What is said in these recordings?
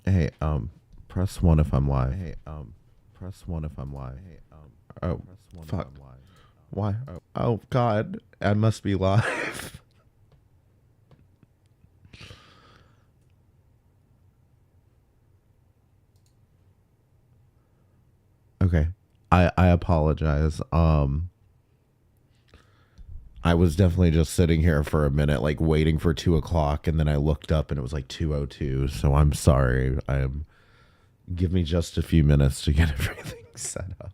Hey, press one if I'm live. Hey, press one if I'm live. Hey, oh, press one Fuck. if I'm live. Why? Oh, God. I must be live. Okay. I apologize. I was definitely just sitting here for a minute, like waiting for 2 o'clock, and then I looked up and it was like 2:02. So I'm sorry. Give me just a few minutes to get everything set up.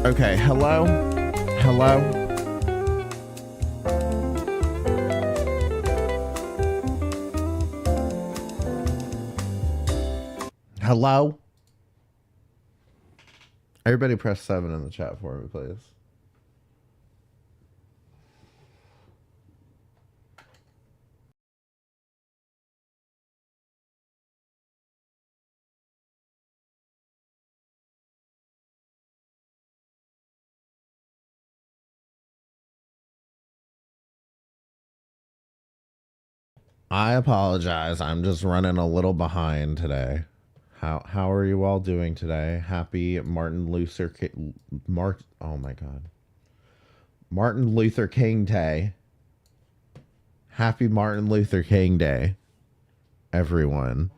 Okay, hello? Hello? Hello? Everybody press 7 in the chat for me, please. I apologize. I'm just running a little behind today. How are you all doing today? Happy Martin Luther King, oh my God. Martin Luther King Day. Happy Martin Luther King Day, everyone.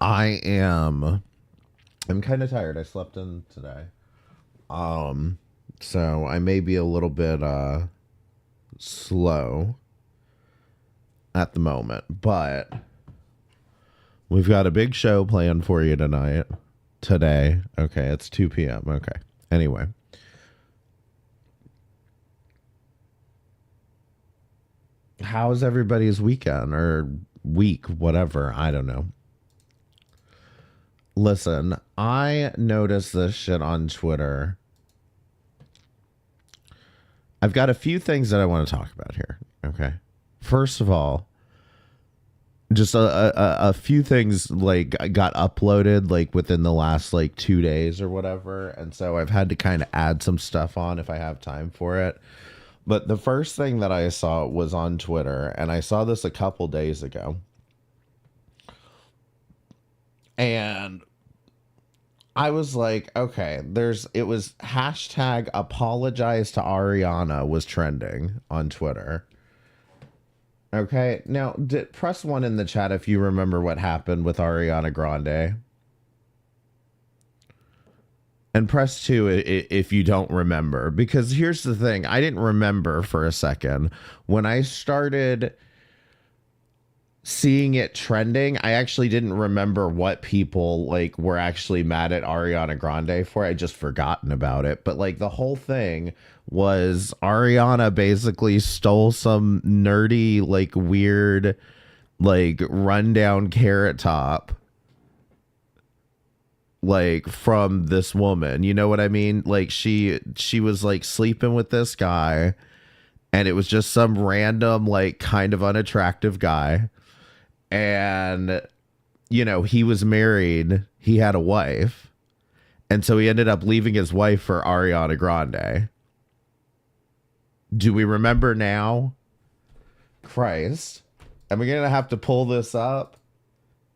I'm kind of tired. I slept in today. So I may be a little bit slow at the moment, but we've got a big show planned for you today. Okay, it's 2 p.m. Okay. Anyway. How's everybody's weekend or week, whatever? I don't know. Listen, I noticed this shit on Twitter. I've got a few things that I want to talk about here. Okay. First of all, just a few things like got uploaded like within the last like 2 days or whatever. And so I've had to kind of add some stuff on if I have time for it. But the first thing that I saw was on Twitter, and I saw this a couple days ago. And I was like, okay, it was hashtag apologize to Ariana was trending on Twitter. Okay, now press 1 in the chat if you remember what happened with Ariana Grande. And press 2 if you don't remember. Because here's the thing. I didn't remember for a second. When I started seeing it trending, I actually didn't remember what people like were actually mad at Ariana Grande for. I just forgotten about it. But like the whole thing was Ariana basically stole some nerdy, like weird, like rundown carrot top. Like from this woman, you know what I mean? Like she was like sleeping with this guy, and it was just some random like kind of unattractive guy, and you know he was married, he had a wife, and so he ended up leaving his wife for Ariana Grande. Do we remember now? Christ, am I gonna have to pull this up?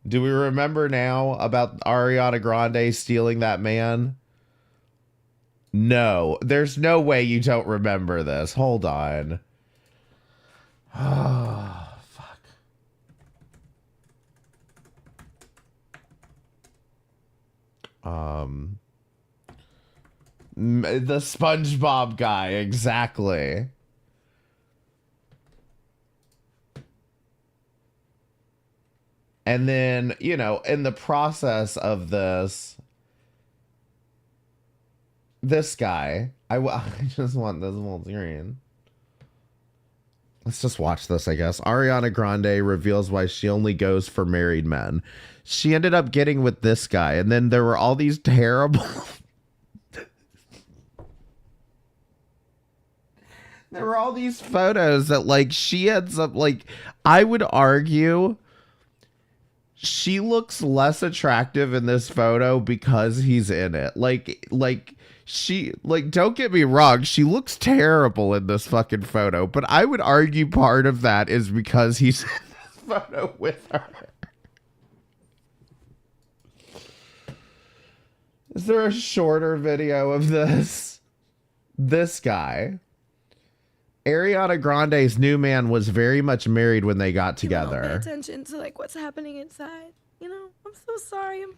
Do we remember now about Ariana Grande stealing that man? No, there's no way you don't remember this. Hold on. Oh, fuck. The SpongeBob guy, exactly. And then, you know, in the process of this guy, I just want this whole screen. Let's just watch this, I guess. Ariana Grande reveals why she only goes for married men. She ended up getting with this guy, and then there were all these terrible... there were all these photos that, like, she ends up, like, I would argue... she looks less attractive in this photo because he's in it. Like she, like, don't get me wrong, she looks terrible in this fucking photo, but I would argue part of that is because he's in this photo with her. Is there a shorter video of this? This guy. Ariana Grande's new man was very much married when they got together. Pay attention to like what's happening inside. You know, I'm so sorry. I'm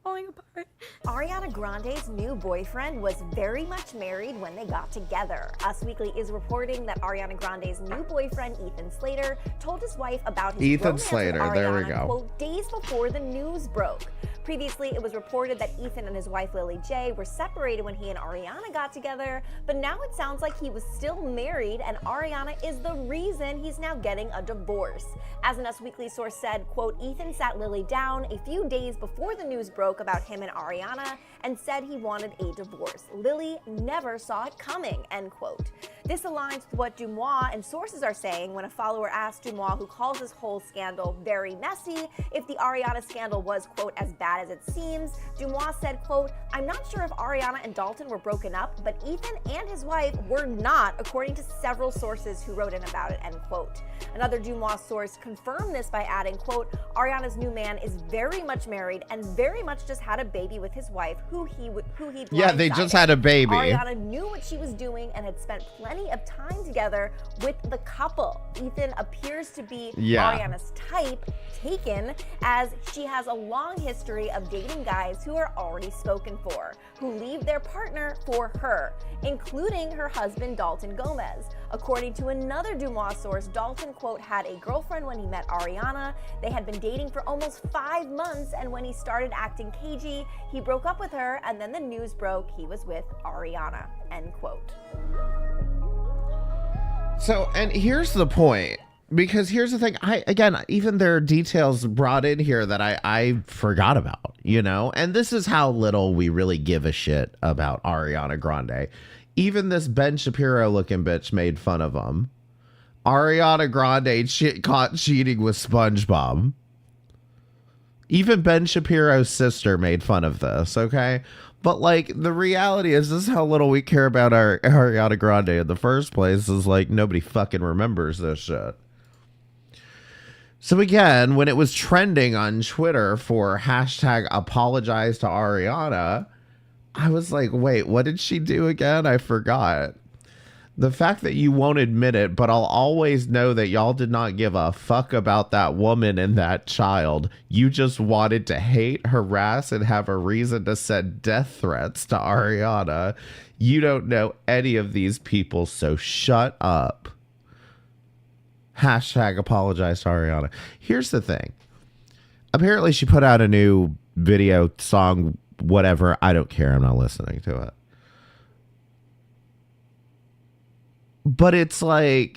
falling apart. Ariana Grande's new boyfriend was very much married when they got together. Us Weekly is reporting that Ariana Grande's new boyfriend, Ethan Slater, told his wife about his romance with Ariana, there we go. Quote, days before the news broke. Previously, it was reported that Ethan and his wife Lily J were separated when he and Ariana got together, but now it sounds like he was still married and Ariana is the reason he's now getting a divorce. As an Us Weekly source said, quote, Ethan sat Lily down a few days before the news broke about him and Ariana and said he wanted a divorce. Lily never saw it coming, end quote. This aligns with what Dumois and sources are saying when a follower asked Dumois, who calls this whole scandal very messy, if the Ariana scandal was, quote, as bad as it seems. Dumois said, quote, "I'm not sure if Ariana and Dalton were broken up, but Ethan and his wife were not, according to several sources who wrote in about it," end quote. Another Dumois source confirmed this by adding, quote, "Ariana's new man is very much married and very much just had a baby with his wife, who he Yeah, they just had a baby. Ariana knew what she was doing and had spent plenty of time together with the couple. Ethan appears to be Ariana's type, taken as she has a long history of dating guys who are already spoken for, who leave their partner for her, including her husband Dalton Gomez. According to another Dumois source, Dalton, quote, had a girlfriend when he met Ariana. They had been dating for almost 5 months, and when he started acting cagey, he broke up with her, and then the news broke he was with Ariana, end quote. So, and here's the point, because here's the thing. Even there are details brought in here that I forgot about, you know, and this is how little we really give a shit about Ariana Grande. Even this Ben Shapiro looking bitch made fun of him. Ariana Grande caught cheating with SpongeBob. Even Ben Shapiro's sister made fun of this, okay? But, like, the reality is, this is how little we care about our Ariana Grande in the first place, is, like, nobody fucking remembers this shit. So, again, when it was trending on Twitter for hashtag apologize to Ariana, I was like, wait, what did she do again? I forgot. The fact that you won't admit it, but I'll always know that y'all did not give a fuck about that woman and that child. You just wanted to hate, harass, and have a reason to send death threats to Ariana. You don't know any of these people, so shut up. Hashtag apologize to Ariana. Here's the thing. Apparently she put out a new video, song, whatever. I don't care. I'm not listening to it. But it's like,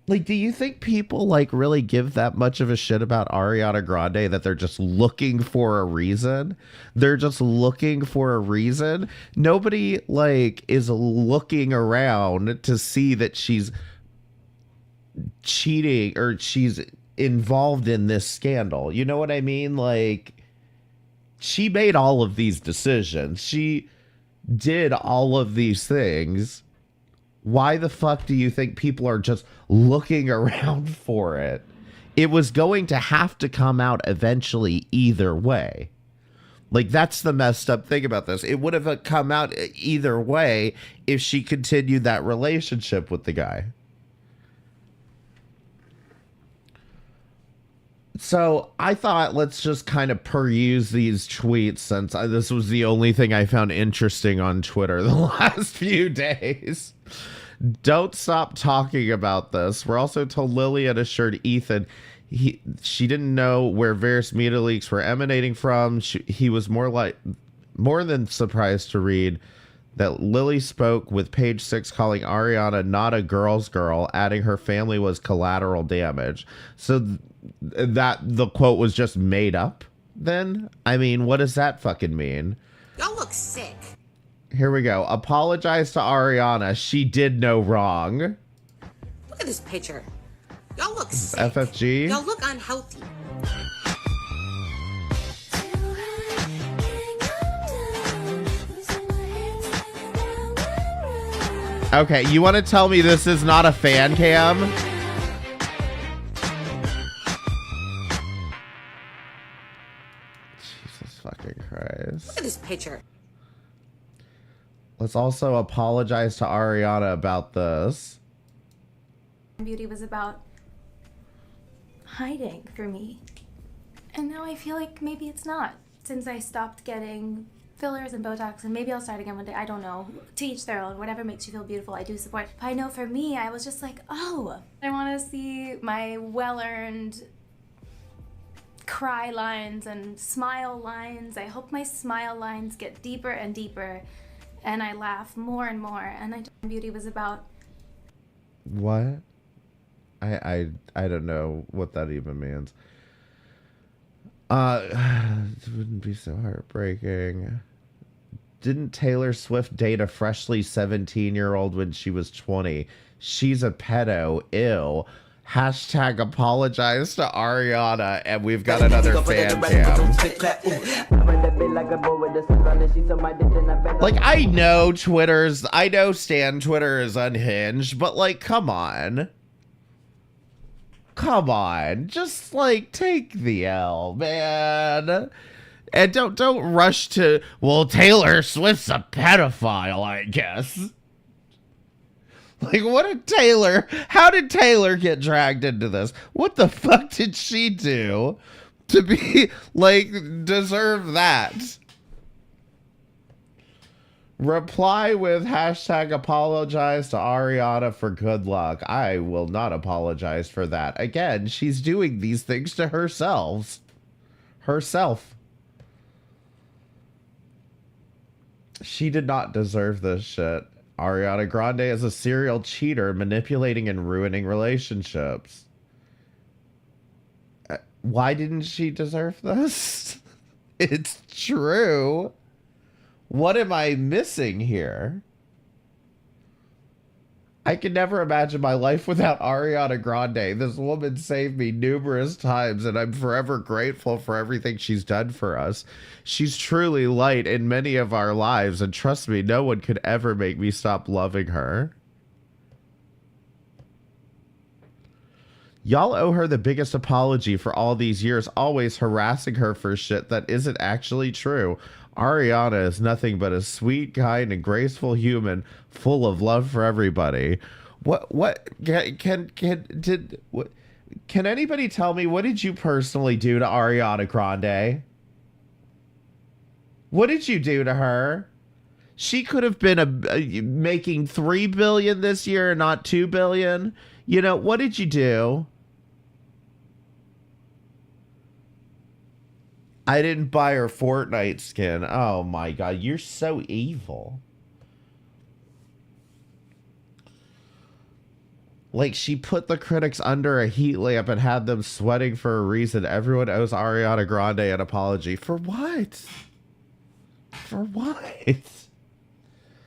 do you think people like really give that much of a shit about Ariana Grande that they're just looking for a reason? They're just looking for a reason. Nobody like is looking around to see that she's cheating or she's involved in this scandal. You know what I mean? Like, she made all of these decisions. She did all of these things. Why the fuck do you think people are just looking around for it? It was going to have to come out eventually either way. Like, that's the messed up thing about this. It would have come out either way if she continued that relationship with the guy. So I thought, let's just kind of peruse these tweets, since this was the only thing I found interesting on Twitter the last few days. Don't stop talking about this. We're also told Lily had assured Ethan she didn't know where various media leaks were emanating from. He was more than surprised to read that Lily spoke with Page 6 calling Ariana not a girl's girl, adding her family was collateral damage. So that the quote was just made up then? I mean, what does that fucking mean? Y'all look sick. Here we go. Apologize to Ariana. She did no wrong. Look at this picture. Y'all look sick. FFG? Y'all look unhealthy. Okay, you want to tell me this is not a fan cam? Jesus fucking Christ. Look at this picture. Let's also apologize to Ariana about this. Beauty was about hiding for me. And now I feel like maybe it's not. Since I stopped getting fillers and Botox, and maybe I'll start again one day, I don't know. To each their own. Whatever makes you feel beautiful, I do support. But I know for me, I was just like, oh, I want to see my well-earned cry lines and smile lines. I hope my smile lines get deeper and deeper, and I laugh more and more. And beauty was about... What? I don't know what that even means. It wouldn't be so heartbreaking. Didn't Taylor Swift date a freshly 17-year-old when she was 20? She's a pedo. Ew. Hashtag apologize to Ariana, and we've got another fan cam. Like, I know Stan Twitter is unhinged, but like, come on. Come on. Just like, take the L, man. And don't rush to, well, Taylor Swift's a pedophile, I guess. Like, how did Taylor get dragged into this? What the fuck did she do to be, like, deserve that? Reply with hashtag apologize to Ariana for good luck. I will not apologize for that. Again, she's doing these things to herself. She did not deserve this shit. Ariana Grande is a serial cheater, manipulating and ruining relationships. Why didn't she deserve this? It's true. What am I missing here? I can never imagine my life without Ariana Grande. This woman saved me numerous times, and I'm forever grateful for everything she's done for us. She's truly light in many of our lives, and trust me, no one could ever make me stop loving her. Y'all owe her the biggest apology for all these years, always harassing her for shit that isn't actually true. Ariana is nothing but a sweet, kind, and graceful human full of love for everybody. Can anybody tell me, what did you personally do to Ariana Grande? What did you do to her? She could have been making $3 billion this year and not $2 billion. You know, what did you do? I didn't buy her Fortnite skin. Oh my god, you're so evil. Like, she put the critics under a heat lamp and had them sweating for a reason. Everyone owes Ariana Grande an apology. For what? For what?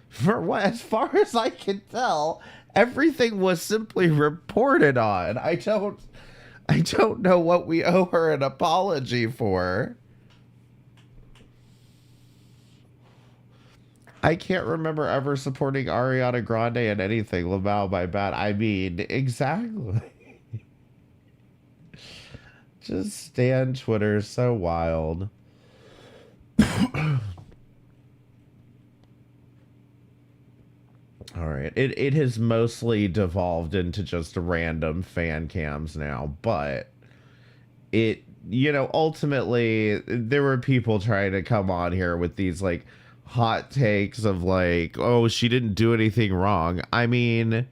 For what? As far as I can tell, everything was simply reported on. I don't know what we owe her an apology for. I can't remember ever supporting Ariana Grande in anything. Lamau, my bad. I mean, exactly. Just Stan Twitter, so wild. All right. It has mostly devolved into just random fan cams now, but it, you know, ultimately there were people trying to come on here with these like hot takes of like, oh, she didn't do anything wrong. I mean,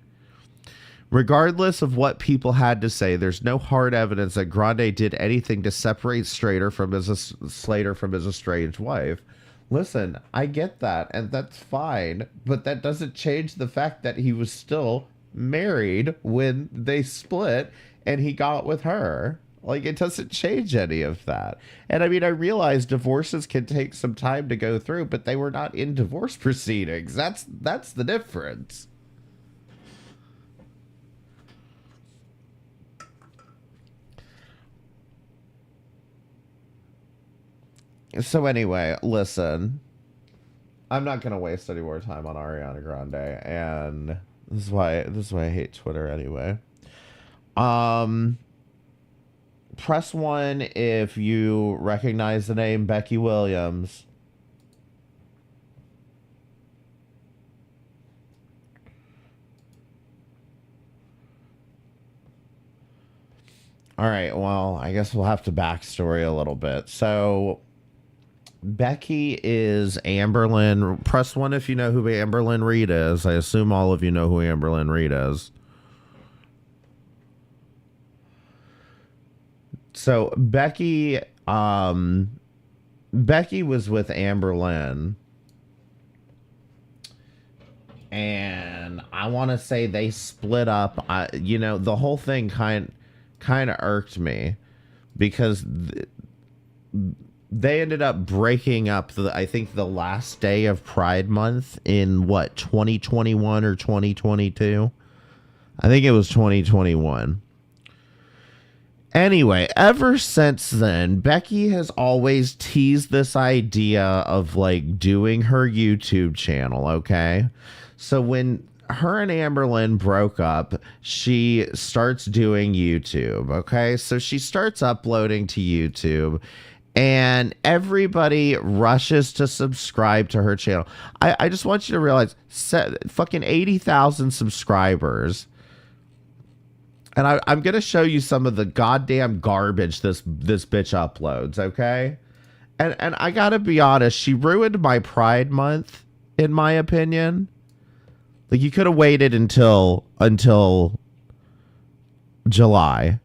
regardless of what people had to say, there's no hard evidence that Grande did anything to separate Slater from his estranged wife. Listen, I get that, and that's fine, but that doesn't change the fact that he was still married when they split and he got with her. Like, it doesn't change any of that. And I mean, I realize divorces can take some time to go through, but they were not in divorce proceedings. That's the difference. So anyway, listen. I'm not gonna waste any more time on Ariana Grande, and this is why I hate Twitter anyway. Press 1 if you recognize the name Becky Williams. All right, well, I guess we'll have to backstory a little bit. So, Becky is Amberlynn. Press 1 if you know who Amberlynn Reid is. I assume all of you know who Amberlynn Reid is. So Becky was with Amberlynn, and I want to say they split up. You know, the whole thing kind of irked me because they ended up breaking up I think the last day of Pride Month in what, 2021 or 2022? I think it was 2021. Anyway, ever since then, Becky has always teased this idea of like doing her YouTube channel, okay? So when her and Amberlynn broke up, she starts doing YouTube, okay? So she starts uploading to YouTube, and everybody rushes to subscribe to her channel. I just want you to realize, fucking 80,000 subscribers. And I'm going to show you some of the goddamn garbage this bitch uploads, okay? And I got to be honest, she ruined my Pride Month, in my opinion. Like, you could have waited until July.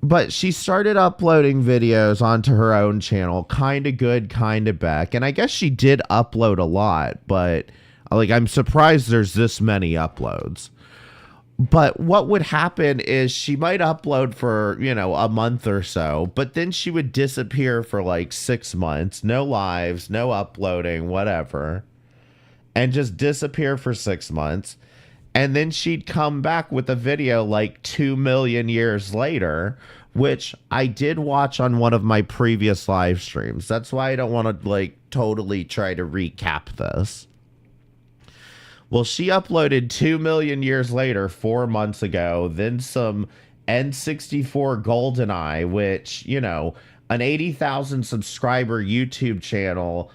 But she started uploading videos onto her own channel, Kindagoodkindabeck. And I guess she did upload a lot, but like, I'm surprised there's this many uploads. But what would happen is she might upload for, you know, a month or so, but then she would disappear for like 6 months. No lives, no uploading, whatever. And just disappear for 6 months. And then she'd come back with a video like 2 million years later, which I did watch on one of my previous live streams. That's why I don't want to like totally try to recap this. Well, she uploaded 2 million years later, 4 months ago, then some N64 GoldenEye, which, you know, an 80,000 subscriber YouTube channel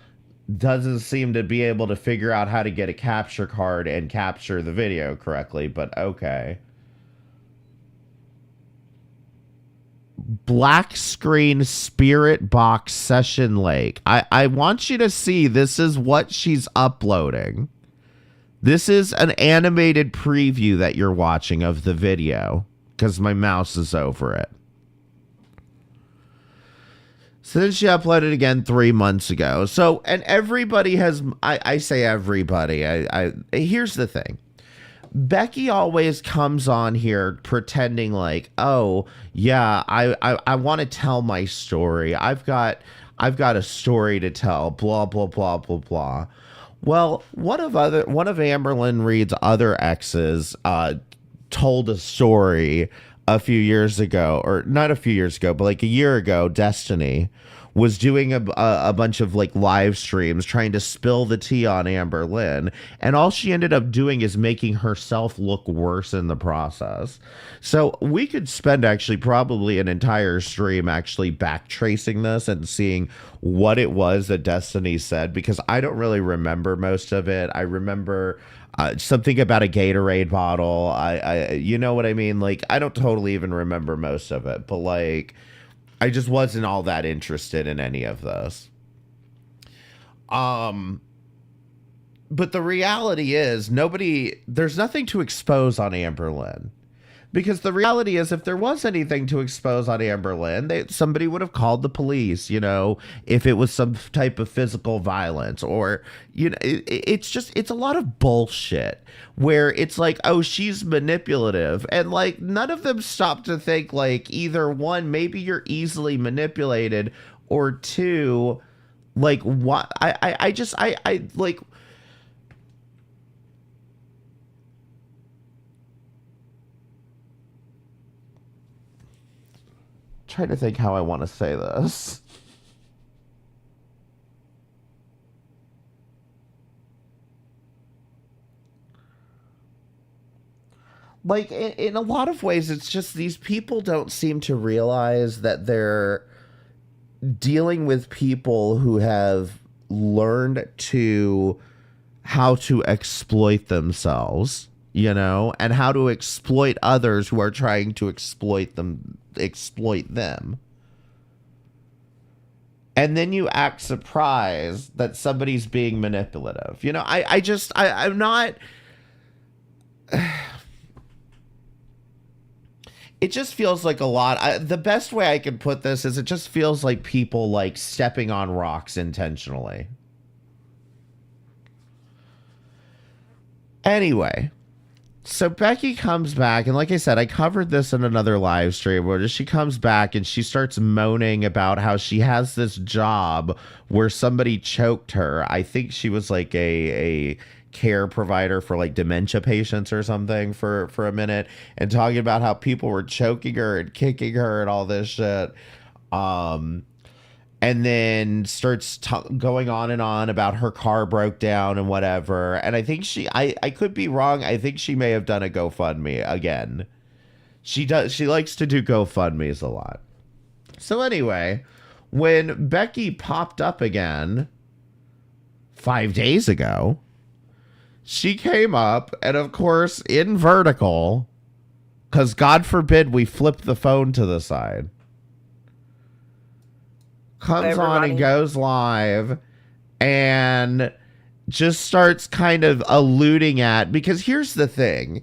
doesn't seem to be able to figure out how to get a capture card and capture the video correctly, but okay. Black screen Spirit Box Session Lake. I want you to see, this is what she's uploading. This is an animated preview that you're watching of the video because my mouse is over it. So then she uploaded again 3 months ago. So, and everybody has, I say everybody, here's the thing. Becky always comes on here pretending like, oh yeah, I want to tell my story. I've got a story to tell, blah, blah, blah, blah, blah. Well, one of Amberlynn Reid's other exes told a story a few years ago, or not a few years ago, but like a year ago. Destiny was doing a bunch of like live streams trying to spill the tea on Amberlynn, and all she ended up doing is making herself look worse in the process. So we could spend actually probably an entire stream actually backtracing this and seeing what it was that Destiny said, because I don't really remember most of it. I remember something about a Gatorade bottle. I you know what I mean? Like, I don't totally even remember most of it, but like, I just wasn't all that interested in any of this. But the reality is there's nothing to expose on Amberlynn. Because the reality is, if there was anything to expose on Amberlynn, somebody would have called the police, you know, if it was some type of physical violence, or, you know, it's a lot of bullshit where it's like, oh, she's manipulative. And like, none of them stop to think like, either one, maybe you're easily manipulated, or two, like, what? I like, trying to think how I want to say this. Like, in a lot of ways, it's just these people don't seem to realize that they're dealing with people who have learned how to exploit themselves, you know, and how to exploit others who are trying to exploit them. And then you act surprised that somebody's being manipulative. You know, I'm not. It just feels like a lot. The best way I can put this is it just feels like people like stepping on rocks intentionally. Anyway, so Becky comes back, and like I said, I covered this in another live stream where she comes back and she starts moaning about how she has this job where somebody choked her. I think she was like a care provider for like dementia patients or something for a minute, and talking about how people were choking her and kicking her and all this shit. And then starts going on and on about her car broke down and whatever. And I think I could be wrong. I think she may have done a GoFundMe again. She likes to do GoFundMes a lot. So anyway, when Becky popped up again 5 days ago, she came up, and of course in vertical, because God forbid we flip the phone to the side, comes on and goes live and just starts kind of alluding at, because here's the thing.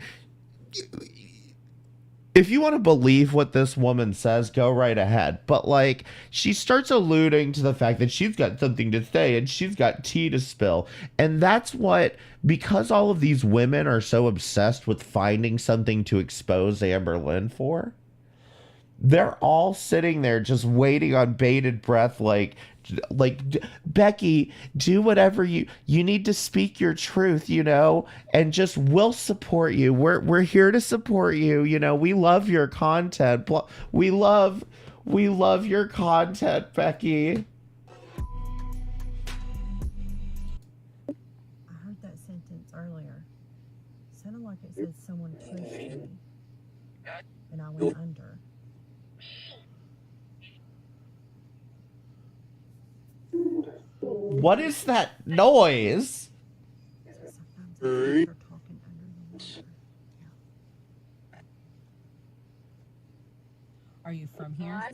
If you want to believe what this woman says, go right ahead. But like, she starts alluding to the fact that she's got something to say and she's got tea to spill. And that's what, because all of these women are so obsessed with finding something to expose Amberlynn for, they're all sitting there just waiting on bated breath, like Becky, do whatever you need to speak your truth, you know, and just we'll support you. We're here to support you. You know, we love your content. We love your content, Becky. I heard that sentence earlier. Sounded like it said someone pushed me, and I went under. What is that noise? Sometimes I hear her talking under the water. Yeah. Are you from here?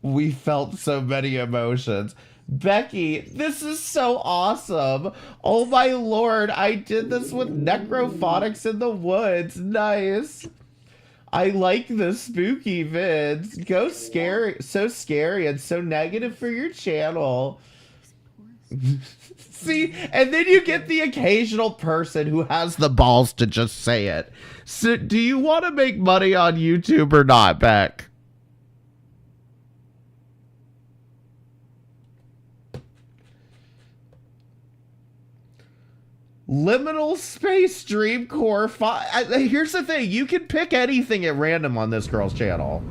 We felt so many emotions. Becky, this is so awesome. Oh my lord, I did this with necrophonics in the woods. Nice. I like the spooky vids. Go scary, so scary and so negative for your channel. See, and then you get the occasional person who has the balls to just say it. So do you want to make money on YouTube or not, Beck? Liminal Space Dream Core 5. Here's the thing. You can pick anything at random on this girl's channel.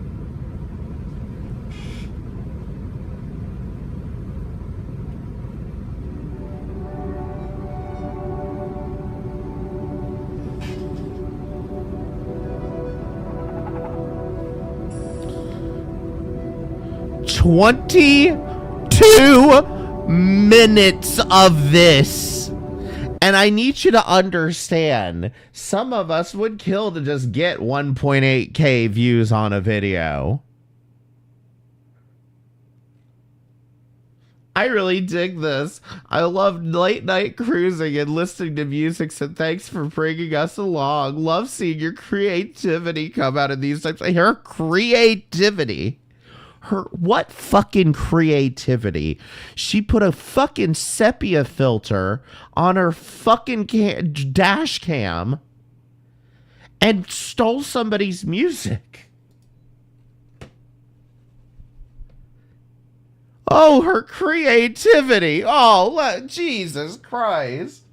"22 minutes of this." And I need you to understand, some of us would kill to just get 1.8K views on a video. I really dig this. I love late night cruising and listening to music, so thanks for bringing us along. Love seeing your creativity come out of these types. Her creativity. What fucking creativity? She put a fucking sepia filter on her fucking dash cam and stole somebody's music. Oh, her creativity. Oh, Jesus Christ.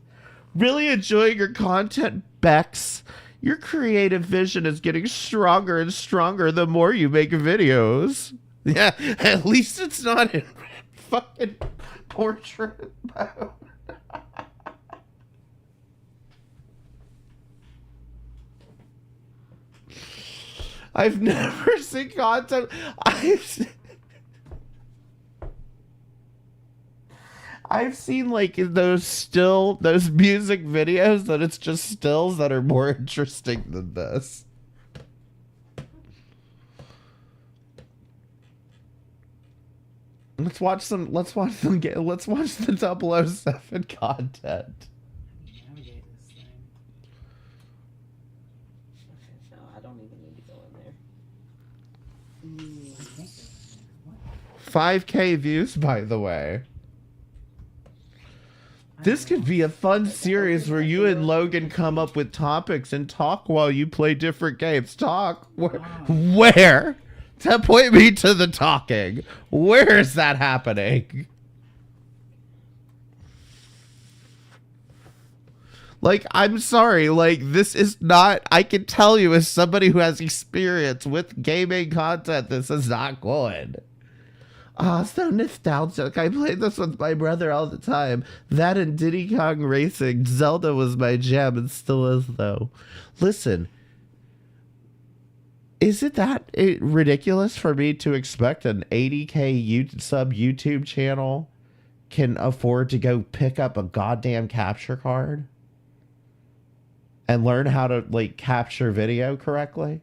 Really enjoying your content, Bex. Your creative vision is getting stronger and stronger the more you make videos. Yeah, at least it's not in fucking portrait mode. I've never seen content. I've seen like those music videos that it's just stills that are more interesting than this. Let's watch the 007 content. Navigate this thing. Okay, no, I don't even need to go in there. Ooh, I think what? 5K views, by the way. This could be a fun series where you and Logan come up with topics and talk while you play different games. Talk. Where? Point me to the talking. Where is that happening? Like, I'm sorry, like, this is not, I can tell you as somebody who has experience with gaming content, this is not good. Ah, so nostalgic. I played this with my brother all the time. That and Diddy Kong Racing. Zelda was my jam and still is, though. Listen, isn't that ridiculous for me to expect an 80K sub YouTube channel can afford to go pick up a goddamn capture card and learn how to, like, capture video correctly?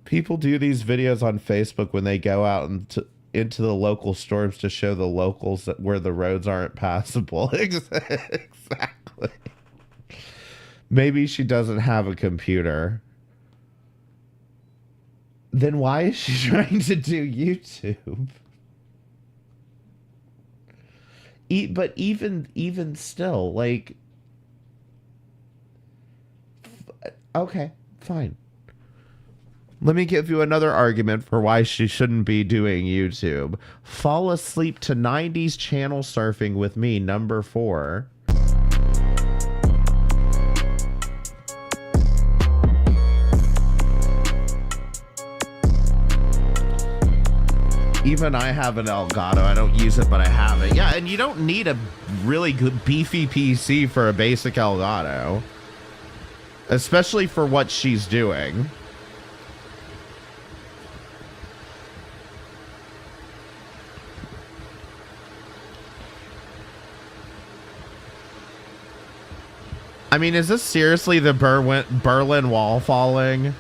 People do these videos on Facebook when they go out into the local storms to show the locals where the roads aren't passable. Exactly. Maybe she doesn't have a computer. Then why is she trying to do YouTube? But even still, like, okay, fine. Let me give you another argument for why she shouldn't be doing YouTube. Fall asleep to 90s channel surfing with me, number 4. Even I have an Elgato. I don't use it, but I have it. Yeah, and you don't need a really good beefy PC for a basic Elgato. Especially for what she's doing. I mean, is this seriously the Berlin Wall falling?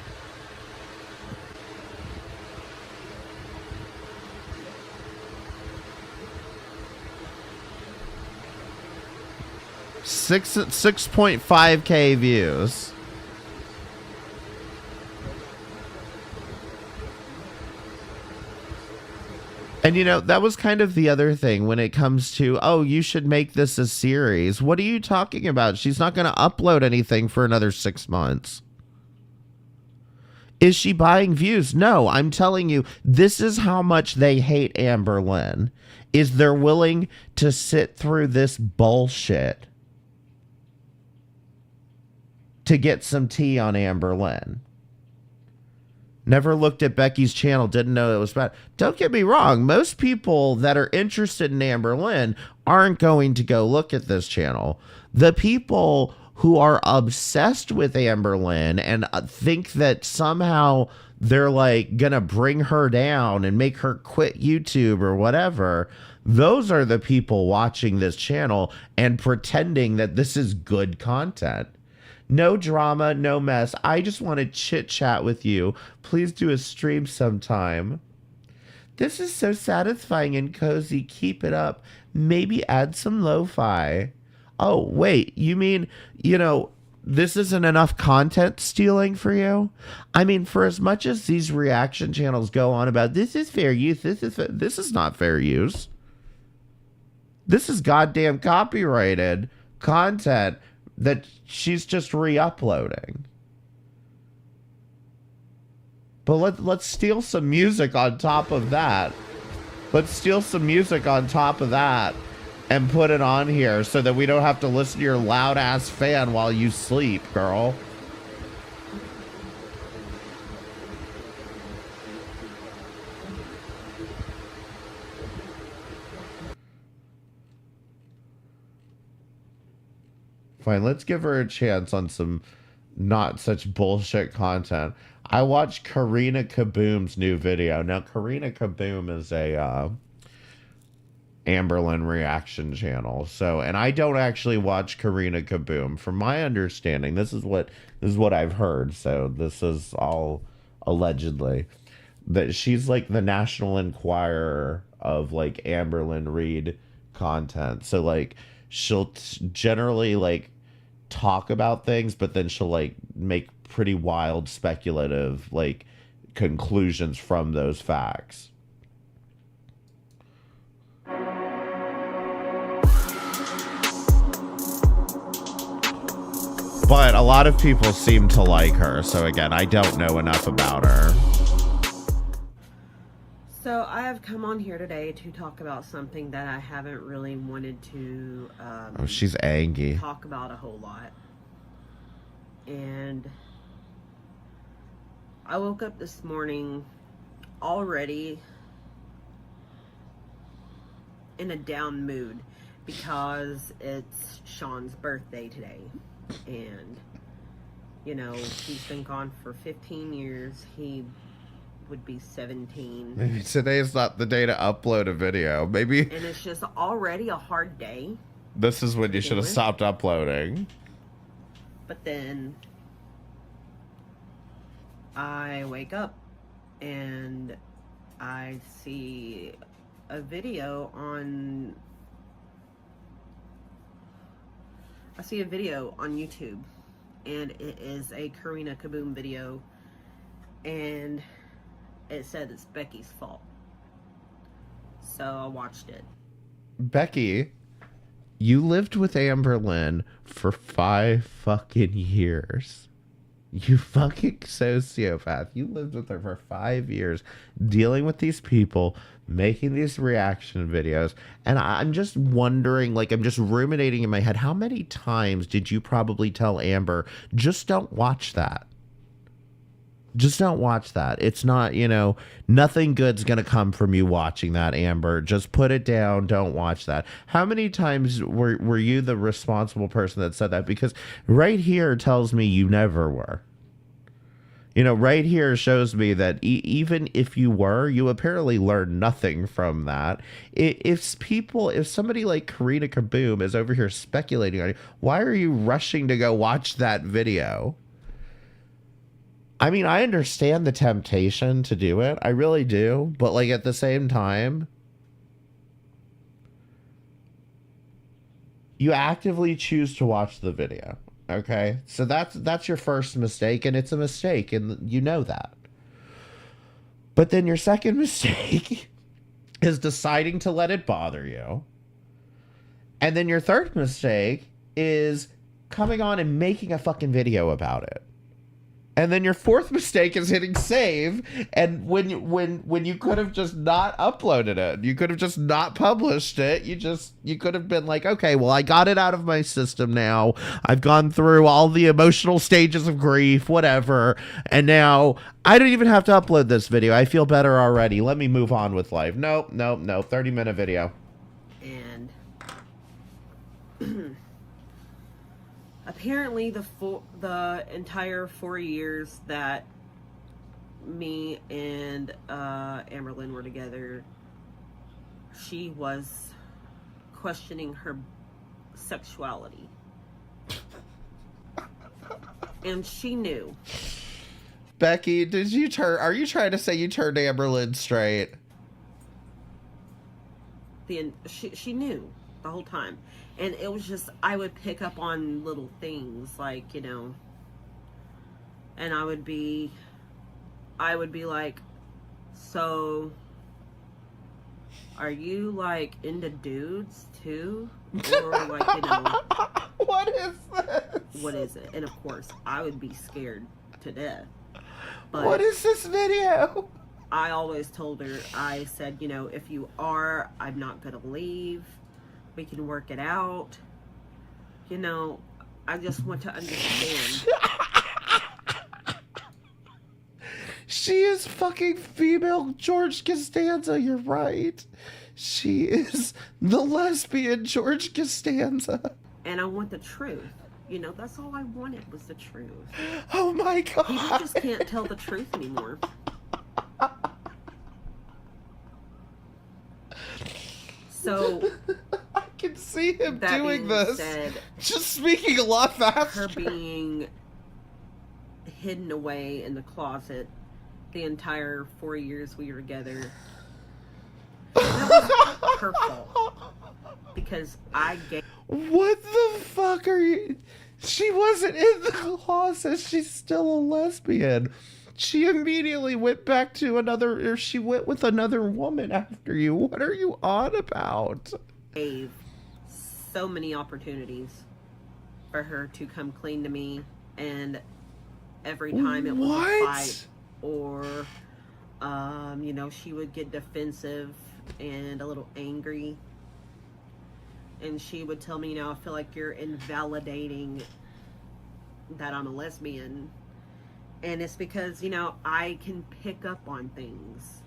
Six 6.5K views. And, you know, that was kind of the other thing when it comes to, oh, you should make this a series. What are you talking about? She's not going to upload anything for another 6 months. Is she buying views? No, I'm telling you, this is how much they hate Amberlynn. Is they're willing to sit through this bullshit to get some tea on Amberlynn. Never looked at Becky's channel, didn't know it was bad. Don't get me wrong, most people that are interested in Amberlynn aren't going to go look at this channel. The people who are obsessed with Amberlynn and think that somehow they're like gonna bring her down and make her quit YouTube or whatever, those are the people watching this channel and pretending that this is good content. No drama, no mess. I just want to chit chat with you. Please do a stream sometime. This is so satisfying and cozy. Keep it up. Maybe add some lo-fi. Oh, wait. You mean, you know, this isn't enough content stealing for you? I mean, for as much as these reaction channels go on about this is fair use, this is not fair use. This is goddamn copyrighted content that she's just re-uploading. But let's steal some music on top of that. Let's steal some music on top of that and put it on here so that we don't have to listen to your loud ass fan while you sleep, girl. Fine, let's give her a chance on some not such bullshit content. I watched Karina Kaboom's new video. Now, Karina Kaboom is a Amberlynn reaction channel. So, and I don't actually watch Karina Kaboom. From my understanding, this is what I've heard. So this is all allegedly that she's like the National Enquirer of like Amberlynn Reid content. So like she'll generally like talk about things, but then she'll like make pretty wild speculative like conclusions from those facts. But a lot of people seem to like her. So again, I don't know enough about her. So I have come on here today to talk about something that I haven't really wanted to Oh, she's angry. talk about a whole lot. And I woke up this morning already in a down mood because it's Sean's birthday today. And, you know, he's been gone for 15 years. He would be 17. Maybe today's not the day to upload a video. Maybe. And it's just already a hard day. This is when you should have stopped uploading. But then I wake up and I see a video on YouTube, and it is a Karina Kaboom video, and it said it's Becky's fault. So I watched it. Becky, you lived with Amberlynn for 5 fucking years. You fucking sociopath. You lived with her for 5 years, dealing with these people, making these reaction videos. And I'm just wondering, like, I'm just ruminating in my head, how many times did you probably tell Amber, just don't watch that? Just don't watch that. It's not, you know, nothing good's going to come from you watching that, Amber. Just put it down. Don't watch that. How many times were you the responsible person that said that? Because right here tells me you never were. You know, right here shows me that even if you were, you apparently learned nothing from that. If somebody like Karina Kaboom is over here speculating on you, why are you rushing to go watch that video? I mean, I understand the temptation to do it. I really do. But, like, at the same time, you actively choose to watch the video. Okay? So that's your first mistake, and it's a mistake, and you know that. But then your second mistake is deciding to let it bother you. And then your third mistake is coming on and making a fucking video about it. And then your fourth mistake is hitting save, and when you could have just not uploaded it, you could have just not published it. You could have been like, okay, well, I got it out of my system now. I've gone through all the emotional stages of grief, whatever, and now I don't even have to upload this video. I feel better already. Let me move on with life. Nope. 30-minute video. And apparently the entire 4 years that me and Amberlynn were together, she was questioning her sexuality. And she knew. Becky, are you trying to say you turned Amberlynn straight? She knew the whole time. And it was just, I would pick up on little things, like, you know, and I would be like, so, are you, like, into dudes, too? Or, like, you know. What is this? What is it? And, of course, I would be scared to death. But what is this video? I always told her, I said, you know, if you are, I'm not going to leave. We can work it out. You know, I just want to understand. She is fucking female George Costanza, you're right. She is the lesbian George Costanza. And I want the truth. You know, that's all I wanted was the truth. Oh my God. People just can't tell the truth anymore. So I can see him that doing being this. said, just speaking a lot faster. her being hidden away in the closet the entire 4 years we were together, that was her fault. Because I gave... What the fuck are you... She wasn't in the closet. She's still a lesbian. She immediately went back to another... Or she went with another woman after you. What are you on about? Gave so many opportunities for her to come clean to me, and every time it was a fight or you know, she would get defensive and a little angry, and she would tell me, you know, I feel like you're invalidating that I'm a lesbian. And it's because, you know, I can pick up on things.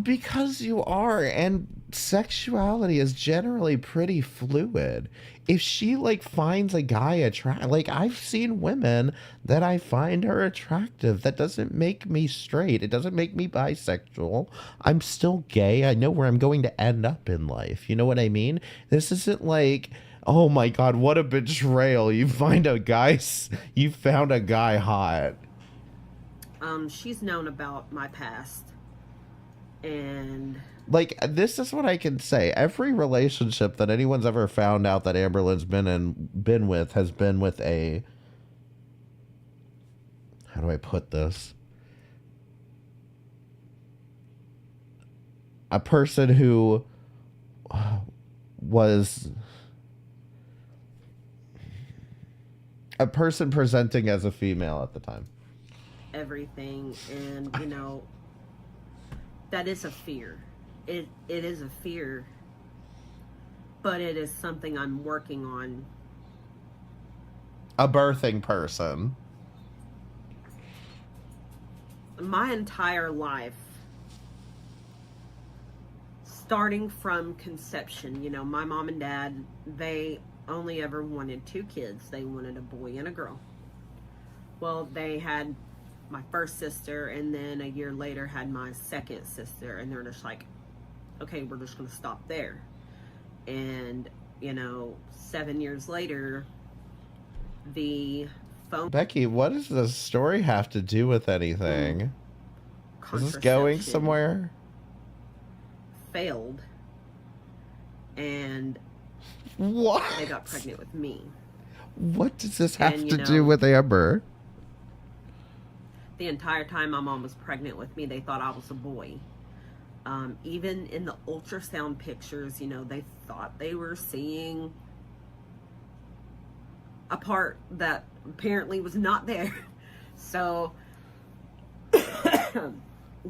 Because you are, and sexuality is generally pretty fluid. If she like finds a guy attractive, like I've seen women that I find her attractive, that doesn't make me straight. It doesn't make me bisexual. I'm still gay. I know where I'm going to end up in life. You know what I mean? This isn't like, oh my God, what a betrayal. You found a guy hot. She's known about my past. And like, this is what I can say. Every relationship that anyone's ever found out that Amberlynn's been with has been with a, how do I put this? A person who was a person presenting as a female at the time. Everything, and you know, that is a fear. It is a fear, but it is something I'm working on. A birthing person. My entire life, starting from conception, you know, my mom and dad, they only ever wanted 2 kids. They wanted a boy and a girl. Well, they had my first sister, and then a year later had my second sister, and they're just like, okay, we're just gonna stop there. And you know, 7 years later, the phone. Becky, what does this story have to do with anything? Is this going somewhere? Failed, and what? They got pregnant with me. What does this have And, to you do know, with Amber? The entire time my mom was pregnant with me, they thought I was a boy. Even in the ultrasound pictures, you know, they thought they were seeing a part that apparently was not there. So,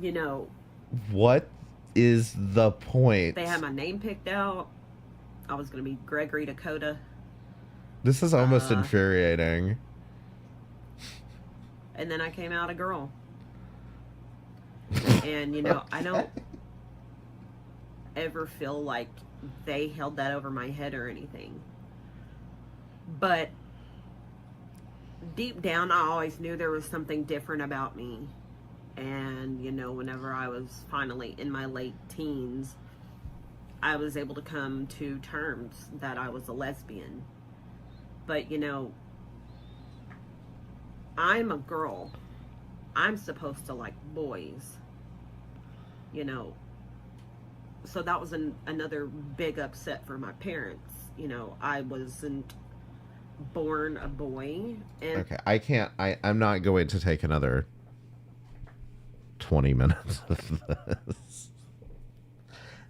you know. What is the point? They had my name picked out. I was going to be Gregory Dakota. This is almost infuriating. And then I came out a girl. And, you know, I don't ever feel like they held that over my head or anything. But deep down, I always knew there was something different about me. And, you know, whenever I was finally in my late teens, I was able to come to terms that I was a lesbian. But, you know, I'm a girl. I'm supposed to like boys, you know. So that was another big upset for my parents. You know, I wasn't born a boy. And okay, I'm not going to take another 20 minutes of this.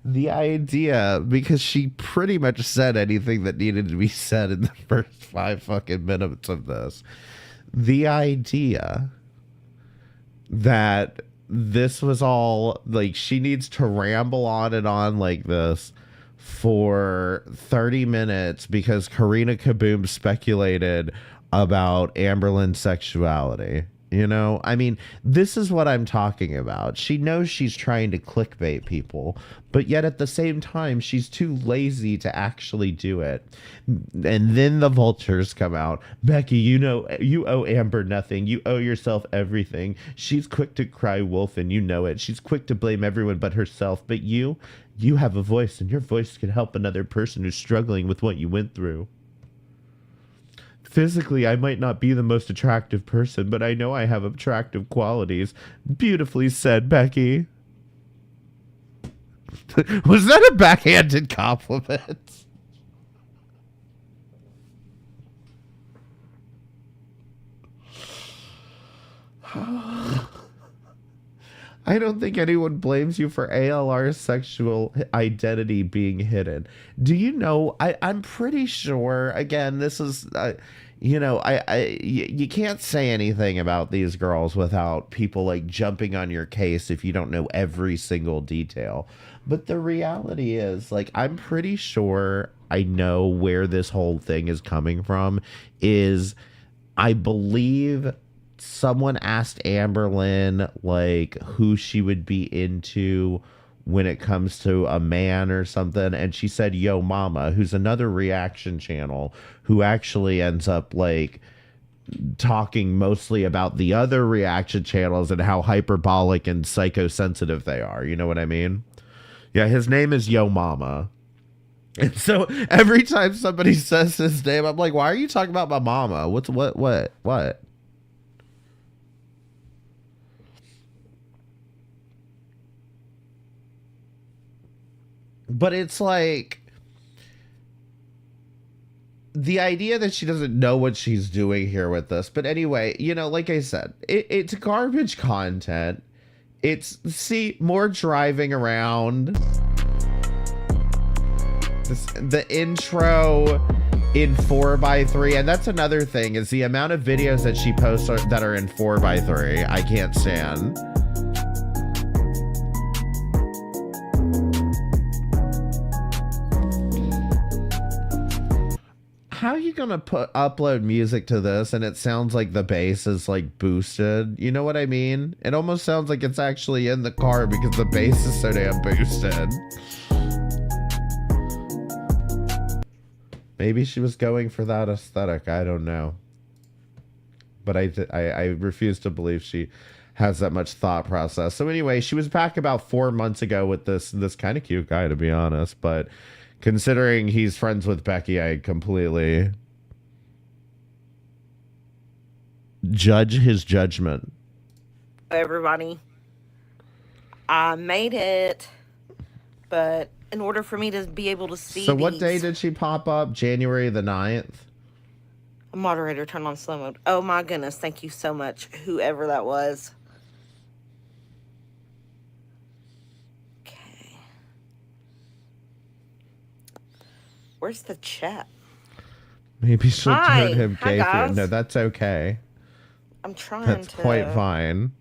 The idea, because she pretty much said anything that needed to be said in the first 5 fucking minutes of this. The idea that this was all like, she needs to ramble on and on like this for 30 minutes because Karina Kaboom speculated about Amberlynn's sexuality. You know, I mean, this is what I'm talking about. She knows she's trying to clickbait people, but yet at the same time, she's too lazy to actually do it. And then the vultures come out. Becky, you know, you owe Amber nothing. You owe yourself everything. She's quick to cry wolf, and you know it. She's quick to blame everyone but herself. But you have a voice, and your voice can help another person who's struggling with what you went through. Physically, I might not be the most attractive person, but I know I have attractive qualities. Beautifully said, Becky. Was that a backhanded compliment? I don't think anyone blames you for ALR's sexual identity being hidden. Do you know, I'm pretty sure, again, this is, you know, you can't say anything about these girls without people like jumping on your case if you don't know every single detail. But the reality is, like, I'm pretty sure I know where this whole thing is coming from. Is I believe someone asked Amberlynn like who she would be into when it comes to a man or something, and she said Yo Mama, who's another reaction channel who actually ends up like talking mostly about the other reaction channels and how hyperbolic and psychosensitive they are. You know what I mean? Yeah, his name is Yo Mama. And so every time somebody says his name, I'm like, why are you talking about my mama? What? But it's like the idea that she doesn't know what she's doing here with this. But anyway, you know, like I said, it's garbage content. It's, see, more driving around. The intro in 4x3, and that's another thing, is the amount of videos that she posts that are in 4x3. I can't stand. How are you gonna upload music to this and it sounds like the bass is like boosted? You know what I mean? It almost sounds like it's actually in the car because the bass is so damn boosted. Maybe she was going for that aesthetic. I don't know. But I refuse to believe she has that much thought process. So anyway, she was back about 4 months ago with this kind of cute guy, to be honest. But considering he's friends with Becky, I completely judge his judgment. Everybody, I made it, but in order for me to be able to see, so what day did she pop up? January the 9th? Moderator, turn on slow mode. Oh my goodness, thank you so much, whoever that was. Okay. Where's the chat? Maybe she'll turn him Hi, gay for it. guys. No, that's okay. I'm trying That's to quite fine.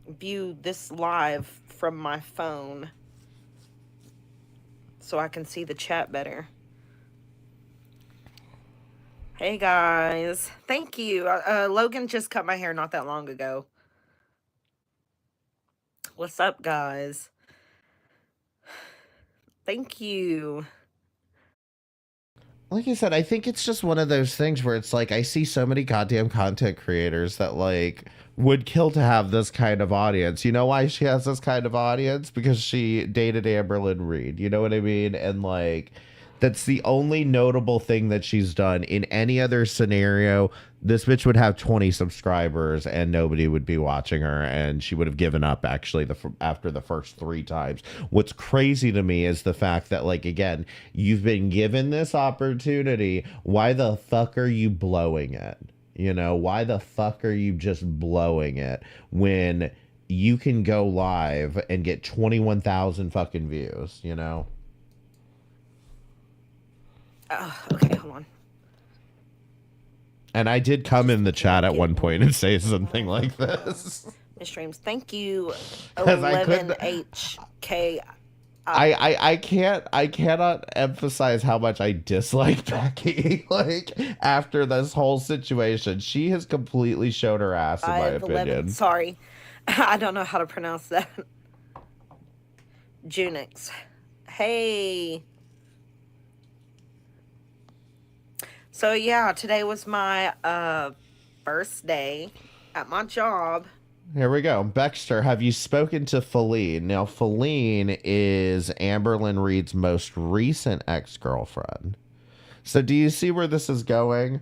view this live from my phone so I can see the chat better. Hey guys, thank you. Logan just cut my hair not that long ago. What's up, guys? Thank you. Like I said, I think it's just one of those things where it's like I see so many goddamn content creators that like would kill to have this kind of audience. You know why she has this kind of audience? Because she dated Amberlynn Reid. You know what I mean? And like that's the only notable thing that she's done. In any other scenario, this bitch would have 20 subscribers and nobody would be watching her, and she would have given up actually after the first 3 times. What's crazy to me is the fact that, like, again, you've been given this opportunity. Why the fuck are you blowing it? You know, why the fuck are you just blowing it when you can go live and get 21,000 fucking views, you know? Okay, hold on. And I did come in the chat at one point and say something like this. Miss Streams, thank you. 'Cause I couldn't- 11HK. I cannot emphasize how much I dislike Becky. Like, after this whole situation, she has completely showed her ass, in my opinion. Sorry, I don't know how to pronounce that. Junix. Hey. So yeah, today was my first day at my job. Here we go. Baxter, have you spoken to Feline? Now, Feline is Amberlynn Reid's most recent ex-girlfriend. So do you see where this is going?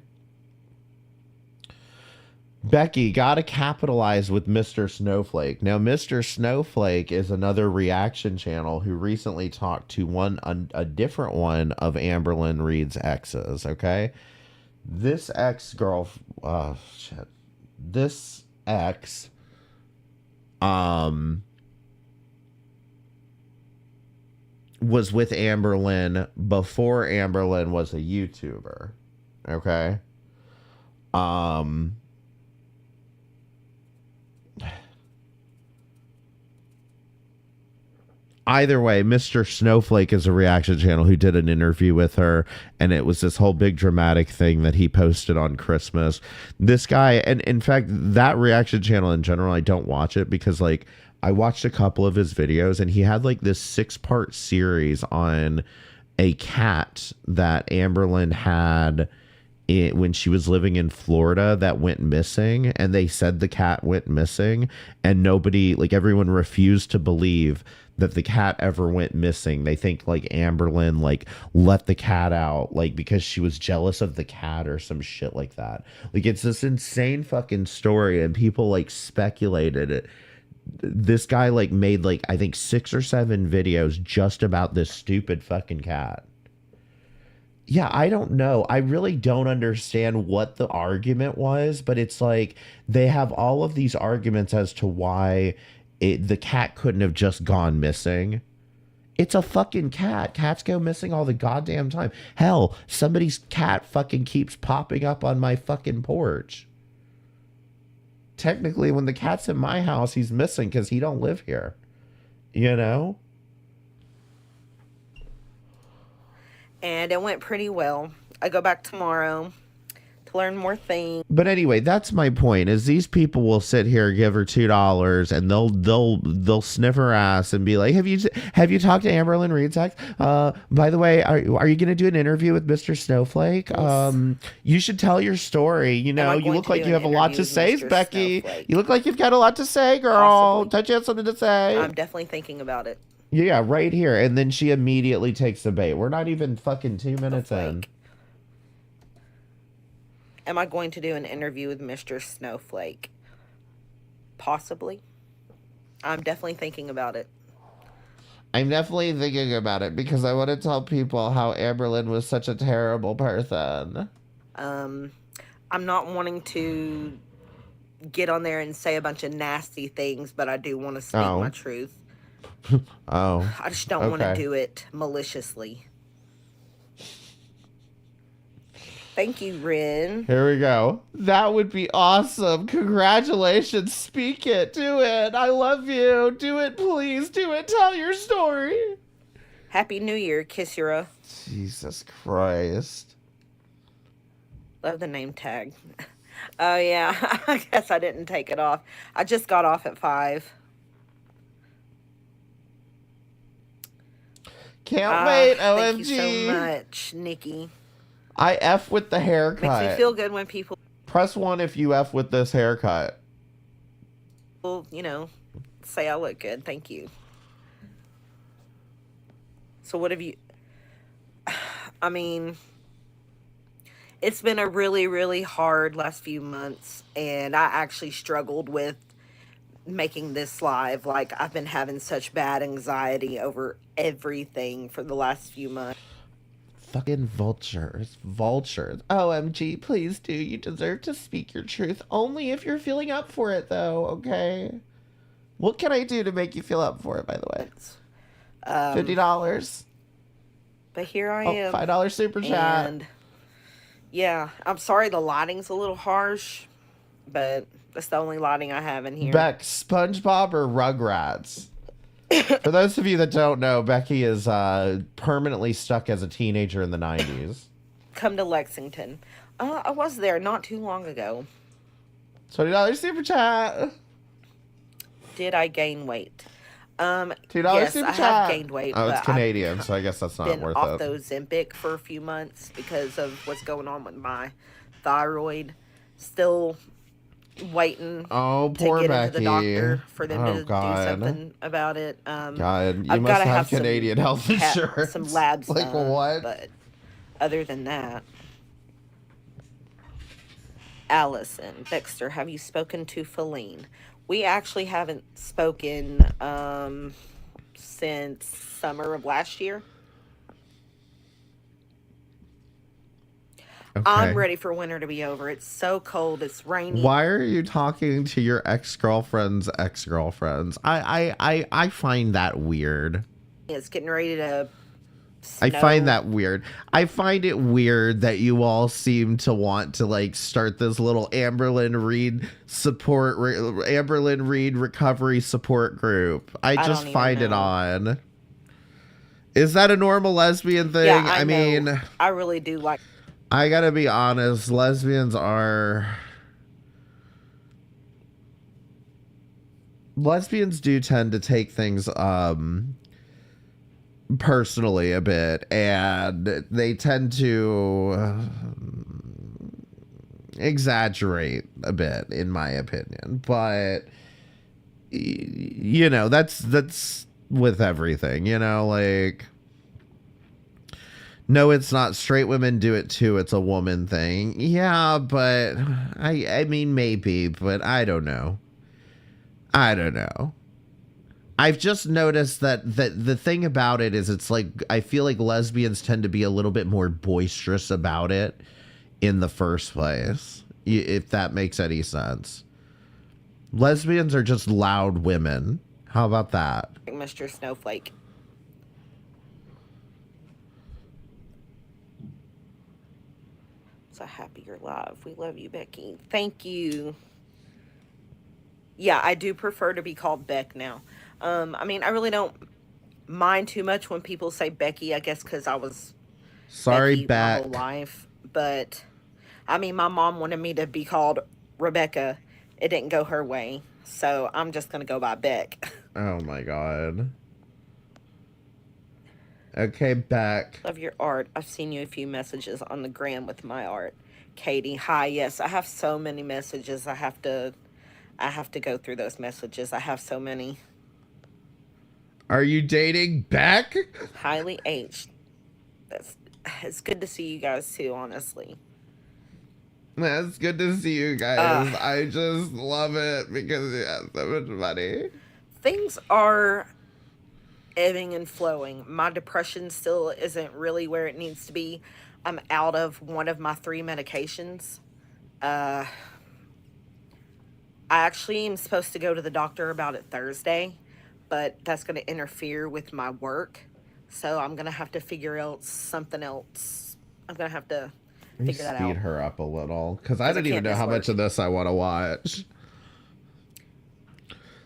Becky, gotta capitalize with Mr. Snowflake. Now, Mr. Snowflake is another reaction channel who recently talked to a different one of Amberlynn Reid's exes, okay? This ex was with Amberlynn before Amberlynn was a YouTuber. Okay. Either way, Mr. Snowflake is a reaction channel who did an interview with her, and it was this whole big dramatic thing that he posted on Christmas. This guy, and in fact, that reaction channel in general, I don't watch it because, like, I watched a couple of his videos, and he had, like, this 6-part series on a cat that Amberlynn had when she was living in Florida that went missing, and they said the cat went missing, and nobody, like, everyone refused to believe that the cat ever went missing. They think like Amberlynn like let the cat out like because she was jealous of the cat or some shit like that. Like it's this insane fucking story, and people like speculated it. This guy like made like I think 6 or 7 videos just about this stupid fucking cat. Yeah, I don't know. I really don't understand what the argument was, but it's like they have all of these arguments as to why the cat couldn't have just gone missing. It's a fucking cat. Cats go missing all the goddamn time. Hell, somebody's cat fucking keeps popping up on my fucking porch. Technically, when the cat's in my house, he's missing because he don't live here. You know? And it went pretty well. I go back tomorrow to learn more things. But anyway, that's my point. Is these people will sit here, give her $2, and they'll sniff her ass and be like, "Have you talked to Amberlynn Reid, Zach? By the way, are you going to do an interview with Mr. Snowflake? Yes. You should tell your story. You know, you look like you have a lot to say, Becky. Snowflake? You look like you've got a lot to say, girl. Possibly. Don't you have something to say? I'm definitely thinking about it. Yeah, right here." And then she immediately takes the bait. We're not even fucking 2 minutes in. Am I going to do an interview with Mr. Snowflake? Possibly. I'm definitely thinking about it. I'm definitely thinking about it because I want to tell people how Amberlynn was such a terrible person. I'm not wanting to get on there and say a bunch of nasty things, but I do want to speak my truth. Oh. I just don't want to do it maliciously. Thank you, Rin. Here we go. That would be awesome. Congratulations. Speak it. Do it. I love you. Do it, please. Do it. Tell your story. Happy New Year, Kissura. Jesus Christ. Love the name tag. Oh, yeah. I guess I didn't take it off. I just got off at 5. Can't wait. OMG. Thank you so much, Nikki. I F with the haircut. Makes me feel good when people, Press 1 if you F with this haircut. you know, say I look good. Thank you. So what have you... I mean, it's been a really, really hard last few months, and I actually struggled with making this live. Like, I've been having such bad anxiety over everything for the last few months. Fucking vultures. Vultures. OMG, please do. You deserve to speak your truth. Only if you're feeling up for it, though, okay? What can I do to make you feel up for it, by the way? $50. But here I am. $5 super chat. And yeah, I'm sorry the lighting's a little harsh, but that's the only lighting I have in here. Beck, SpongeBob or Rugrats? For those of you that don't know, Becky is permanently stuck as a teenager in the 90s. Come to Lexington. I was there not too long ago. $20 super chat. Did I gain weight? $2 yes, super I chat. have gained weight. Oh, it's but Canadian, so I guess that's not I've been worth off it. the Ozempic for a few months because of what's going on with my thyroid. Still waiting Oh, to poor get Becky. into the doctor for them to God. do something about it. God, you I've must gotta have some Canadian health insurance. some labs like done, what? But other than that, Allison Dexter, have you spoken to Feline? We actually haven't spoken since summer of last year. I'm ready for winter to be over. It's so cold. It's rainy. Why are you talking to your ex-girlfriend's ex-girlfriends? I find that weird. It's getting ready to snow. I find that weird. I find it weird that you all seem to want to like start this little Amberlynn Reid recovery support group. I just find it odd. Is that a normal lesbian thing? Yeah, I mean, I really do like. I gotta be honest. Lesbians do tend to take things personally a bit, and they tend to exaggerate a bit, in my opinion. But you know, that's with everything, you know, like, no, it's not straight women do it too, it's a woman thing. Yeah, but I mean, maybe, but I don't know. I've just noticed that the thing about it is, it's like, I feel like lesbians tend to be a little bit more boisterous about it in the first place, if that makes any sense. Lesbians are just loud women. How about that? Mr. Snowflake. So happy you're live. We love you, Becky. Thank you. Yeah, I do prefer to be called Beck now. I mean, I really don't mind too much when people say Becky, I guess because I was sorry, Becky my whole life. But, I mean, my mom wanted me to be called Rebecca. It didn't go her way. So, I'm just going to go by Beck. Oh, my God. Okay, Beck. Love your art. I've seen you a few messages on the gram with my art. Katie, hi. Yes, I have so many messages. I have to go through those messages. I have so many. Are you dating Beck? Highly aged. It's good to see you guys too, honestly. It's good to see you guys. I just love it because you have so much money. Things are ebbing and flowing. My depression still isn't really where it needs to be. I'm out of one of my 3 medications. I actually am supposed to go to the doctor about it Thursday, but that's going to interfere with my work. So I'm going to have to figure out something else. I'm going to have to figure that out. Speed her up a little, because I don't even know how much of this I want to watch.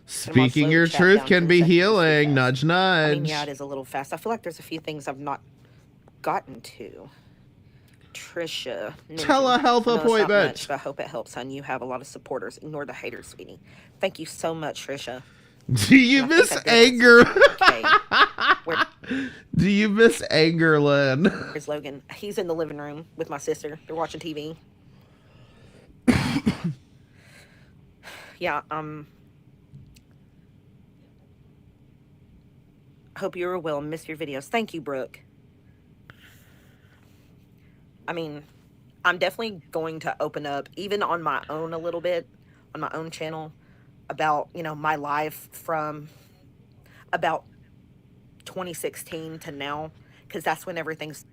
Speaking your truth can be healing. Nudge, nudge. I mean, yeah, it is a little fast. I feel like there's a few things I've not gotten to. Trisha. Telehealth appointment. Much, but I hope it helps, hon. You have a lot of supporters. Ignore the haters, sweetie. Thank you so much, Trisha. Do you miss anger? Okay. Do you miss Angerlyn? Here's Logan. He's in the living room with my sister. They're watching TV. Yeah, hope you are well. Miss your videos. Thank you, Brooke. I mean, I'm definitely going to open up, even on my own a little bit, on my own channel, about, you know, my life from about 2016 to now, because that's when everything's...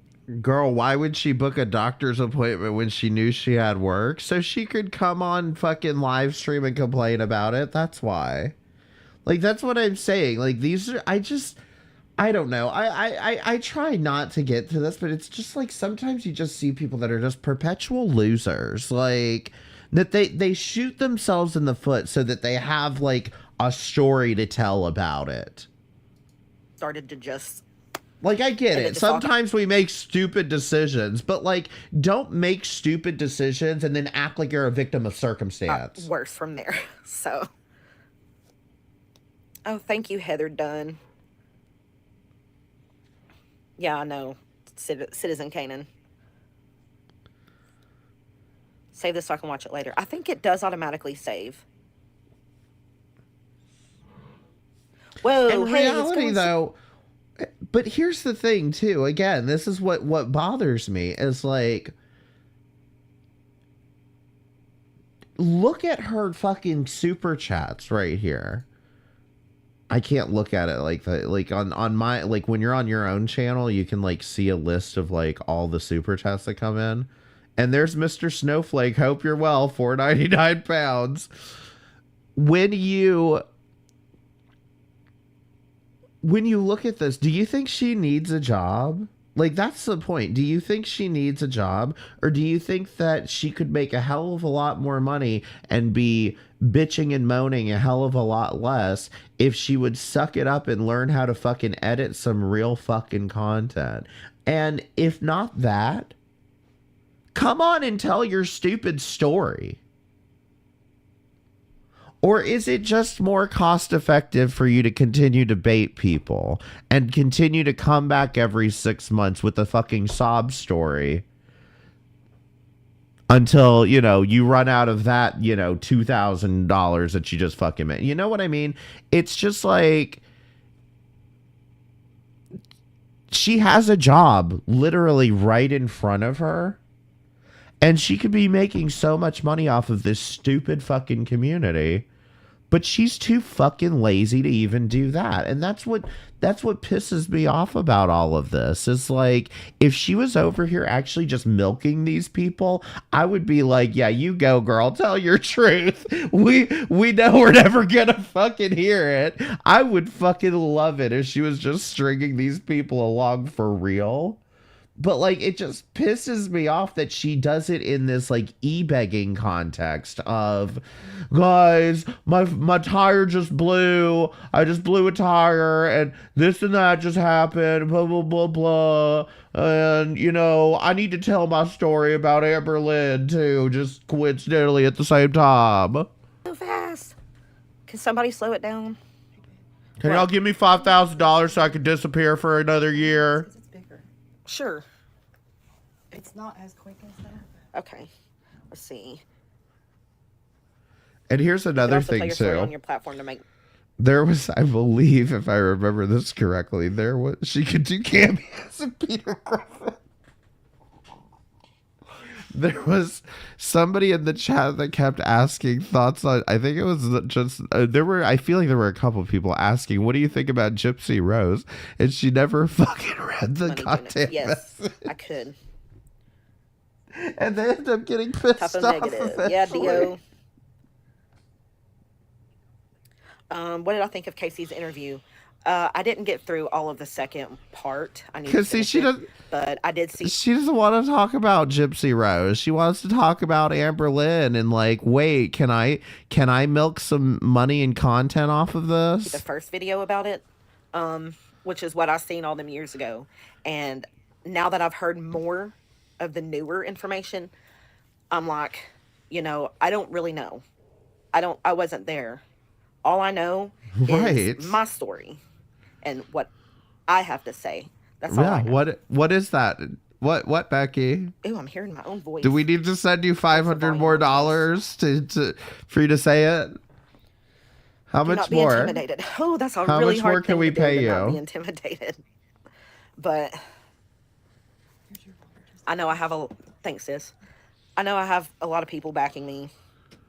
Girl, why would she book a doctor's appointment when she knew she had work? So she could come on fucking live stream and complain about it. That's why. Like, that's what I'm saying. Like, these are... I don't know. I try not to get to this, but it's just like sometimes you just see people that are just perpetual losers. Like, that they shoot themselves in the foot so that they have, like, a story to tell about it. Started to just... Like, I get it. Sometimes we make stupid decisions, but, like, don't make stupid decisions and then act like you're a victim of circumstance. Worse from there. So. Oh, thank you, Heather Dunn. Yeah, I know. Citizen Kanan. Save this so I can watch it later. I think it does automatically save. Whoa, in reality, though... But here's the thing, too. Again, this is what bothers me. Is, like... Look at her fucking super chats right here. I can't look at it like that. Like on my, like when you're on your own channel, you can like see a list of like all the super chats that come in. And there's Mr. Snowflake. Hope you're well. 499 pounds. When you look at this, do you think she needs a job? Like, that's the point. Do you think she needs a job? Or do you think that she could make a hell of a lot more money and be bitching and moaning a hell of a lot less if she would suck it up and learn how to fucking edit some real fucking content? And if not that, come on and tell your stupid story. Or is it just more cost effective for you to continue to bait people and continue to come back every 6 months with a fucking sob story until, you know, you run out of that, you know, $2,000 that you just fucking made? You know what I mean? It's just like, she has a job literally right in front of her. And she could be making so much money off of this stupid fucking community, but she's too fucking lazy to even do that. And that's what pisses me off about all of this. Is like, if she was over here actually just milking these people, I would be like, yeah, you go, girl, tell your truth. We know we're never gonna fucking hear it. I would fucking love it if she was just stringing these people along for real. But, like, it just pisses me off that she does it in this, like, e-begging context of, guys, my tire just blew. I just blew a tire, and this and that just happened, blah, blah, blah, blah. And, you know, I need to tell my story about Amberlynn, too, just coincidentally at the same time. So fast. Can somebody slow it down? Can y'all give me $5,000 so I can disappear for another year? Sure. It's not as quick as that. Okay. Let's see. And here's another thing, play your story too. on your platform to make... There was, I believe, if I remember this correctly, she could do cameos of Peter Griffin. There was somebody in the chat that kept asking thoughts on, I think it was just, I feel like there were a couple of people asking, what do you think about Gypsy Rose? And she never fucking read the goddamn Yes, message. I could. And they ended up getting pissed Tough and off negative. Yeah, eventually. Dio. What did I think of Casey's interview? I didn't get through all of the second part. I need to Because see, she doesn't. But I did see. She doesn't want to talk about Gypsy Rose. She wants to talk about Amberlynn and like, wait, can I milk some money and content off of this? The first video about it, which is what I seen all them years ago, and now that I've heard more of the newer information, I'm like, you know, I don't really know. I wasn't there. All I know is my story and what I have to say. That's all I know. What is that? What Becky? Ooh, I'm hearing my own voice. Do we need to send you $500 more for you to say it? How Do much not be more? intimidated. Oh, that's a How really much hard more thing can we to do, pay to not you? be intimidated. But I know I have thanks, sis. I know I have a lot of people backing me,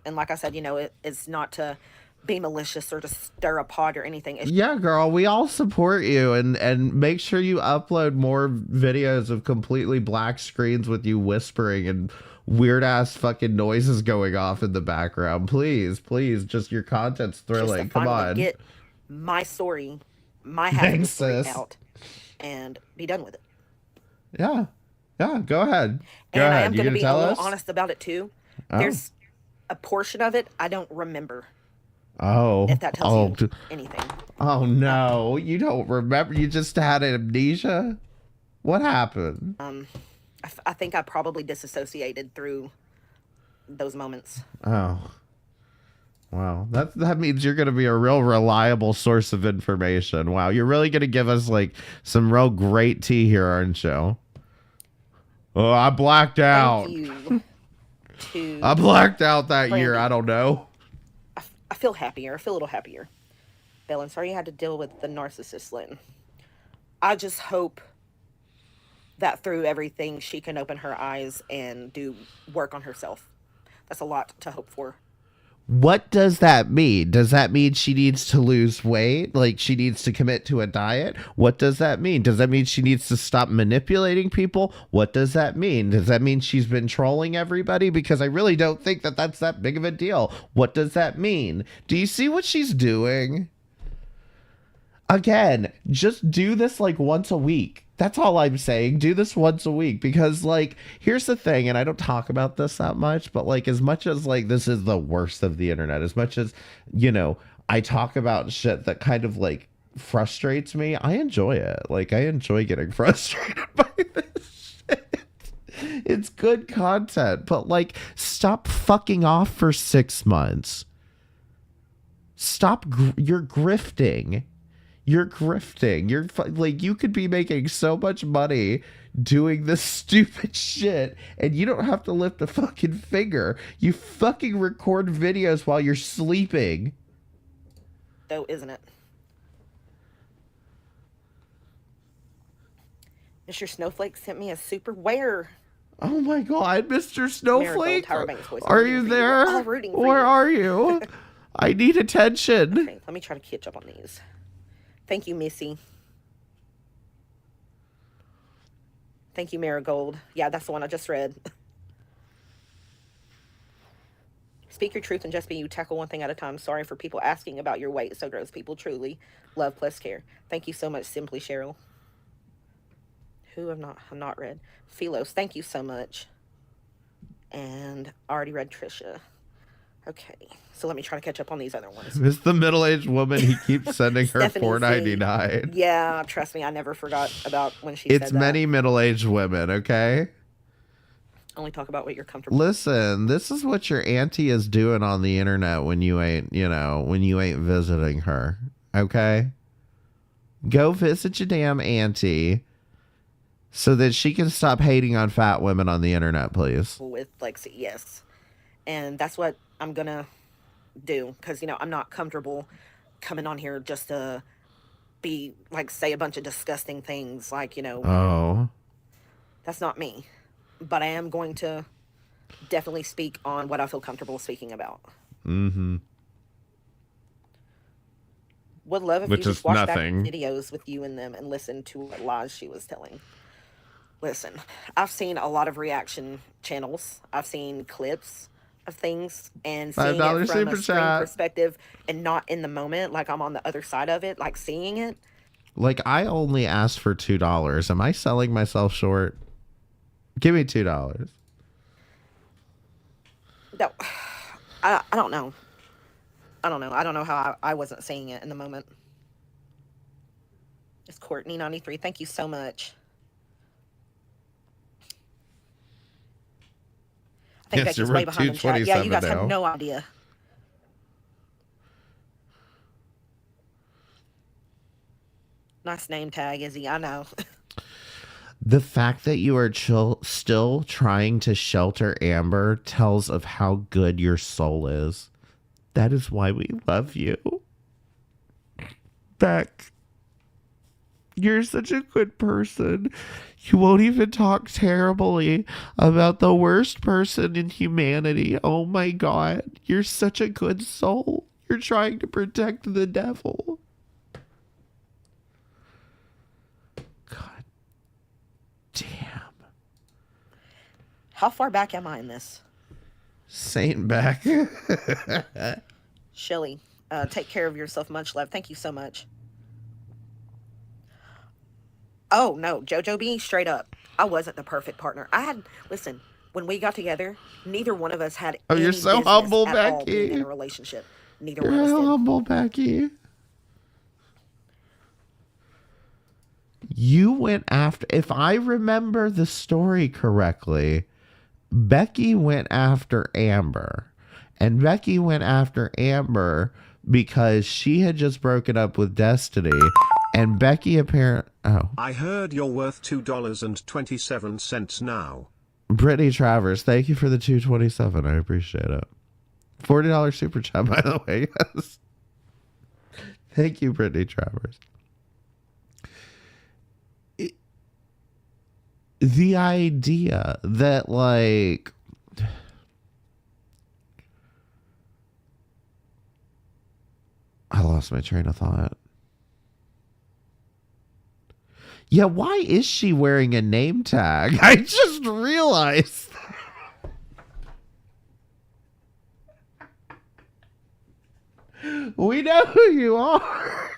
and like I said, you know, it's not to be malicious or to stir a pot or anything. Yeah, girl, we all support you, and make sure you upload more videos of completely black screens with you whispering and weird ass fucking noises going off in the background. Please, just your content's thrilling. Just to Come finally on. Get my story, my happiness story sis. out, and be done with it. Yeah, go ahead. And I am You going to gonna be a tell little us? honest about it too. Oh. There's a portion of it I don't remember. Oh, If that tells you anything. Oh no, you don't remember? You just had amnesia? What happened? I think I probably disassociated through those moments. Oh, wow. That means you're going to be a real reliable source of information. Wow, you're really going to give us like some real great tea here, aren't you? Oh, I blacked out. Thank you. I blacked out that Brandy. year. I don't know. I feel happier. I feel a little happier. Bill, I'm sorry you had to deal with the narcissist, Lynn. I just hope that through everything she can open her eyes and do work on herself. That's a lot to hope for. What does that mean? Does that mean she needs to lose weight? Like she needs to commit to a diet? What does that mean? Does that mean she needs to stop manipulating people? What does that mean? Does that mean she's been trolling everybody? Because I really don't think that that's that big of a deal. What does that mean? Do you see what she's doing? Again, just do this like once a week. That's all I'm saying. Do this once a week because like, here's the thing. And I don't talk about this that much, but like as much as like, this is the worst of the internet, as much as, you know, I talk about shit that kind of like frustrates me. I enjoy it. Like I enjoy getting frustrated by this shit. It's good content, but like stop fucking off for 6 months. Stop. You're grifting. You're grifting. You're like, you could be making so much money doing this stupid shit and you don't have to lift a fucking finger. You fucking record videos while you're sleeping. Though, isn't it? Mr. Snowflake sent me a super wear. Oh my God, Mr. Snowflake. Voice. Are you there? Where are you? I need attention. Okay, let me try to catch up on these. Thank you, Missy. Thank you, Marigold. Yeah, that's the one I just read. Speak your truth and just be you. Tackle one thing at a time. Sorry for people asking about your weight. So gross. People truly love plus care. Thank you so much, Simply Cheryl. Who have not read. Philos, thank you so much. And I already read Trisha. Okay, so let me try to catch up on these other ones. It's the middle-aged woman. He keeps sending her $4.99. Yeah, trust me, I never forgot about when she said that. It's many middle-aged women, okay? Only talk about what you're comfortable with. Listen, this is what your auntie is doing on the internet when you ain't, when you ain't visiting her, okay? Go visit your damn auntie so that she can stop hating on fat women on the internet, please. With Lexi, yes. And that's what I'm gonna do because I'm not comfortable coming on here just to be like say a bunch of disgusting things like Oh, that's not me, but I am going to definitely speak on what I feel comfortable speaking about. Would love if Which you is just watch nothing. back videos with you in them and listen to what lies she was telling. Listen, I've seen a lot of reaction channels. I've seen clips of things and seeing $5 it from super a screen chat. perspective and not in the moment, like I'm on the other side of it, like seeing it. Like I only asked for $2. Am I selling myself short? Give me $2. No, I don't know. I don't know. I don't know how I wasn't seeing it in the moment. It's Courtney93. Thank you so much. I think Becky's way behind in chat. Yeah, you guys have no idea. Nice name tag, Izzy. I know. The fact that you are still trying to shelter Amber tells of how good your soul is. That is why we love you. Beck, you're such a good person. You won't even talk terribly about the worst person in humanity. Oh my God. You're such a good soul. You're trying to protect the devil. God damn. How far back am I in this? Saint Beck. Shelly, take care of yourself. Much love. Thank you so much. Oh, no. JoJo B, straight up. I wasn't the perfect partner. Listen, when we got together, neither one of us had any you're so business humble, at all Becky. being in a relationship. Neither You're one of us did. humble, Becky. You went after, if I remember the story correctly, Becky went after Amber. And Becky went after Amber because she had just broken up with Destiny. And Becky I heard you're worth $2.27 now. Brittany Travers, thank you for the $2.27. I appreciate it. $40 super chat, by the way. Yes. Thank you, Brittany Travers. The idea that, like, lost my train of thought. Yeah, why is she wearing a name tag? I just realized. We know who you are.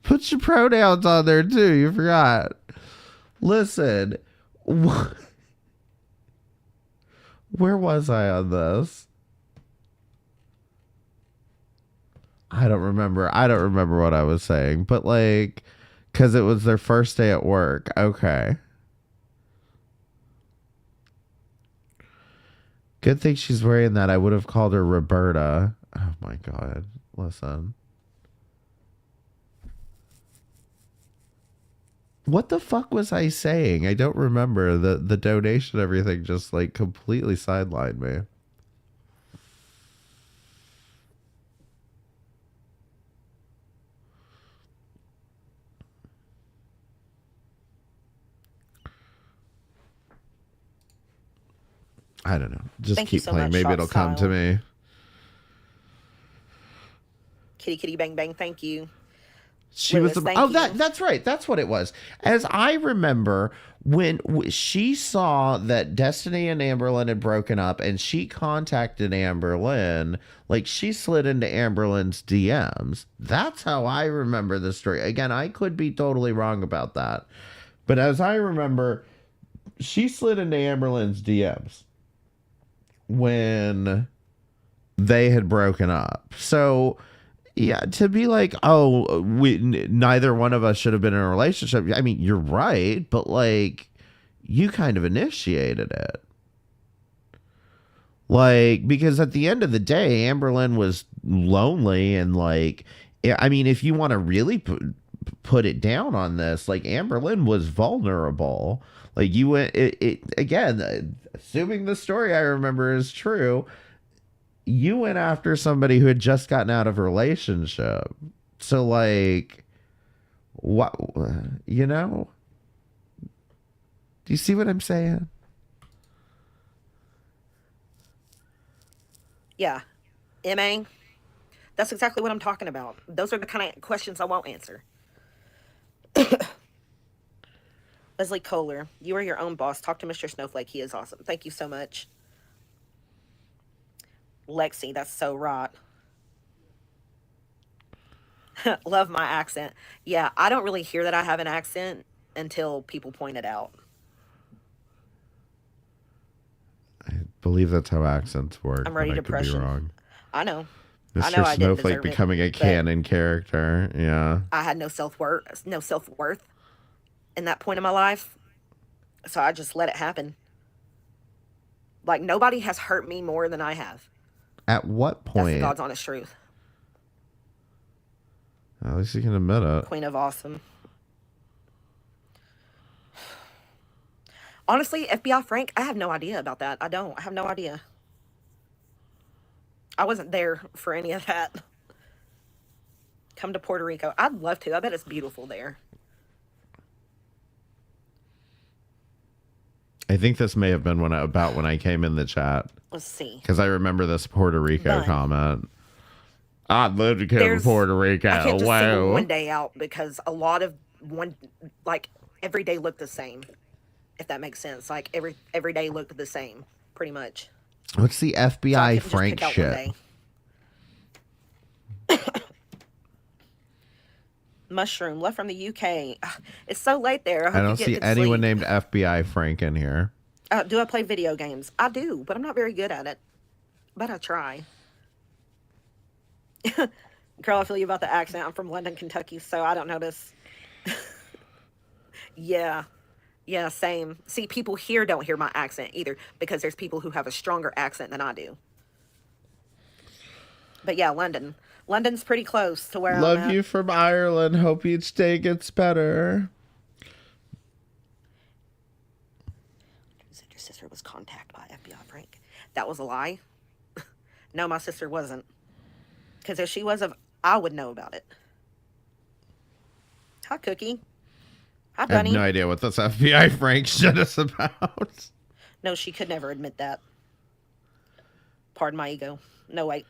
Put your pronouns on there too. You forgot. Listen. Where was I on this? I don't remember what I was saying, but like, because it was their first day at work. Okay. Good thing she's wearing that. I would have called her Roberta. Oh my God. Listen. What the fuck was I saying? I don't remember. The donation, everything just like completely sidelined me. I don't know. Just Thank you keep so playing. much, Maybe Shop it'll come to Style. me. Kitty Kitty Bang Bang, thank you. She Lewis, was. thank Oh, you. that's right. That's what it was. As I remember, when she saw that Destiny and Amberlynn had broken up, and she contacted Amberlynn, like she slid into Amberlynn's DMs. That's how I remember the story. Again, I could be totally wrong about that, but as I remember, she slid into Amberlynn's DMs when they had broken up. So. Yeah, to be like, oh, neither one of us should have been in a relationship. I mean, you're right, but like, you kind of initiated it. Like, because at the end of the day, Amberlynn was lonely and like, I mean, if you want to really put it down on this, like Amberlynn was vulnerable. Like you went, again, assuming the story I remember is true, you went after somebody who had just gotten out of a relationship. So like, what, you know? Do you see what I'm saying? Yeah. MA, that's exactly what I'm talking about. Those are the kind of questions I won't answer. Leslie Kohler, you are your own boss. Talk to Mr. Snowflake. He is awesome. Thank you so much. Lexi, that's so right. Love my accent. Yeah, I don't really hear that I have an accent until people point it out. I believe that's how accents work. I'm ready but to I could press be him. wrong. I know. Mr. I know I didn't Snowflake deserve it, becoming a but canon character. Yeah. I had no self-worth in that point in my life. So I just let it happen. Like, nobody has hurt me more than I have. At what That's point? the God's honest truth. At least you can admit it. Queen of Awesome. Honestly, FBI Frank, I have no idea about that. I have no idea. I wasn't there for any of that. Come to Puerto Rico. I'd love to. I bet it's beautiful there. I think this may have been when I came in the chat. Let's see. Because I remember this Puerto Rico comment. I'd love to come to There's- Puerto Rico. I can't just Wow. single one day out because a lot of every day looked the same. If that makes sense. Like every day looked the same, pretty much. What's the So I FBI couldn't just Frank pick out one shit? day. Mushroom left from the UK. It's so late there. I hope I you don't get see good anyone sleep. named FBI Frank in here. Do I play video games? I do, but I'm not very good at it. But I try. Girl, I feel you about the accent. I'm from London, Kentucky, so I don't notice. Yeah, same. See, people here don't hear my accent either because there's people who have a stronger accent than I do. But yeah, London. London's pretty close to where I'm Love at. you from Ireland. Hope each day gets better. Said your sister was contacted by FBI Frank. That was a lie. No, my sister wasn't. Because if she was, I would know about it. Hi, Cookie. Hi, I have Bunny. no idea what this FBI Frank shit is about. No, she could never admit that. pardon my ego. No, wait.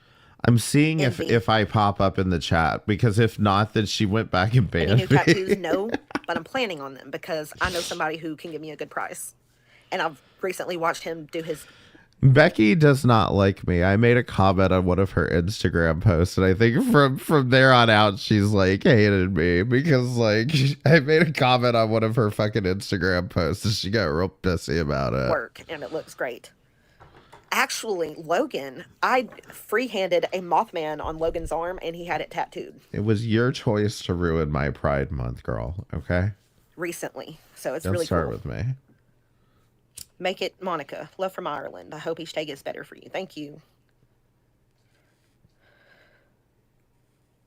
I'm seeing Envy. if I pop up in the chat, because if not, then she went back and banned Any new me. tattoos? No, but I'm planning on them because I know somebody who can give me a good price. And I've recently watched him do his... Becky does not like me. I made a comment on one of her Instagram posts, and I think from there on out, she's like hated me because like I made a comment on one of her fucking Instagram posts, and she got real pissy about it. Work, and it looks great. Actually, Logan, I free-handed a Mothman on Logan's arm, and he had it tattooed. It was your choice to ruin my Pride Month, girl. Okay. Recently, so it's Don't really start cool. with me. Make it Monica. Love from Ireland. I hope each day gets better for you. Thank you.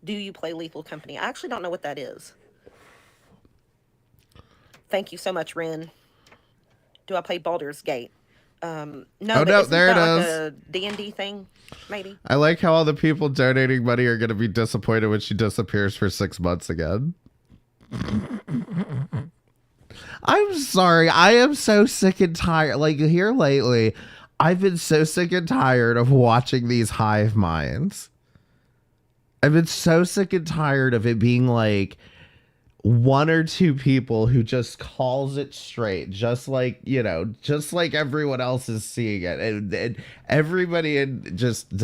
Do you play Lethal Company? I actually don't know what that is. Thank you so much, Ren. Do I play Baldur's Gate? No, Oh, but no, isn't there it that like is. a D&D thing, maybe? I like how all the people donating money are going to be disappointed when she disappears for 6 months again. I'm sorry. I am so sick and tired. Like here lately, I've been so sick and tired of watching these hive minds. I've been so sick and tired of it being like one or two people who just calls it straight, just like, you know, just like everyone else is seeing it. And everybody in just, it's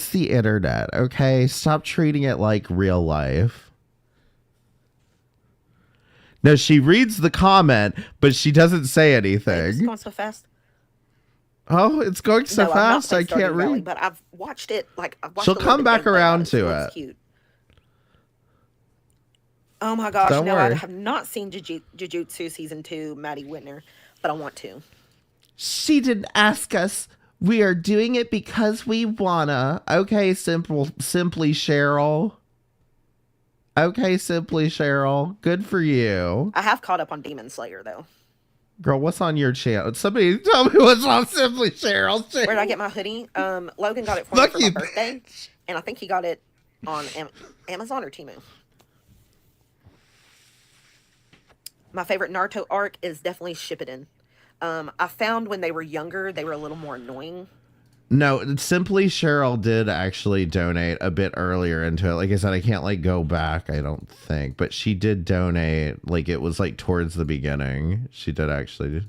the internet, okay? Stop treating it like real life. No, she reads the comment, but she doesn't say anything. It's going so fast. Oh, it's going so No, I've not fast. played I can't Stardew Valley, read. but I've watched it. Like I've watched She'll a little come bit of back gameplay around about to so it's it. cute. Oh my gosh! Don't No, worry. I have not seen Jujutsu season 2, Maddie Whitner, but I want to. She didn't ask us. We are doing it because we wanna. Okay, simply Cheryl. Okay, simply Cheryl. Good for you. I have caught up on Demon Slayer though. Girl, what's on your channel? Somebody tell me what's on Simply Cheryl. Where did I get my hoodie? Logan got it for me Fuck for my you, birthday, and I think he got it on Amazon or Temu. My favorite Naruto arc is definitely Shippuden. I found when they were younger, they were a little more annoying. No, Simply Cheryl did actually donate a bit earlier into it. Like I said, I can't like go back, I don't think, but she did donate. Like it was like towards the beginning. She did actually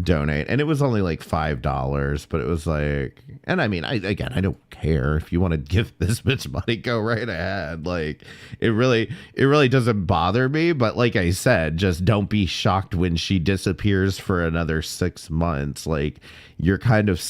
donate, and it was only like $5, but it was like, and I mean, I don't care if you want to give this bitch money, go right ahead. Like it really doesn't bother me, but like I said, just don't be shocked when she disappears for another 6 months. Like you're kind of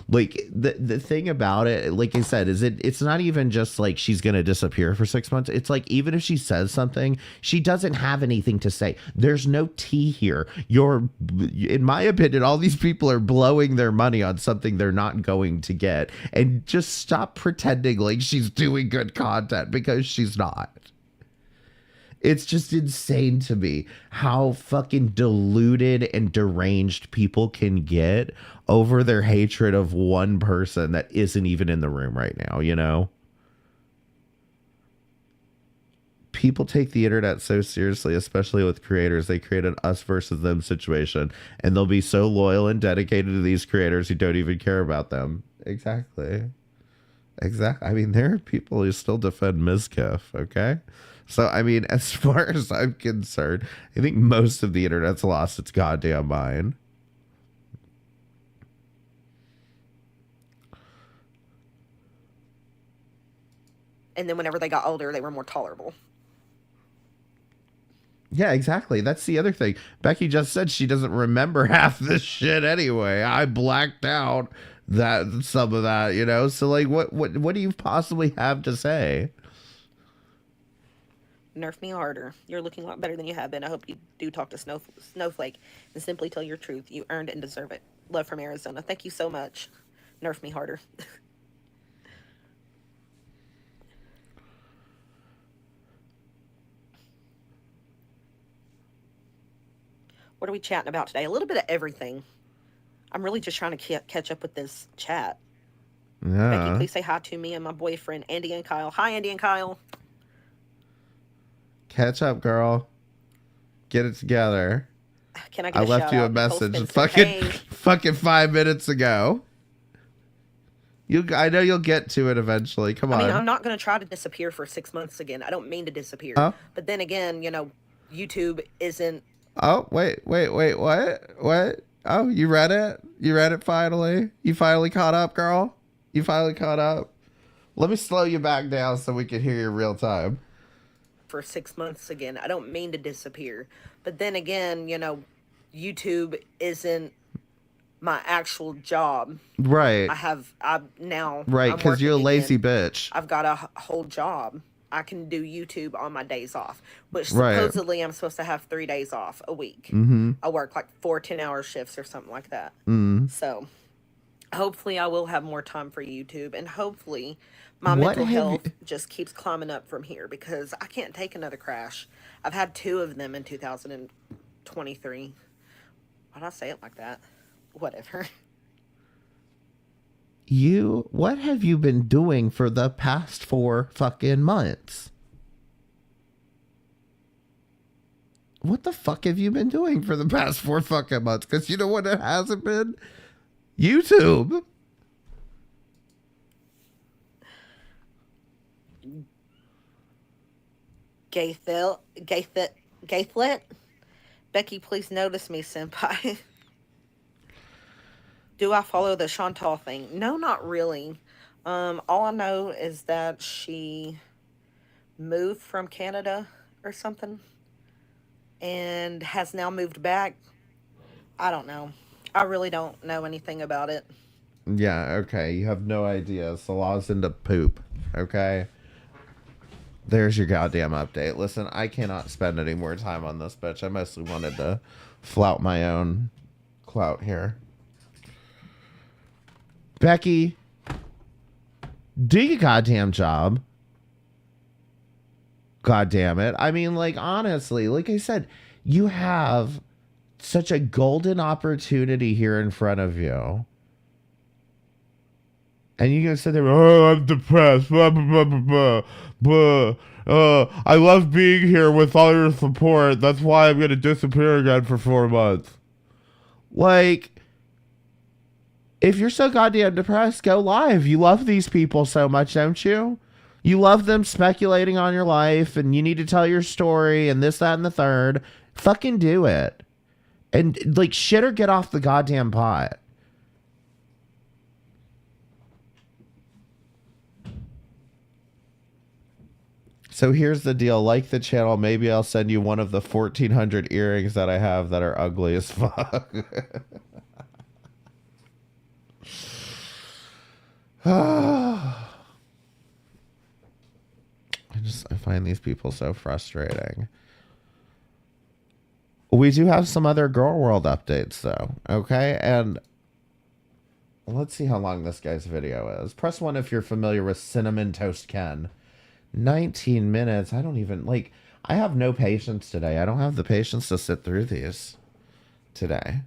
like the thing about it, like I said, is it's not even just like she's gonna disappear for 6 months. It's like even if she says something, she doesn't have anything to say. There's no tea here. In my opinion, all these people are blowing their money on something they're not going to get, and just stop pretending like she's doing good content, because she's not. It's just insane to me how fucking deluded and deranged people can get over their hatred of one person that isn't even in the room right now, you know? People take the internet so seriously, especially with creators. They create an us versus them situation, and they'll be so loyal and dedicated to these creators who don't even care about them. Exactly. I mean, there are people who still defend Mizkif, okay? So, I mean, as far as I'm concerned, I think most of the internet's lost its goddamn mind. And then whenever they got older, they were more tolerable. Yeah, exactly. That's the other thing. Becky just said she doesn't remember half this shit anyway. I blacked out some of that, you know? So, like, what do you possibly have to say? Nerf me harder. You're looking a lot better than you have been. I hope you do talk to Snowflake and simply tell your truth. You earned it and deserve it. Love from Arizona. Thank you so much. Nerf me harder. What are we chatting about today? A little bit of everything. I'm really just trying to catch up with this chat. Yeah. Becky, please say hi to me and my boyfriend, Andy and Kyle. Hi, Andy and Kyle. Catch up, girl. Get it together. Can I get I a left shout you a out? Nicole message Spencer. Hey. fucking 5 minutes ago. I know you'll get to it eventually. Come on. I mean, I'm not going to try to disappear for 6 months again. I don't mean to disappear. Oh. But then again, you know, YouTube isn't. Oh, wait. What? Oh, you read it? You read it finally? You finally caught up, girl? You finally caught up? Let me slow you back down so we can hear you real time. For 6 months again. I don't mean to disappear. But then again, you know, YouTube isn't my actual job. Right. Right, because you're a lazy bitch. I've got a whole job. I can do YouTube on my days off, which supposedly I'm supposed to have 3 days off a week. Mm-hmm. I work like 4 10-hour shifts or something like that. Mm-hmm. So hopefully I will have more time for YouTube, and hopefully my mental health just keeps climbing up from here, because I can't take another crash. I've had 2 of them in 2023. Why'd I say it like that? Whatever. What have you been doing for the past 4 fucking months? What the fuck have you been doing for the past 4 fucking months? Because you know what it hasn't been? YouTube. Gaithlet? Becky, please notice me, senpai. Do I follow the Chantal thing? No, not really. All I know is that she moved from Canada or something and has now moved back. I don't know. I really don't know anything about it. Yeah, okay. You have no idea. Salah's into poop. Okay? There's your goddamn update. Listen, I cannot spend any more time on this bitch. I mostly wanted to flout my own clout here. Becky, do your goddamn job. God damn it. I mean, like, honestly, like I said, you have such a golden opportunity here in front of you. And you can sit there, oh, I'm depressed. Blah, blah, blah, blah, blah. I love being here with all your support. That's why I'm going to disappear again for 4 months. Like, if you're so goddamn depressed, go live. You love these people so much, don't you? You love them speculating on your life, and you need to tell your story, and this, that, and the third. Fucking do it. And, like, shit or get off the goddamn pot. So here's the deal. Like the channel, maybe I'll send you one of the 1,400 earrings that I have that are ugly as fuck. I find these people so frustrating. We do have some other Girl World updates, though. Okay, and let's see how long this guy's video is. Press 1 if you're familiar with Cinnamon Toast Ken. 19 minutes. I don't even, like, I have no patience today. I don't have the patience to sit through these today.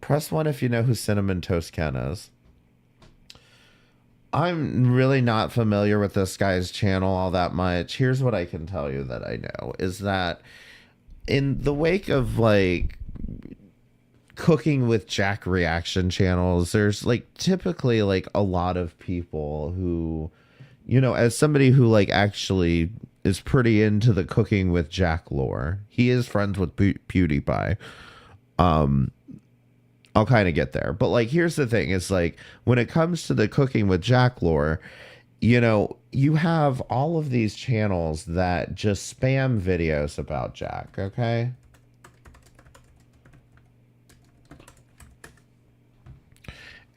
Press 1 if you know who Cinnamon Toast Ken is. I'm really not familiar with this guy's channel all that much. Here's what I can tell you that I know is that in the wake of, like, cooking with Jack reaction channels, there's, like, typically, like, a lot of people who, you know, as somebody who, like, actually is pretty into the cooking with Jack lore. He is friends with PewDiePie. I'll kind of get there. But, like, here's the thing. It's like, when it comes to the cooking with Jack lore, you know, you have all of these channels that just spam videos about Jack, okay?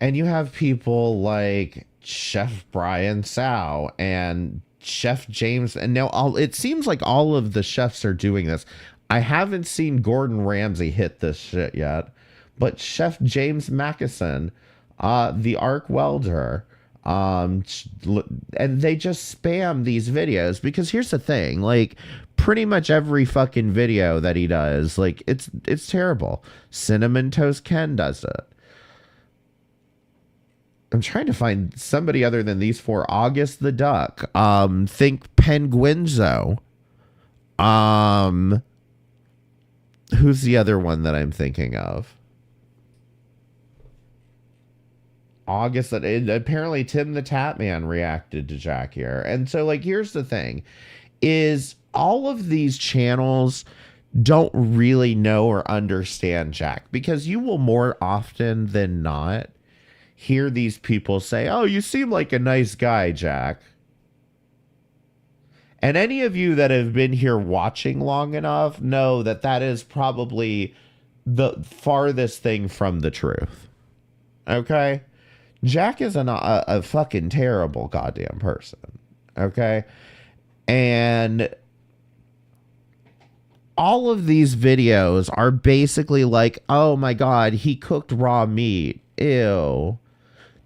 And you have people like Chef Brian Sow and Chef James. And now it seems like all of the chefs are doing this. I haven't seen Gordon Ramsay hit this shit yet. But Chef James Mackison, the Arc Welder, and they just spam these videos. Because here's the thing, like, pretty much every fucking video that he does, like, it's terrible. Cinnamon Toast Ken does it. I'm trying to find somebody other than these four. August the Duck. Think Penguinzo. Who's the other one that I'm thinking of? August. Apparently Tim the Tatman reacted to Jack here. And so, like, here's the thing, is all of these channels don't really know or understand Jack, because you will more often than not hear these people say, oh, you seem like a nice guy, Jack. And any of you that have been here watching long enough know that that is probably the farthest thing from the truth. Okay? Jack is a fucking terrible goddamn person. Okay? And all of these videos are basically like, oh my God, he cooked raw meat. Ew.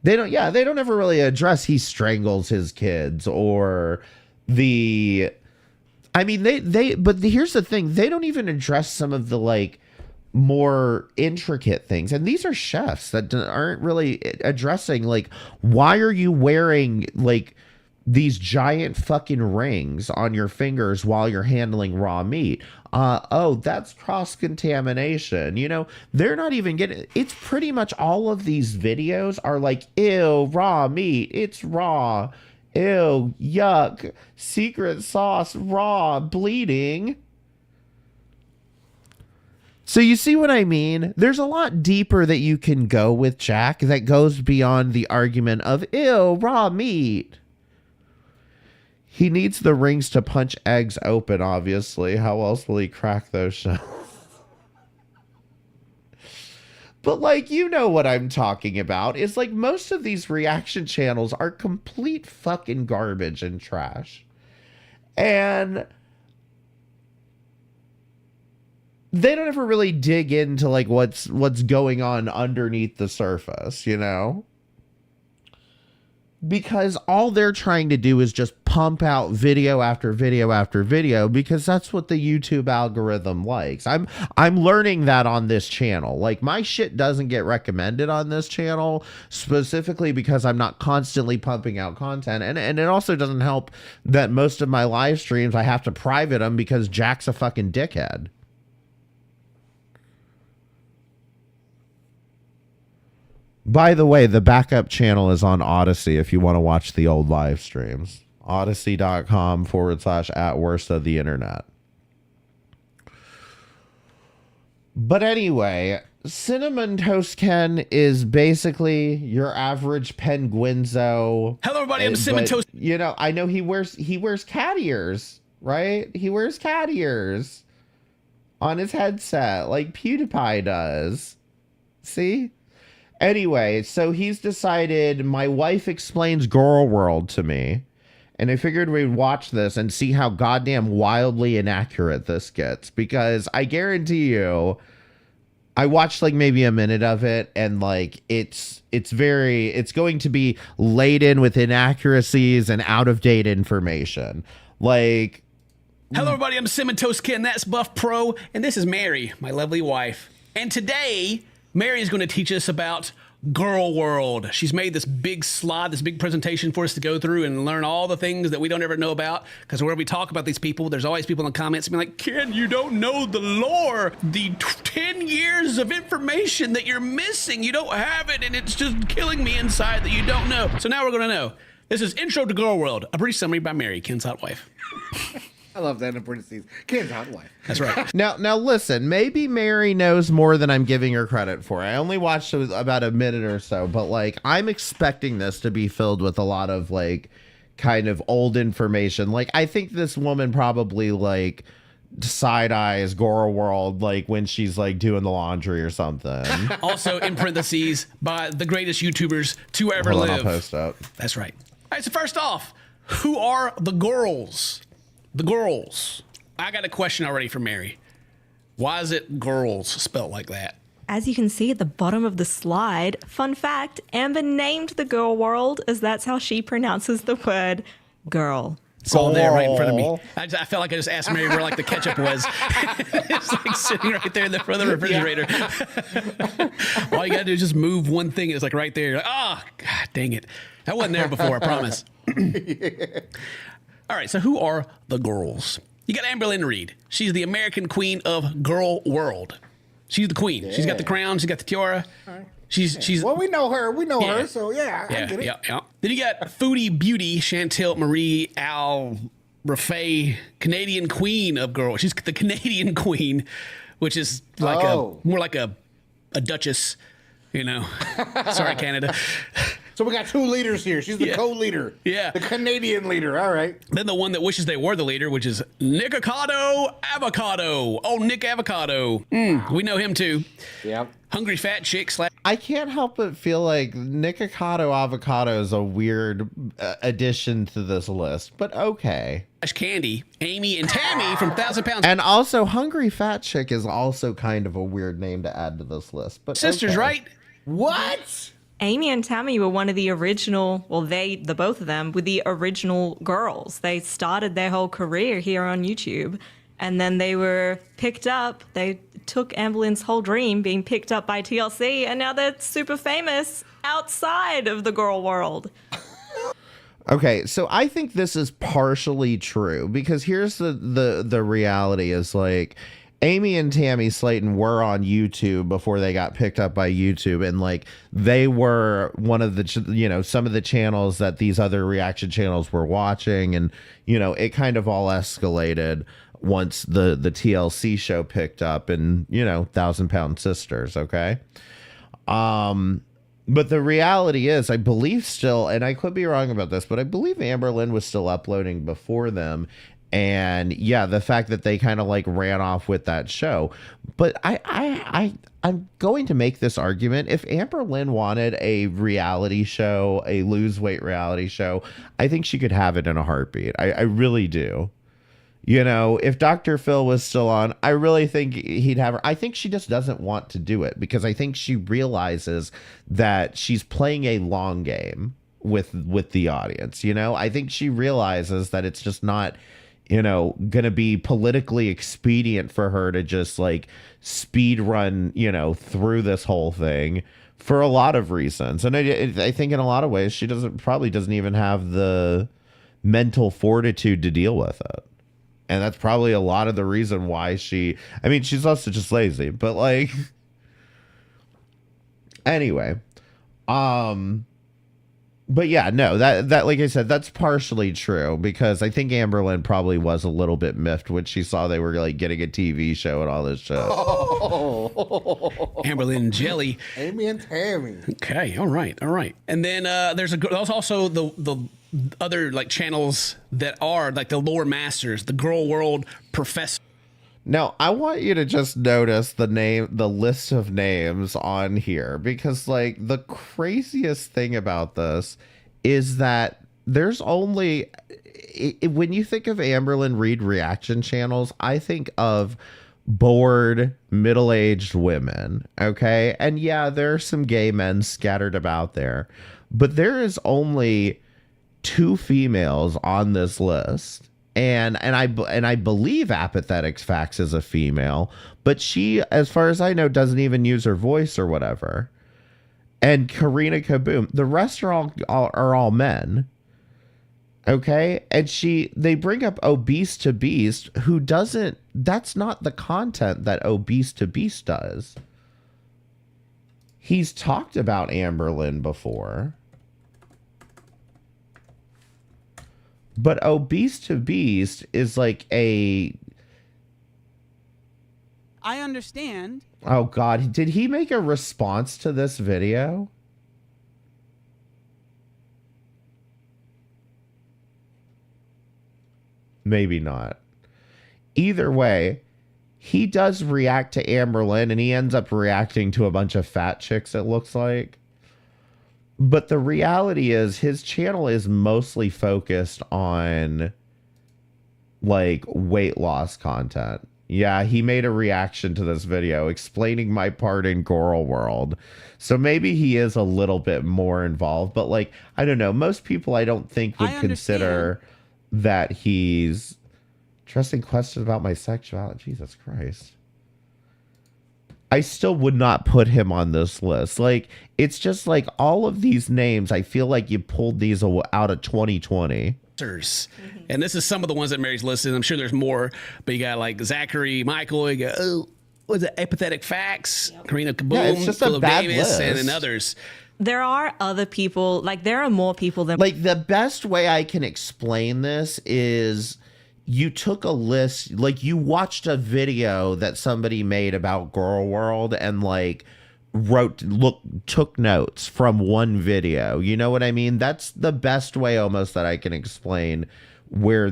They don't ever really address he strangles his kids, or but here's the thing, they don't even address some of the like more intricate things. And these are chefs that aren't really addressing, like, why are you wearing like these giant fucking rings on your fingers while you're handling raw meat? Oh, that's cross-contamination. You know, they're not even getting, it's pretty much all of these videos are like, ew, raw meat, it's raw. Ew, yuck, secret sauce, raw, bleeding. So you see what I mean? There's a lot deeper that you can go with Jack that goes beyond the argument of, ew, raw meat. He needs the rings to punch eggs open, obviously. How else will he crack those shells? But, like, you know what I'm talking about. It's like most of these reaction channels are complete fucking garbage and trash. And they don't ever really dig into, like, what's going on underneath the surface, you know? Because all they're trying to do is just pump out video after video after video, because that's what the YouTube algorithm likes. I'm learning that on this channel. Like, my shit doesn't get recommended on this channel specifically because I'm not constantly pumping out content. And it also doesn't help that most of my live streams, I have to private them because Jack's a fucking dickhead. By the way, the backup channel is on Odyssey if you want to watch the old live streams. Odyssey.com/@worst of the internet. But anyway, Cinnamon Toast Ken is basically your average penguinzo. Hello, everybody. I'm Cinnamon Toast. You know, I know he wears cat ears, right? He wears cat ears on his headset like PewDiePie does. See? Anyway, so he's decided, my wife explains Girl World to me, and I figured we'd watch this and see how goddamn wildly inaccurate this gets, because I guarantee you, I watched like maybe a minute of it, and like it's going to be laden with inaccuracies and out of date information. Like, hello, everybody. I'm Cinnamon Toast Ken. That's Buff Pro, and this is Mary, my lovely wife. And today, Mary is going to teach us about Girl World. She's made this big slide, this big presentation for us to go through and learn all the things that we don't ever know about. Because whenever we talk about these people, there's always people in the comments being like, Ken, you don't know the lore, the 10 years of information that you're missing. You don't have it, and it's just killing me inside that you don't know. So now we're going to know. This is Intro to Girl World, a brief summary by Mary, Ken's hot wife. I love that in parentheses. Ken's hot wife. That's right. Now listen, maybe Mary knows more than I'm giving her credit for. I only watched about a minute or so, but like, I'm expecting this to be filled with a lot of like kind of old information. Like, I think this woman probably like side eyes Girl World like when she's like doing the laundry or something. Also in parentheses, by the greatest YouTubers to ever Hold on, live. I'll post up. That's right. All right, so first off, who are the girls? The girls. I got a question already for Mary. Why is it girls spelled like that? As you can see at the bottom of the slide, fun fact, Amber named the Girl World as that's how she pronounces the word girl. It's all there right in front of me. I felt like I just asked Mary where like the ketchup was. It's like sitting right there in the front of the refrigerator. All you gotta do is just move one thing. It's like right there. You're like, oh, God dang it. That wasn't there before, I promise. All right, so who are the girls? You got Amberlynn Reid. She's the American queen of girl world. She's the queen. Yeah. She's got the crown. She's got the tiara. Right. She's. Well, we know her. We know her. So I get it. Yeah. Then you got foodie beauty Chantel Marie Al Raffay, Canadian queen of girl. She's the Canadian queen, which is like more like a duchess. You know. Sorry, Canada. So we got two leaders here. She's the co-leader. Yeah. The Canadian leader. All right. Then the one that wishes they were the leader, which is Nick Avocado. Oh, Nick Avocado. We know him too. Yep. Hungry fat chick. I can't help but feel like Nick Avocado is a weird addition to this list, but okay. Candy, Amy, and Tammy from 1,000 Pounds. And also, Hungry Fat Chick is also kind of a weird name to add to this list. But sisters, okay. Right? What? Amy and Tammy were one of the original, well, the both of them were the original girls. They started their whole career here on YouTube, and then they were picked up. They took Amberlynn's whole dream, being picked up by TLC, and now they're super famous outside of the girl world. Okay, so I think this is partially true, because here's the reality is, like, Amy and Tammy Slayton were on YouTube before they got picked up by YouTube, and like they were one of the some of the channels that these other reaction channels were watching, and it kind of all escalated once the TLC show picked up, and 1,000 Pound Sisters. Okay, but the reality is, I believe still, and I could be wrong about this, but I believe Amberlynn was still uploading before them. And yeah, the fact that they kind of like ran off with that show. But I'm going to make this argument. If Amberlynn wanted a reality show, a lose weight reality show, I think she could have it in a heartbeat. I really do. If Dr. Phil was still on, I really think he'd have her. I think she just doesn't want to do it because I think she realizes that she's playing a long game with the audience. I think she realizes that it's just not gonna be politically expedient for her to just like speed run, through this whole thing for a lot of reasons. And I think in a lot of ways, she probably doesn't even have the mental fortitude to deal with it. And that's probably a lot of the reason why she's also just lazy, but like, anyway, but yeah, no, that like I said, that's partially true because I think Amberlynn probably was a little bit miffed when she saw they were like getting a TV show and all this shit. Amberlynn Jelly. Amy and Tammy. Okay, all right. And then there's also the other like channels that are like the lore masters, the Girl World Professor. Now, I want you to just notice the list of names on here, because like the craziest thing about this is that there's only, when you think of Amberlynn Reid reaction channels, I think of bored middle-aged women. Okay. And yeah, there are some gay men scattered about there, but there is only 2 females on this list. And I believe Apathetic Facts is a female, but she, as far as I know, doesn't even use her voice or whatever. And Karina Kaboom, the rest are all men. Okay, and they bring up Obese to Beast, who doesn't. That's not the content that Obese to Beast does. He's talked about Amberlynn before. But Obese to Beast is like I understand. Oh, God. Did he make a response to this video? Maybe not. Either way, he does react to Amberlynn, and he ends up reacting to a bunch of fat chicks, it looks like. But the reality is his channel is mostly focused on like weight loss content. Yeah, he made a reaction to this video explaining my part in Girl World. So maybe he is a little bit more involved, but like, I don't know. Most people I don't think would consider that he's addressing questions about my sexuality. Jesus Christ. I still would not put him on this list. Like, it's just like all of these names, I feel like you pulled these out of 2020. And this is some of the ones that Mary's listed. I'm sure there's more, but you got like Zachary, Michael, you got, what's it, Apathetic Facts, Karina Kaboom, it's just a Philip bad Davis, list. and others. There are other people, like there are more people than Like the best way I can explain this is you took a list, like you watched a video that somebody made about Girl World and like took notes from one video. You know what I mean? That's the best way almost that I can explain where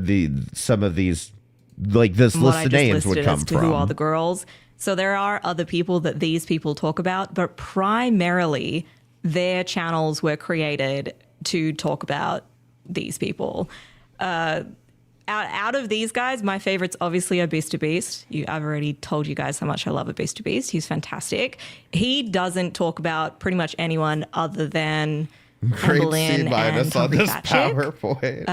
some of these, like this what list I of just names would listed come as to from. who are the girls. So there are other people that these people talk about, but primarily their channels were created to talk about these people. Out of these guys, my favorites obviously are Beast to Beast. I've already told you guys how much I love a Beast to Beast. He's fantastic. He doesn't talk about pretty much anyone other than Amberlynn and Humphrey this Patrick. PowerPoint.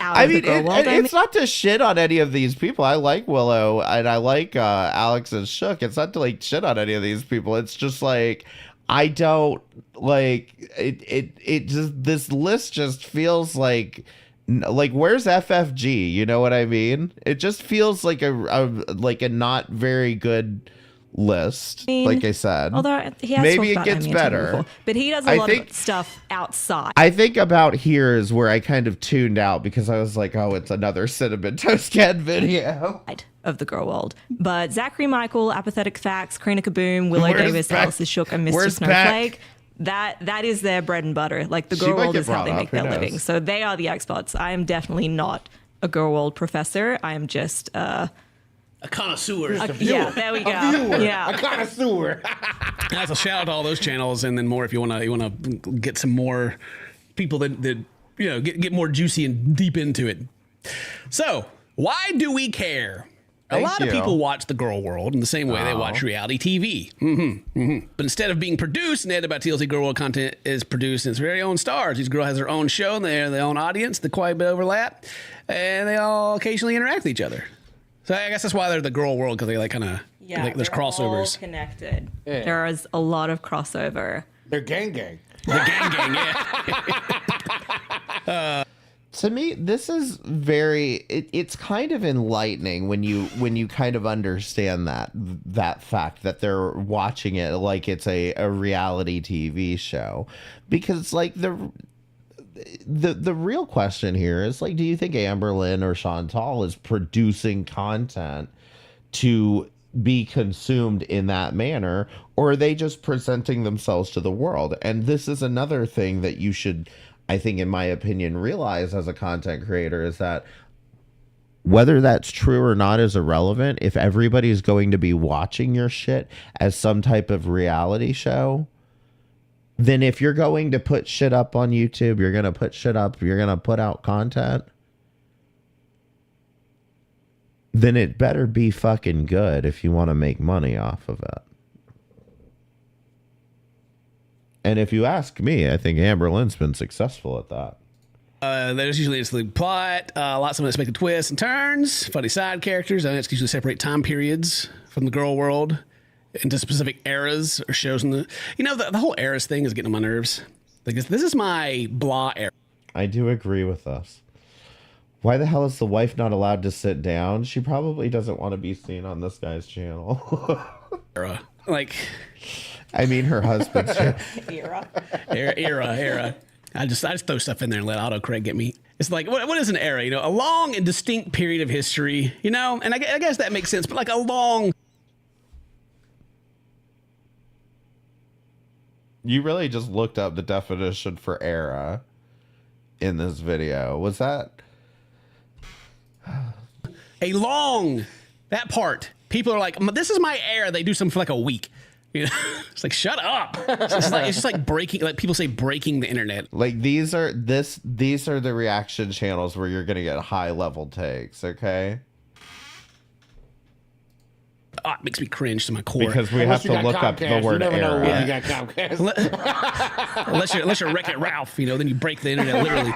I mean, it's not to shit on any of these people. I like Willow and I like Alex and Shook. It's not to like shit on any of these people. It's just like I don't like it. It just, this list just feels like where's FFG? You know what I mean? It just feels like a not very good list. Like I said, although he has maybe talked it about gets Amy better, before, but he does a lot of stuff outside. I think about here is where I kind of tuned out because I was like, oh, it's another Cinnamon Toast Can video of the Girl World. But Zachary Michael, Apathetic Facts, Karina Kaboom, Willow Davis, Alice is Shook, and Mr. Snowflake. That is their bread and butter. Like the Girl World is how they make their living. So they are the experts. I am definitely not a Girl World professor. I am just a connoisseur. Yeah, there we go. Yeah, a connoisseur. That's a shout out to all those channels, and then more if you want to get some more people that get more juicy and deep into it. So why do we care? A lot of people watch the Girl World in the same way they watch reality TV. But instead of being produced and edited by TLC, Girl World content is produced in its very own stars. Each girl has their own show and they have their own audience, the quite a bit overlap, and they all occasionally interact with each other. So I guess that's why they're the Girl World, because they like kind of there's crossovers. All connected. Yeah. There is a lot of crossover. They're gang. The gang, yeah. To me, this is it's kind of enlightening when you kind of understand that fact that they're watching it like it's a reality TV show, because like the real question here is like, do you think Amberlynn or Chantal is producing content to be consumed in that manner, or are they just presenting themselves to the world? And this is another thing that you should, I think, in my opinion, realize as a content creator, is that whether that's true or not is irrelevant. If everybody's going to be watching your shit as some type of reality show, then if you're going to put shit up on YouTube, you're going to put shit up, you're going to put out content, then it better be fucking good if you want to make money off of it. And if you ask me, I think Amberlynn's been successful at that. There's usually just the plot, lots of unexpected twists and turns, funny side characters. I think it's usually separate time periods from the Girl World into specific eras or shows. In the whole eras thing is getting on my nerves. Like this is my blah era. I do agree with us. Why the hell is the wife not allowed to sit down? She probably doesn't want to be seen on this guy's channel. Era. Like, I mean, her husband's era. I just throw stuff in there and let autocorrect get me. It's like, what is an era? A long and distinct period of history, and I guess that makes sense, but like a long. You really just looked up the definition for era in this video. Was that that part? People are like, this is my era. They do something for like a week. It's like, shut up. It's just like breaking, like people say, breaking the internet. Like these are the reaction channels where you're gonna get high level takes, okay? Oh, it makes me cringe to my core. Because we have to look up the word era. Know you got Comcast. unless you're Wreck-It Ralph, then you break the internet literally.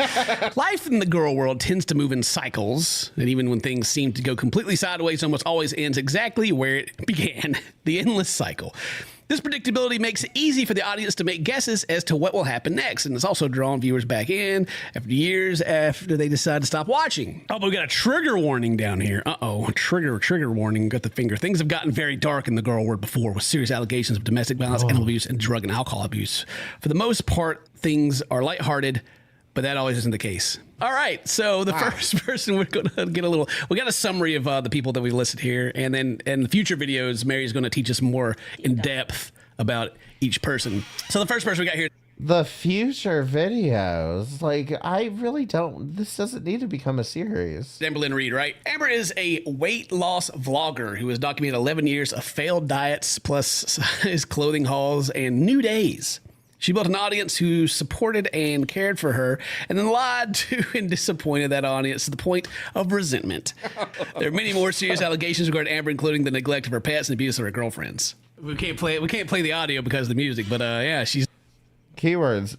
Life in the Girl World tends to move in cycles, and even when things seem to go completely sideways, it almost always ends exactly where it began, the endless cycle. This predictability makes it easy for the audience to make guesses as to what will happen next, and it's also drawn viewers back in after years after they decide to stop watching. Oh, but we got a trigger warning down here. Uh-oh, trigger warning, got the finger. Things have gotten very dark in the girl world before, with serious allegations of domestic violence, animal abuse, and drug and alcohol abuse. For the most part, things are lighthearted, but that always isn't the case. All right, so the first person we're going to get we got a summary of the people that we listed here, and then in the future videos, Mary's going to teach us more in depth about each person. So the first person we got here. The future videos, like, I really don't, this doesn't need to become a series. Amberlynn Reid, right? Amber is a weight loss vlogger who has documented 11 years of failed diets, plus size clothing hauls, and new days. She built an audience who supported and cared for her, and then lied to and disappointed that audience to the point of resentment. There are many more serious allegations regarding Amber, including the neglect of her pets and abuse of her girlfriends. We can't play the audio because of the music, but yeah, she's keywords,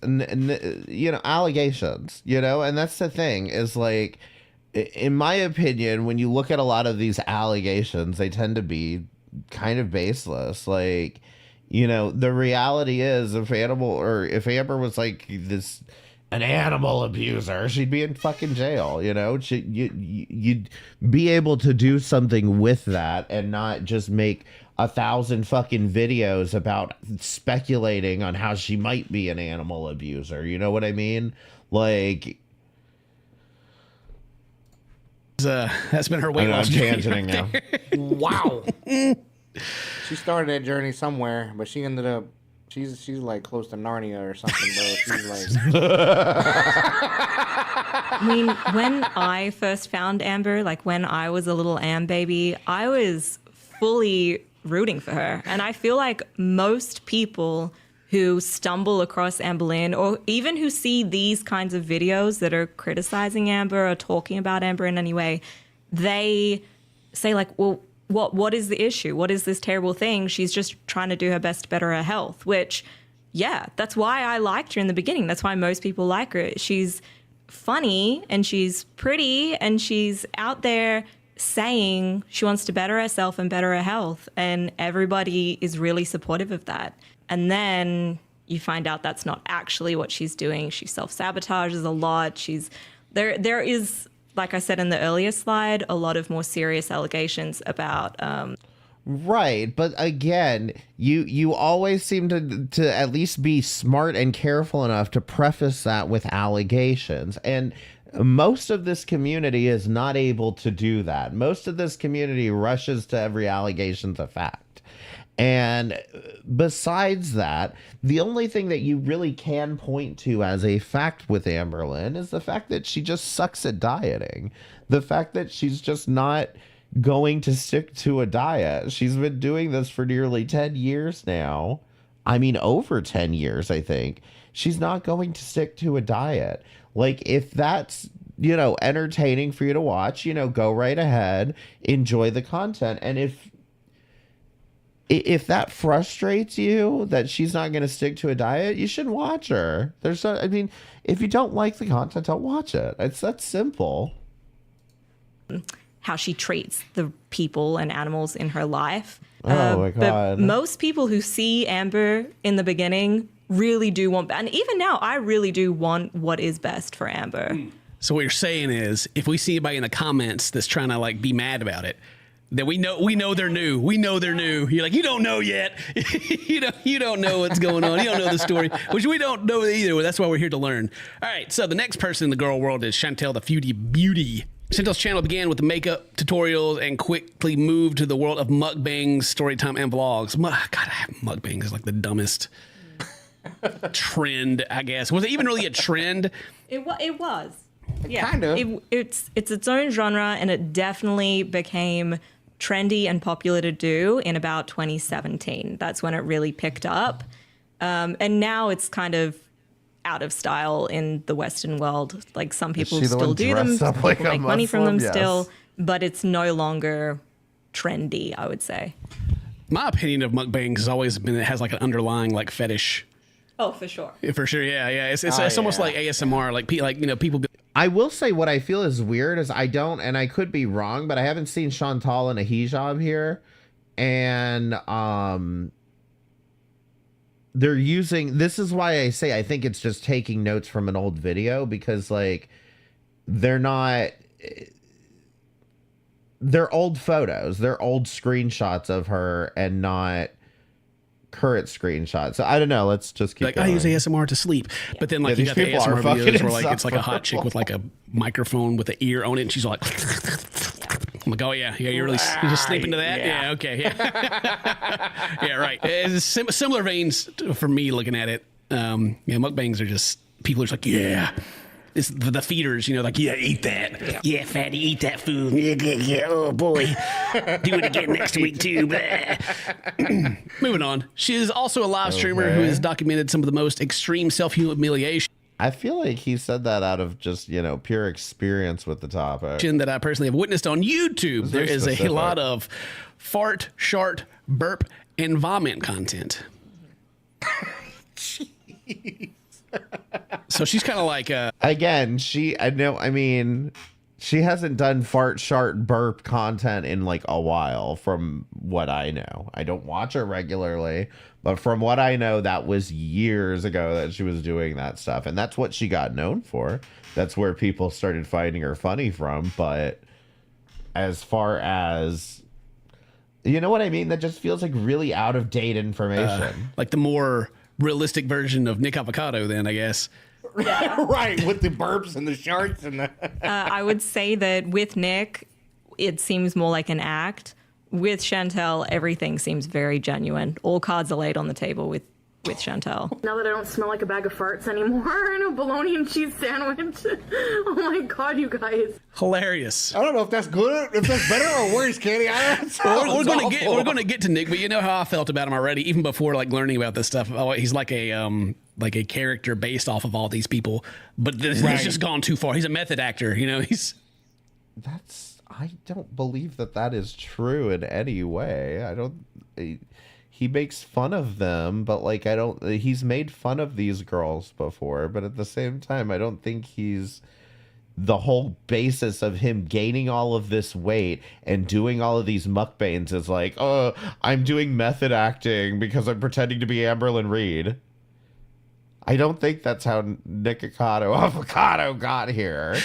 you know, allegations, you know, and that's the thing is, like, in my opinion, when you look at a lot of these allegations, they tend to be kind of baseless. Like, you know, the reality is if Amber was like an animal abuser, she'd be in fucking jail, you know? You'd be able to do something with that and not just make 1,000 fucking videos about speculating on how she might be an animal abuser. You know what I mean? Like, that's been her weight loss journey. I'm tangenting now. Wow. She started that journey somewhere, but she ended up, she's like close to Narnia or something, bro. She's like... I mean, when I first found Amber, like when I was a little Am baby, I was fully rooting for her. And I feel like most people who stumble across Amberlynn, or even who see these kinds of videos that are criticizing Amber or talking about Amber in any way, they say like, well, what is the issue? What is this terrible thing? She's just trying to do her best to better her health, which, yeah, that's why I liked her in the beginning. That's why most people like her. She's funny and she's pretty and she's out there saying she wants to better herself and better her health. And everybody is really supportive of that. And then you find out that's not actually what she's doing. She self-sabotages a lot. There is, like I said in the earlier slide, a lot of more serious allegations about... Right, but again, you always seem to at least be smart and careful enough to preface that with allegations. And most of this community is not able to do that. Most of this community rushes to every allegation's a fact. And besides that, the only thing that you really can point to as a fact with Amberlynn is the fact that she just sucks at dieting. The fact that she's just not going to stick to a diet. She's been doing this for nearly 10 years now. I mean, over 10 years, I think. She's not going to stick to a diet. Like, if that's, you know, entertaining for you to watch, you know, go right ahead, enjoy the content. And if that frustrates you, that she's not going to stick to a diet, you should watch her. I mean, if you don't like the content, don't watch it. It's that simple. How she treats the people and animals in her life. Oh my God. But most people who see Amber in the beginning really do want, and even now, I really do want what is best for Amber. So what you're saying is, if we see anybody in the comments that's trying to like be mad about it, that we know they're new. We know they're new. You're like, you don't know yet. you don't know what's going on. You don't know the story, which we don't know either. That's why we're here to learn. All right. So the next person in the girl world is Chantel the Foodie Beauty. Chantel's channel began with the makeup tutorials and quickly moved to the world of mukbangs, storytime, and vlogs. God, mukbangs is like the dumbest trend, I guess. Was it even really a trend? It was. Yeah, kind of. It's its own genre, and it definitely became trendy and popular to do in about 2017. That's when it really picked up. And now it's kind of out of style in the Western world. Like, some people still do them, some people make money from them still, but it's no longer trendy, I would say. My opinion of mukbangs has always been it has like an underlying like fetish. Oh, for sure. Yeah, for sure, yeah. It's almost like ASMR, like you know, people. I will say what I feel is weird is I don't, and I could be wrong, but I haven't seen Chantal in a hijab here, and they're using, this is why I say I think it's just taking notes from an old video, because like they're old photos, they're old screenshots of her and not current screenshots. So I don't know, let's just keep like going. I use ASMR to sleep, but then like Yeah, you got the these people are ASMR videos where like fucking it's like a hot chick with like a microphone with an ear on it, and she's like, I'm like, oh yeah, you're just sleeping to that. Yeah, okay, yeah, yeah, right. It's similar veins for me looking at it. Mukbangs are just people are just like, yeah. It's the feeders, like, yeah, eat that. Yeah, fatty, eat that food. Yeah, oh boy. Do it again next week too. Moving on. She is also a live streamer who has documented some of the most extreme self-humiliation. I feel like he said that out of just, pure experience with the topic. That I personally have witnessed on YouTube. There is a lot of fart, shart, burp, and vomit content. So she's kind of like again, she hasn't done fart, shart, burp content in like a while from what I know. I don't watch her regularly, but from what I know, that was years ago that she was doing that stuff. And that's what she got known for. That's where people started finding her funny from. But as far as, you know what I mean? That just feels like really out of date information. Like the more realistic version of Nick Avocado then, I guess. Right, with the burps and the sharks and the I would say that with Nick, it seems more like an act. With Chantel, everything seems very genuine. All cards are laid on the table with Chantel. Now that I don't smell like a bag of farts anymore and a bologna and cheese sandwich. Oh my God, you guys. Hilarious. I don't know if that's good, if that's better or worse, Katie. We're going to get to Nick, but you know how I felt about him already, even before like learning about this stuff. Oh, he's like a character based off of all these people, but he's just gone too far. He's a method actor, I don't believe that is true in any way. He makes fun of them, but like he's made fun of these girls before, but at the same time, I don't think he's the whole basis of him gaining all of this weight and doing all of these mukbangs is like, oh, I'm doing method acting because I'm pretending to be Amberlynn Reid. I don't think that's how Nick Avocado got here.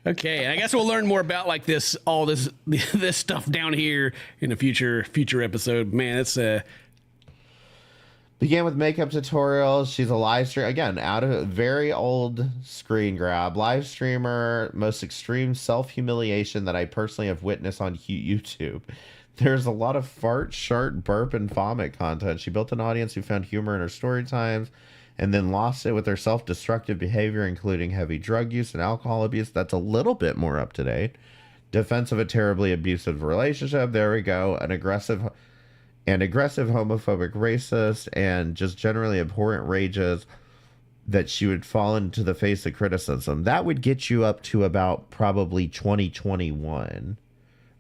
Okay, and I guess we'll learn more about like this stuff down here in a future episode. Man, it's began with makeup tutorials. She's a live streamer, again, out of a very old screen grab. Live streamer, most extreme self-humiliation that I personally have witnessed on YouTube. There's a lot of fart, shart, burp, and vomit content. She built an audience who found humor in her story times and then lost it with her self-destructive behavior, including heavy drug use and alcohol abuse. That's a little bit more up to date. Defense of a terribly abusive relationship. There we go. An aggressive, homophobic, racist, and just generally abhorrent rages that she would fall into the face of criticism. That would get you up to about probably 2021.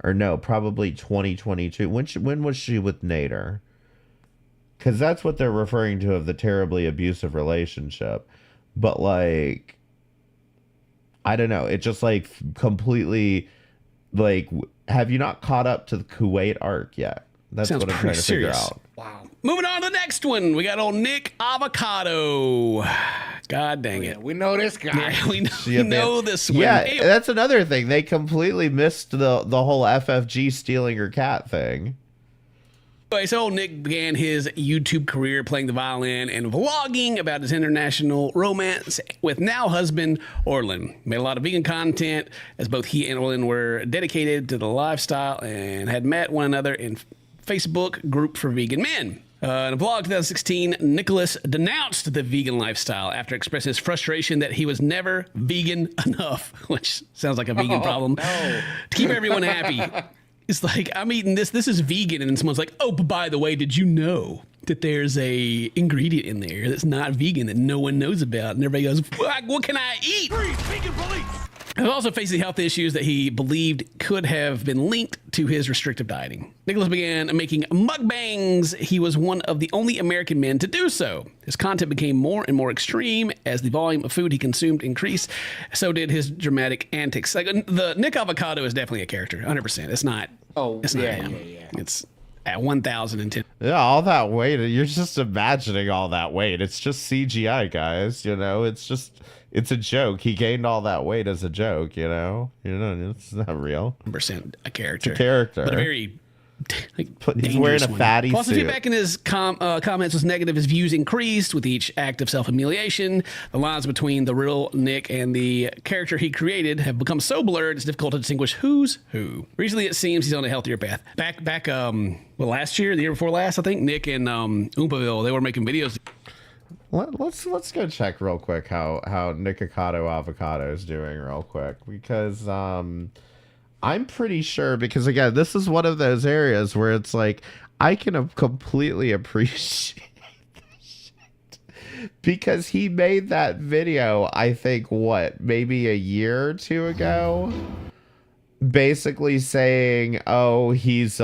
Or no, probably 2022. When was she with Nader? Because that's what they're referring to of the terribly abusive relationship. But like, I don't know. It just like completely, like, have you not caught up to the Kuwait arc yet? That's Sounds what I'm trying to figure serious. out. Wow. Moving on to the next one. We got old Nick Avocado. God dang it. We know this guy. Yeah, we know this one. Yeah, Hey, that's another thing. They completely missed the whole FFG stealing her cat thing. Anyway, so Nick began his YouTube career playing the violin and vlogging about his international romance with now husband Orlin. Made a lot of vegan content as both he and Orlin were dedicated to the lifestyle and had met one another in Facebook group for vegan men. In a vlog 2016, Nicholas denounced the vegan lifestyle after expressing his frustration that he was never vegan enough, which sounds like a vegan problem, to keep everyone happy. It's like, I'm eating this is vegan, and then someone's like, oh, but by the way, did you know that there's a ingredient in there that's not vegan that no one knows about? And everybody goes, what can I eat? Vegan police! He also faced the health issues that he believed could have been linked to his restrictive dieting. Nicholas began making mukbangs. He was one of the only American men to do so. His content became more and more extreme as the volume of food he consumed increased. So did his dramatic antics. Like the Nick Avocado is definitely a character, 100%. It's not. Oh, it's not yeah, him. yeah. It's at 1,010. Yeah, all that weight. You're just imagining all that weight. It's just CGI, guys. You know, it's a joke. He gained all that weight as a joke. You know, it's not real. % a character. It's a character, but a very he's wearing a fatty Plus, suit. the feedback in his comments was negative. His views increased with each act of self-humiliation. The lines between the real Nick and the character he created have become so blurred it's difficult to distinguish who's who. Recently, it seems he's on a healthier path. Back, last year, the year before last, I think Nick and Oompaville, they were making videos. Let's go check real quick how Nikocado Avocado is doing real quick, because I'm pretty sure, because again, this is one of those areas where it's like I can completely appreciate this shit, because he made that video, I think, maybe a year or two ago, basically saying, oh, he's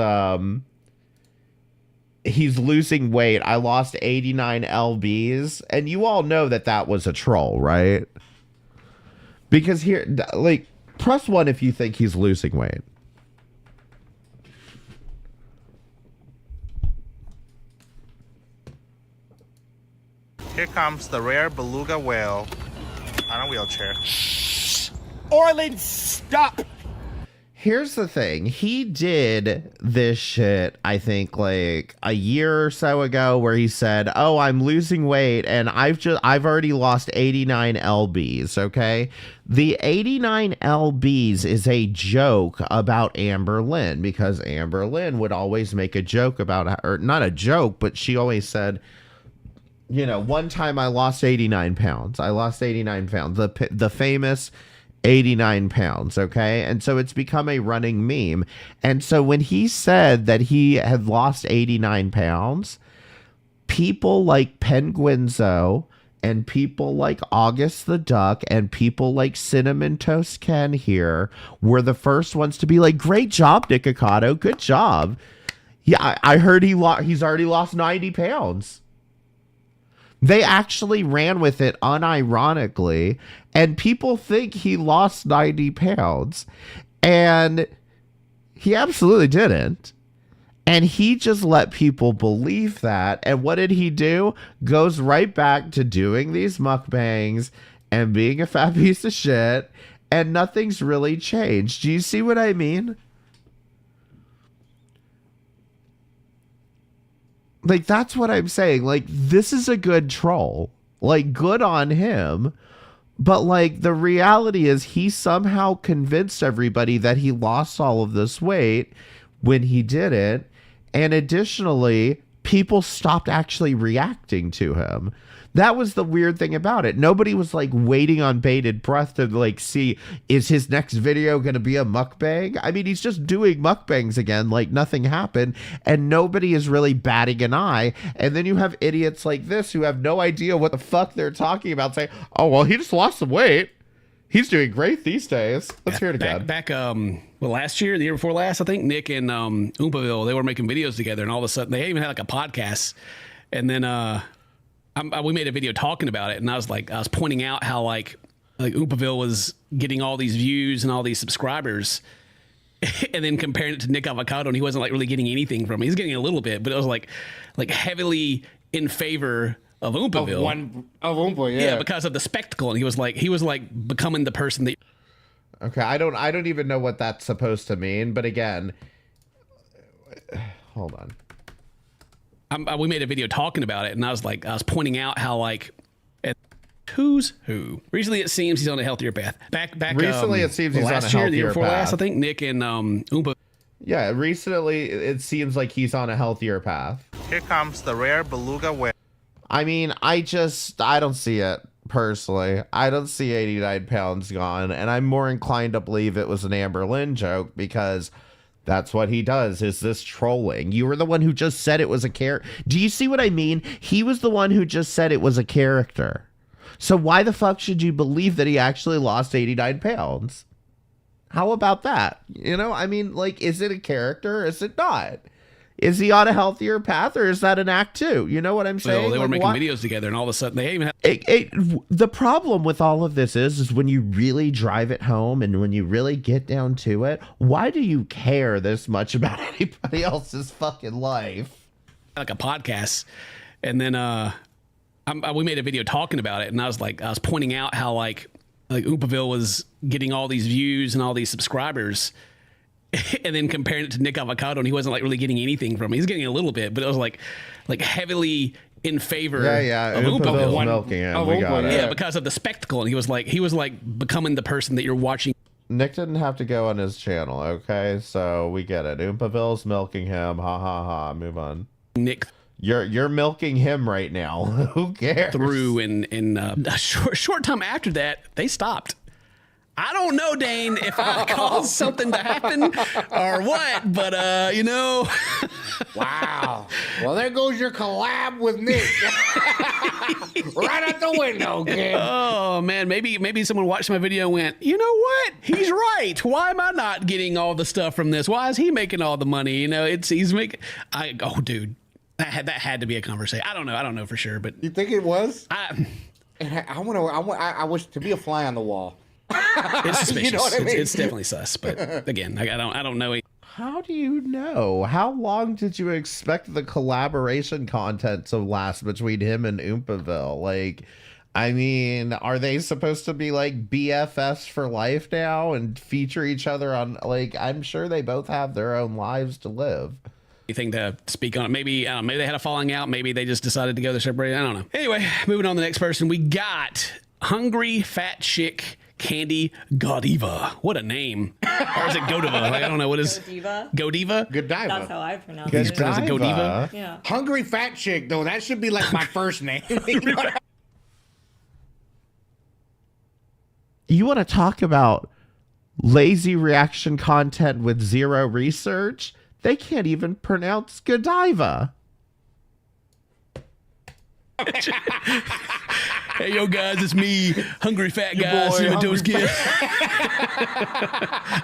losing weight. I lost 89 lbs, and you all know that was a troll, right? Because here, like, press 1 if you think he's losing weight. Here comes the rare beluga whale on a wheelchair. Orland, stop! Here's the thing. He did this shit, I think, like a year or so ago, where he said, oh, I'm losing weight and I've already lost 89 lbs, okay? The 89 lbs is a joke about Amberlynn, because Amberlynn would always make a joke about, or not a joke, but she always said, you know, one time I lost 89 pounds. I lost 89 pounds. The famous 89 pounds, okay? And so it's become a running meme. And so when he said that he had lost 89 pounds, people like Penguinzo and people like August the Duck and people like Cinnamon Toast Ken here were the first ones to be like, great job, Nikocado, good job. Yeah, I heard he's already lost 90 pounds. They actually ran with it unironically, and people think he lost 90 pounds, and he absolutely didn't. And he just let people believe that. And what did he do? Goes right back to doing these mukbangs and being a fat piece of shit, and nothing's really changed. Do you see what I mean? Like, that's what I'm saying. Like, this is a good troll. Like, good on him. But, like, the reality is he somehow convinced everybody that he lost all of this weight when he didn't. And additionally, people stopped actually reacting to him. That was the weird thing about it. Nobody was like waiting on bated breath to like see, is his next video going to be a mukbang? I mean, he's just doing mukbangs again, like nothing happened, and nobody is really batting an eye. And then you have idiots like this who have no idea what the fuck they're talking about, saying, oh, well, he just lost some weight. He's doing great these days. Let's hear it again. Back, last year, the year before last, I think, Nick and Oompaville, they were making videos together, and all of a sudden, they even had like a podcast. And then we made a video talking about it, and I was pointing out how like Oompaville was getting all these views and all these subscribers, and then comparing it to Nick Avocado, and he wasn't like really getting anything from it. He's getting a little bit, but it was like heavily in favor of Oompaville. Of Oompa, yeah. Yeah, because of the spectacle, and he was like becoming the person that. Okay, I don't even know what that's supposed to mean, but again, hold on. We made a video talking about it, and I was pointing out how like who's who. Recently, it seems he's on a healthier path. Back. Recently, it seems he's on a healthier path. The year before last, I think Nick and Oompa. Yeah, recently it seems like he's on a healthier path. Here comes the rare beluga whale. I mean, I don't see it personally. I don't see 89 pounds gone, and I'm more inclined to believe it was an Amberlynn joke, because that's what he does, is this trolling. You were the one who just said it was a character. Do you see what I mean? He was the one who just said it was a character. So why the fuck should you believe that he actually lost 89 pounds? How about that? You know, I mean, like, is it a character? Is it not? Is he on a healthier path, or is that an act too? You know what I'm saying? Well, they were Like, making videos together, and all of a sudden they even have. The problem with all of this is when you really drive it home and when you really get down to it, why do you care this much about anybody else's fucking life? Like a podcast, and then we made a video talking about it, and I was pointing out how like Oopaville was getting all these views and all these subscribers. And then comparing it to Nick Avocado, and he wasn't like really getting anything from it. He's getting a little bit, but it was like heavily in favor of Oopaville milking him. We got it. Yeah, because of the spectacle, and he was like becoming the person that you're watching. Nick didn't have to go on his channel, okay? So we get it. Oopaville's milking him. Ha ha ha. Move on. Nick, you're milking him right now. Who cares? Through in a short time after that, they stopped. I don't know, Dane, if I caused something to happen or what, but Wow. Well, there goes your collab with Nick. Right out the window, kid. Oh man, maybe someone watched my video and went, you know what? He's right. Why am I not getting all the stuff from this? Why is he making all the money? You know, he's making. Dude, that had to be a conversation. I don't know for sure, but you think it was? I wish to be a fly on the wall. It's suspicious. You know what I mean? It's definitely sus. But again, I don't know. How do you know? How long did you expect the collaboration content to last between him and Oopaville? Like, I mean, are they supposed to be like BFFs for life now and feature each other on? Like, I'm sure they both have their own lives to live. Anything to speak on it? Maybe maybe they had a falling out. Maybe they just decided to go their separate. I don't know. Anyway, moving on to the next person. We got Hungry Fat Chick Candy Godiva. What a name. Or is it Godiva? Like, I don't know. What is Godiva? Godiva? That's how I pronounce You guys it. pronounce it Godiva? Yeah. Hungry Fat Chick, though. That should be like my first name. You want to talk about lazy reaction content with zero research? They can't even pronounce Godiva. Hey, yo, guys, it's me, Hungry Fat Guy, Cinnamon Toast Kid.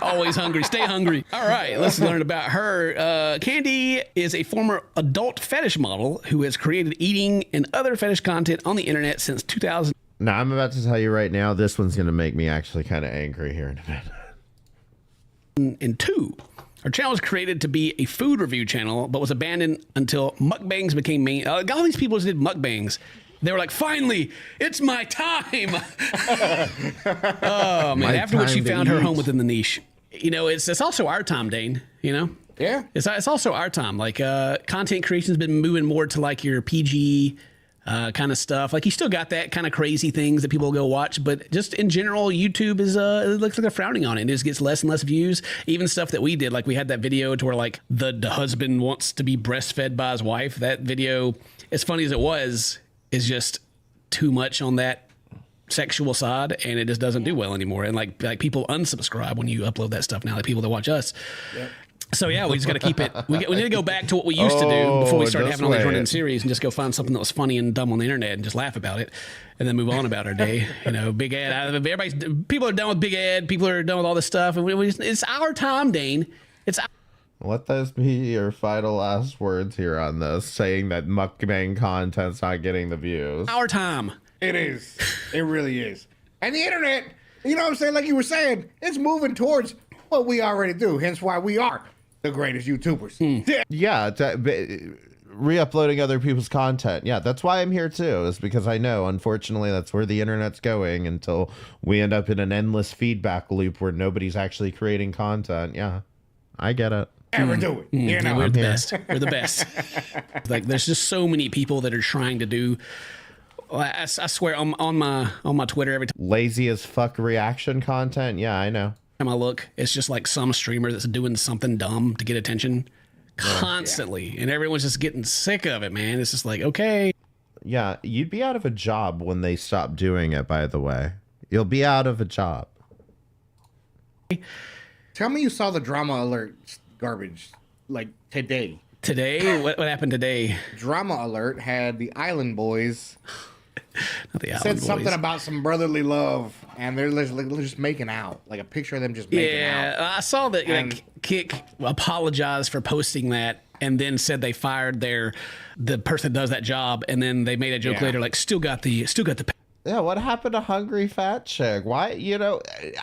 Always hungry. Stay hungry. All right, let's learn about her. Candy is a former adult fetish model who has created eating and other fetish content on the internet since 2000. Now, I'm about to tell you right now, this one's going to make me actually kind of angry here in a minute. And two, her channel was created to be a food review channel, but was abandoned until mukbangs became main. All these people just did mukbangs. They were like, finally, it's my time. Oh, man. Afterwards, she found her home within the niche. You know, it's also our time, Dane, you know? Yeah. It's also our time. Like, content creation's been moving more to, like, your PG kind of stuff. Like, you still got that kind of crazy things that people go watch, but just in general, YouTube is, it looks like they're frowning on it. It just gets less and less views. Even stuff that we did, like, we had that video to where, like, the husband wants to be breastfed by his wife. That video, as funny as it was, is just too much on that sexual side, and it just doesn't do well anymore. And like people unsubscribe when you upload that stuff now, like people that watch us. Yep. So yeah, we just got to keep it. We need to go back to what we used to do before we started having all these running series, and just go find something that was funny and dumb on the internet and just laugh about it, and then move on about our day. You know, Big Ed. People are done with Big Ed. People are done with all this stuff, and it's our time, Dane. It's. Let those be your final last words here on this, saying that mukbang content's not getting the views. Our time. It is. It really is. And the internet, you know what I'm saying? Like you were saying, it's moving towards what we already do. Hence why we are the greatest YouTubers. Yeah. Re-uploading other people's content. Yeah, that's why I'm here too, is because I know, unfortunately, that's where the internet's going until we end up in an endless feedback loop where nobody's actually creating content. Yeah, I get it. Ever do it. You know, we're the best. We're the best. Like, there's just so many people that are trying to do. I swear on my Twitter every time. Lazy as fuck reaction content. Yeah, I know. Time I look, it's just like some streamer that's doing something dumb to get attention constantly, and everyone's just getting sick of it, man. It's just like, okay. Yeah, you'd be out of a job when they stop doing it. By the way, you'll be out of a job. Tell me you saw the drama alert garbage like today. Today? What happened today? Drama alert had the Island Boys Not the Island said Boys. something about some brotherly love, and they're just making out, like a picture of them just making out. Yeah, I saw that. Like, Kick apologized for posting that. and then said they fired the person that does that job, and then they made a joke later like still got the Yeah, what happened to Hungry Fat Chick? Why,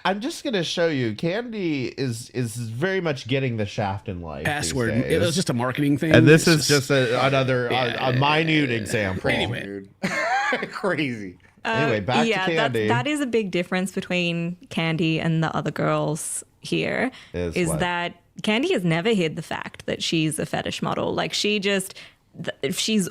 I'm just going to show you. Candy is very much getting the shaft in life. Password. It was just a marketing thing. And this is just another a minute example. Anyway. Crazy. Anyway, back to Candy. That is a big difference between Candy and the other girls here. Is that Candy has never hid the fact that she's a fetish model. Like she's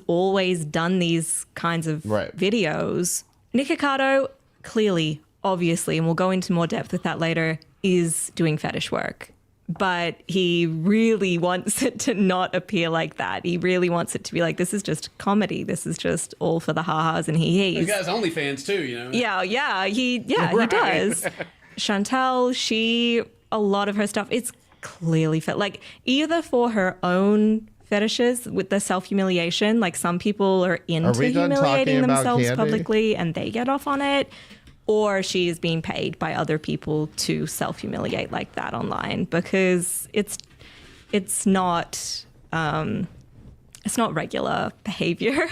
always done these kinds of videos. Nick Hikato, clearly, obviously, and we'll go into more depth with that later, is doing fetish work. But he really wants it to not appear like that. He really wants it to be like, this is just comedy. This is just all for the ha-has and hee-hees. He's got his OnlyFans too, he does. Chantel, a lot of her stuff, it's clearly like either for her own fetishes with the self-humiliation, like some people are into humiliating themselves publicly and they get off on it, or she's being paid by other people to self-humiliate like that online, because it's not regular behavior.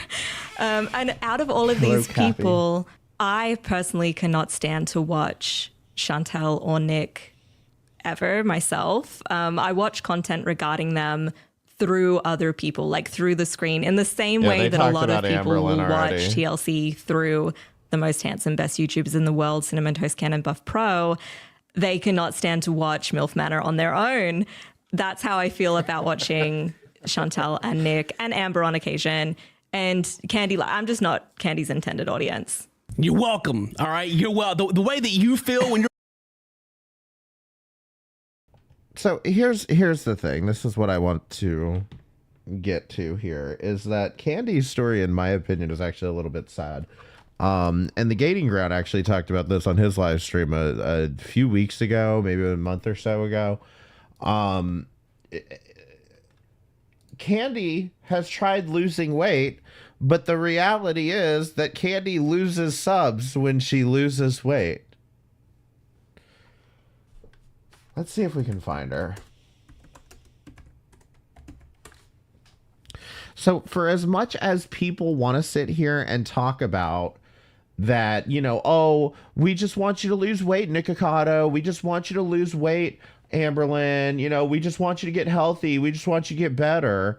And out of all of these people, I personally cannot stand to watch Chantel or Nick ever myself. I watch content regarding them through other people, like through the screen, in the same way that a lot of people will watch TLC through the most handsome, best YouTubers in the world, Cinnamon Toast Ken and Buff Pro. They cannot stand to watch MILF Manor on their own. That's how I feel about watching Chantel and Nick and Amber on occasion. And Candy, I'm just not Candy's intended audience. You're welcome. All right. You're welcome. The way that you feel when you're. So here's the thing. This is what I want to get to here, is that Candy's story, in my opinion, is actually a little bit sad. And the Gating Ground actually talked about this on his live stream a few weeks ago, maybe a month or so ago. Candy has tried losing weight, but the reality is that Candy loses subs when she loses weight. Let's see if we can find her. So for as much as people want to sit here and talk about that, we just want you to lose weight, Nick Hikato. We just want you to lose weight, Amberlynn. We just want you to get healthy. We just want you to get better.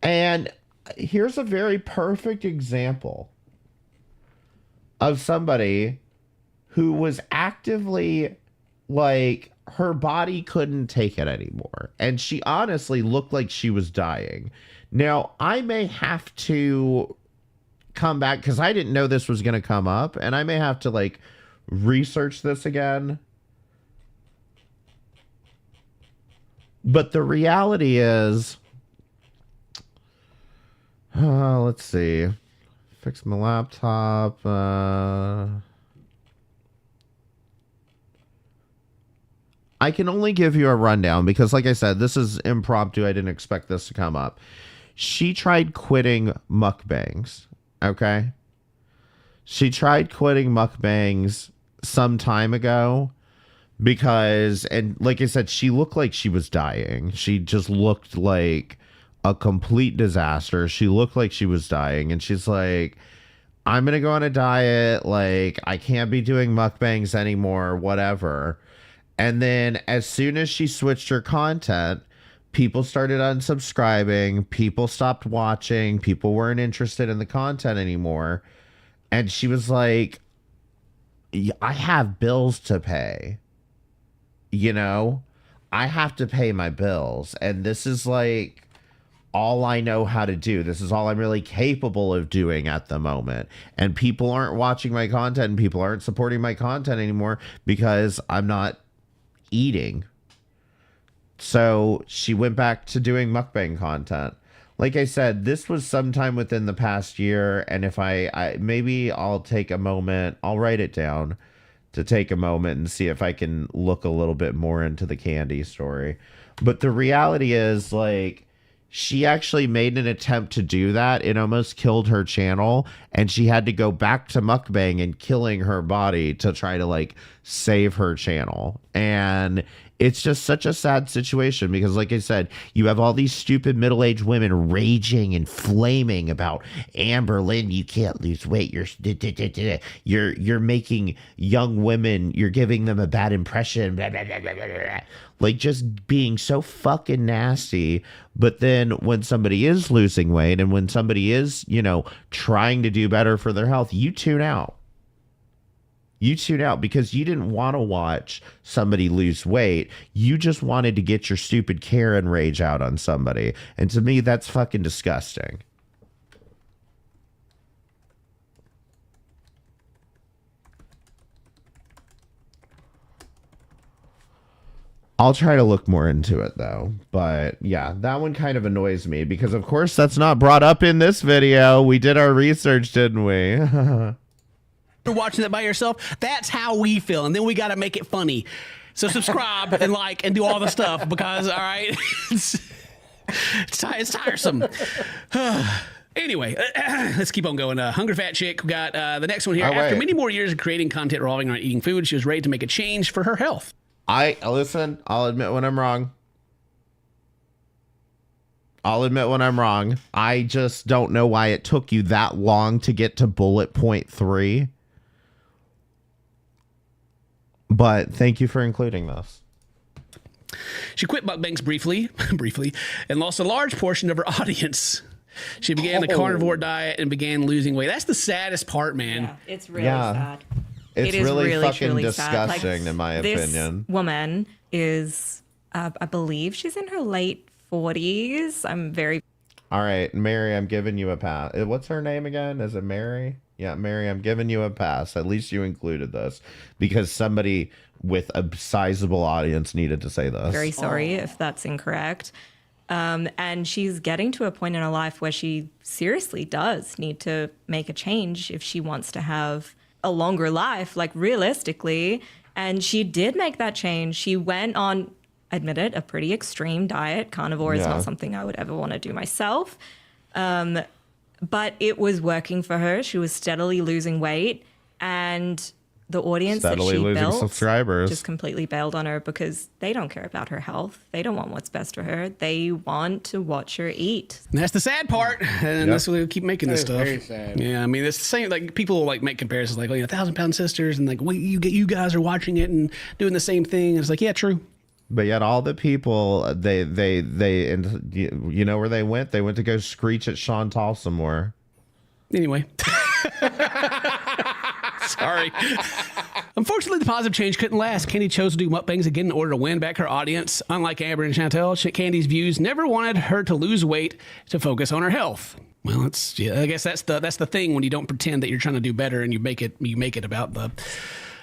And here's a very perfect example of somebody who was actively like, her body couldn't take it anymore. And she honestly looked like she was dying. Now, I may have to come back because I didn't know this was going to come up, and I may have to research this again. But the reality is, let's see. Fix my laptop. I can only give you a rundown because, like I said, this is impromptu. I didn't expect this to come up. She tried quitting mukbangs, okay? She tried quitting mukbangs some time ago because, and like I said, she looked like she was dying. She just looked like a complete disaster. She looked like she was dying, and she's like, I'm going to go on a diet. I can't be doing mukbangs anymore, whatever. And then as soon as she switched her content, people started unsubscribing, people stopped watching, people weren't interested in the content anymore. And she was like, I have bills to pay. I have to pay my bills. And this is all I know how to do. This is all I'm really capable of doing at the moment. And people aren't watching my content and people aren't supporting my content anymore because I'm not eating. So she went back to doing mukbang content. Like I said, this was sometime within the past year, and if I maybe I'll take a moment, I'll write it down to take a moment and see if I can look a little bit more into the Candy story. But the reality is, she actually made an attempt to do that. It almost killed her channel, and she had to go back to mukbang and killing her body to try to save her channel. And it's just such a sad situation because, like I said, you have all these stupid middle-aged women raging and flaming about Amberlynn. You can't lose weight. You're making young women. You're giving them a bad impression. Blah, blah, blah, blah, blah, blah. Like just being so fucking nasty. But then when somebody is losing weight and when somebody is, you know, trying to do better for their health, you tune out. You tune out because you didn't want to watch somebody lose weight. You just wanted to get your stupid Karen rage out on somebody. And to me, that's fucking disgusting. I'll try to look more into it though. But yeah, that one kind of annoys me because of course that's not brought up in this video. We did our research, didn't we? You're watching that by yourself. That's how we feel. And then we got to make it funny. So subscribe and like and do all the stuff because, all right, it's tiresome. Anyway, let's keep on going. Hungry Fat Chick. We got the next one here. After many more years of creating content revolving around eating food, she was ready to make a change for her health. Listen, I'll admit when I'm wrong. I just don't know why it took you that long to get to bullet point 3. But thank you for including this. She quit mukbangs briefly, and lost a large portion of her audience. She began the carnivore diet and began losing weight. That's the saddest part, man. Yeah, it's really sad. It's really fucking disgusting, in my opinion. This woman is, I believe she's in her late 40s. I'm very... All right, Mary, I'm giving you a pass. What's her name again? Is it Mary? Yeah, Mary, I'm giving you a pass. At least you included this because somebody with a sizable audience needed to say this. Very sorry if that's incorrect. And she's getting to a point in her life where she seriously does need to make a change if she wants to have a longer life, like realistically. And she did make that change. She went on, admit it, a pretty extreme diet. Carnivore is not something I would ever want to do myself. But it was working for her. She was steadily losing weight, and the audience that she built subscribers just completely bailed on her because they don't care about her health. They don't want what's best for her. They want to watch her eat. And that's the sad part, and that's why we keep making this stuff. Very sad. Yeah, I mean, it's the same. Like people like make comparisons, like, 1,000-pound sisters, and like, you guys are watching it and doing the same thing. And it's like, yeah, true. But yet all the people, they and you know where they went? They went to go screech at Chantal some more. Anyway. Sorry. Unfortunately, the positive change couldn't last. Candy chose to do mukbangs again in order to win back her audience. Unlike Amber and Chantal, Candy's views never wanted her to lose weight to focus on her health. Well, I guess that's the thing when you don't pretend that you're trying to do better and you make it about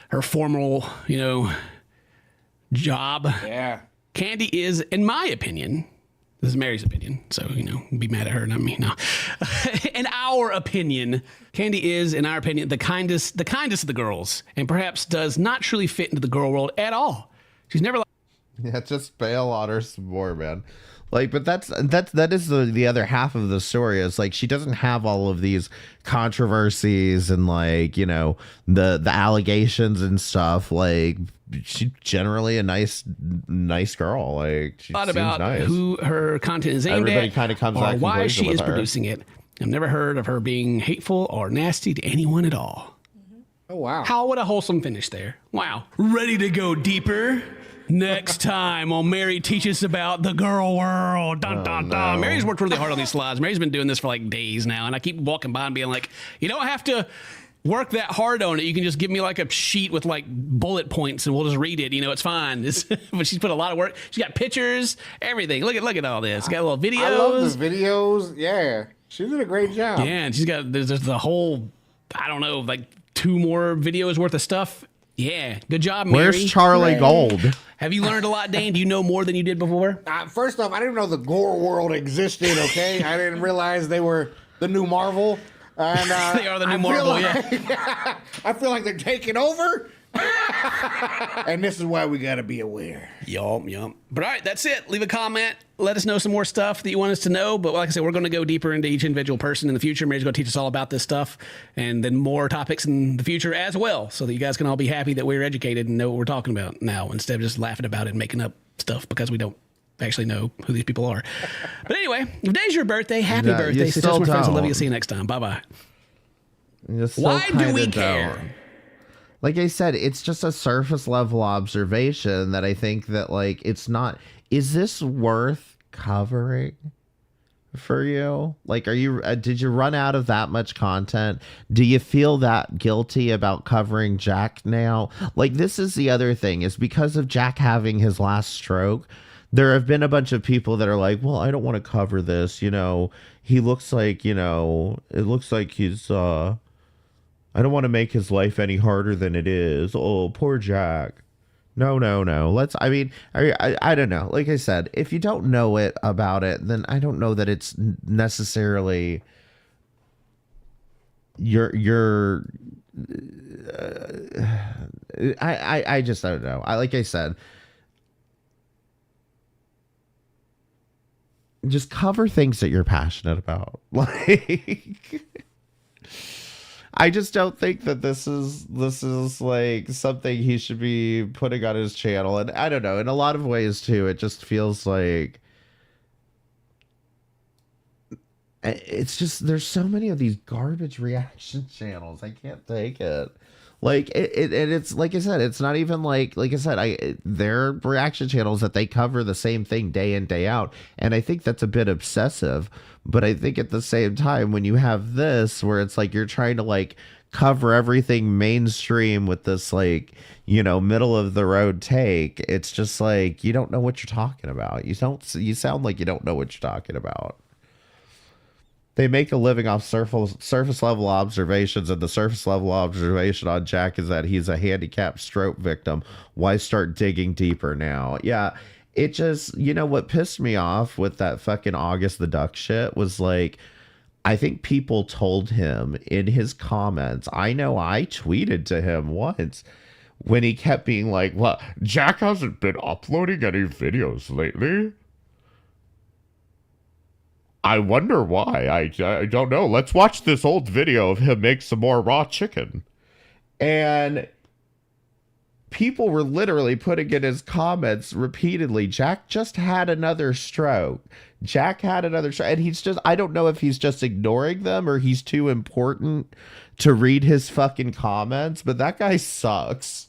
her formal, job. Yeah. Candy is, in my opinion, this is Mary's opinion, so, be mad at her, not me. No. In our opinion, Candy is, in our opinion, the kindest of the girls, and perhaps does not truly fit into the girl world at all. She's never like... Yeah, just bail on her some more, man. Like, but that is the other half of the story is like she doesn't have all of these controversies and like, the allegations and stuff. Like she's generally a nice girl. Like she thought seems about nice. Who her content is aimed Everybody at, kind of comes or to why she is with her. producing it. I've never heard of her being hateful or nasty to anyone at all. Oh wow! How would a wholesome finish there? Wow! Ready to go deeper? Next time on Mary Teaches About the Girl World. Dun, dun, dun. No. Mary's worked really hard on these slides. Mary's been doing this for like days now, and I keep walking by and being like, you don't have to work that hard on it. You can just give me like a sheet with like bullet points and we'll just read it. It's fine. But she's put a lot of work. She's got pictures, everything. Look at all this. Got little videos. I love the videos. Yeah. She did a great job. Yeah, and there's the whole, I don't know, like 2 more videos worth of stuff. Yeah, good job, Mary. Where's Charlie Gold? Have you learned a lot, Dane? Do you know more than you did before? First off, I didn't know the Gore World existed, okay? I didn't realize they were the new Marvel. And, they are the new Marvel, I feel like they're taking over. And this is why we got to be aware. Yup. But all right, that's it. Leave a comment. Let us know some more stuff that you want us to know. But like I said, we're going to go deeper into each individual person in the future. Mary's going to teach us all about this stuff and then more topics in the future as well, so that you guys can all be happy that we're educated and know what we're talking about now, instead of just laughing about it and making up stuff because we don't actually know who these people are. But anyway, if today's your birthday, happy birthday. So tell my friends I love you. See you next time. Bye-bye. Why do we care? Like I said, it's just a surface level observation that I think that, like, it's not, is this worth covering for you? Like, are you, did you run out of that much content? Do you feel that guilty about covering Jack now? Like, this is the other thing, is because of Jack having his last stroke, there have been a bunch of people that are like, well, I don't want to cover this. You know, he looks like, you know, it looks like he's, I don't want to make his life any harder than it is. Oh, poor Jack. No. Let's, I mean, I don't know. Like I said, if you don't know it about it, then I don't know that it's necessarily I just don't know. Like I said, just cover things that you're passionate about. Like, I just don't think that this is like something he should be putting on his channel. And I don't know, in a lot of ways too, it just feels like it's just, there's so many of these garbage reaction channels. I can't take it. Like it's like I said, it's not even like I said, they're reaction channels that they cover the same thing day in, day out. And I think that's a bit obsessive, but I think at the same time, when you have this, where it's like, you're trying to like cover everything mainstream with this, like, you know, middle of the road take, it's just like, you don't know what you're talking about. You sound like you don't know what you're talking about. They make a living off surface level observations, and the surface level observation on Jack is that he's a handicapped stroke victim. Why start digging deeper now? Yeah, it just, you know, what pissed me off with that fucking August the Duck shit was, like, I think people told him in his comments, I know I tweeted to him once when he kept being like, well, Jack hasn't been uploading any videos lately. I wonder why. I don't know. Let's watch this old video of him make some more raw chicken. And people were literally putting in his comments repeatedly, Jack just had another stroke. Jack had another stroke. And he's just, I don't know if he's just ignoring them or he's too important to read his fucking comments, but that guy sucks.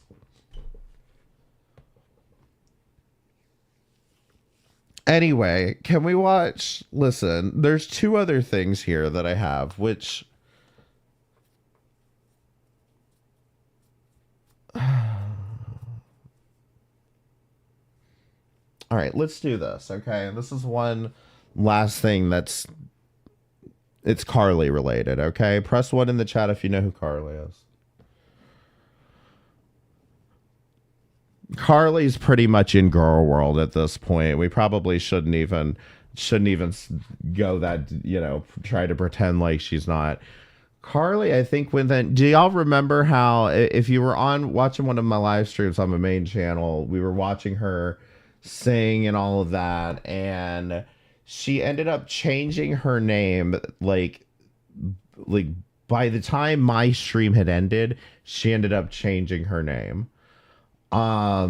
Anyway, can we watch? Listen, there's two other things here that I have, which... All right, let's do this, okay? This is one last thing that's... It's Carly related, okay? Press 1 in the chat if you know who Carly is. Carly's pretty much in girl world at this point. We probably shouldn't even go that, you know, try to pretend like she's not. Carly, I think do y'all remember how, if you were watching one of my live streams on my main channel, we were watching her sing and all of that, and she ended up changing her name, like by the time my stream had ended, she ended up changing her name. How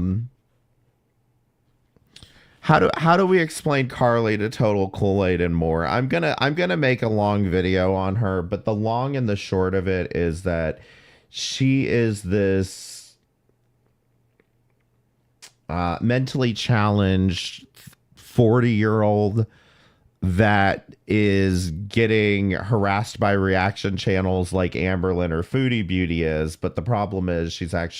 do we explain Carly to Total Kool-Aid and more? I'm gonna make a long video on her, but the long and the short of it is that she is this mentally challenged 40-year-old that is getting harassed by reaction channels like Amberlynn or Foodie Beauty is, but the problem is she's kind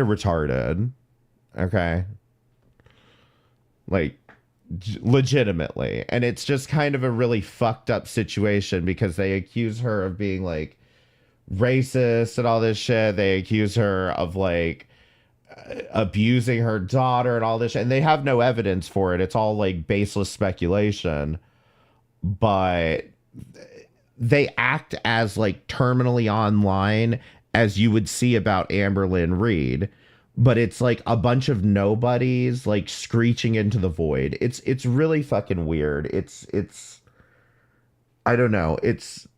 of retarded, okay? Like, legitimately. And it's just kind of a really fucked up situation because they accuse her of being, like, racist and all this shit. They accuse her of, like, abusing her daughter and all this shit. And they have no evidence for it. It's all, like, baseless speculation. But they act as like terminally online as you would see about Amberlynn Reid, but it's like a bunch of nobodies like screeching into the void. It's really fucking weird. It's I don't know. It's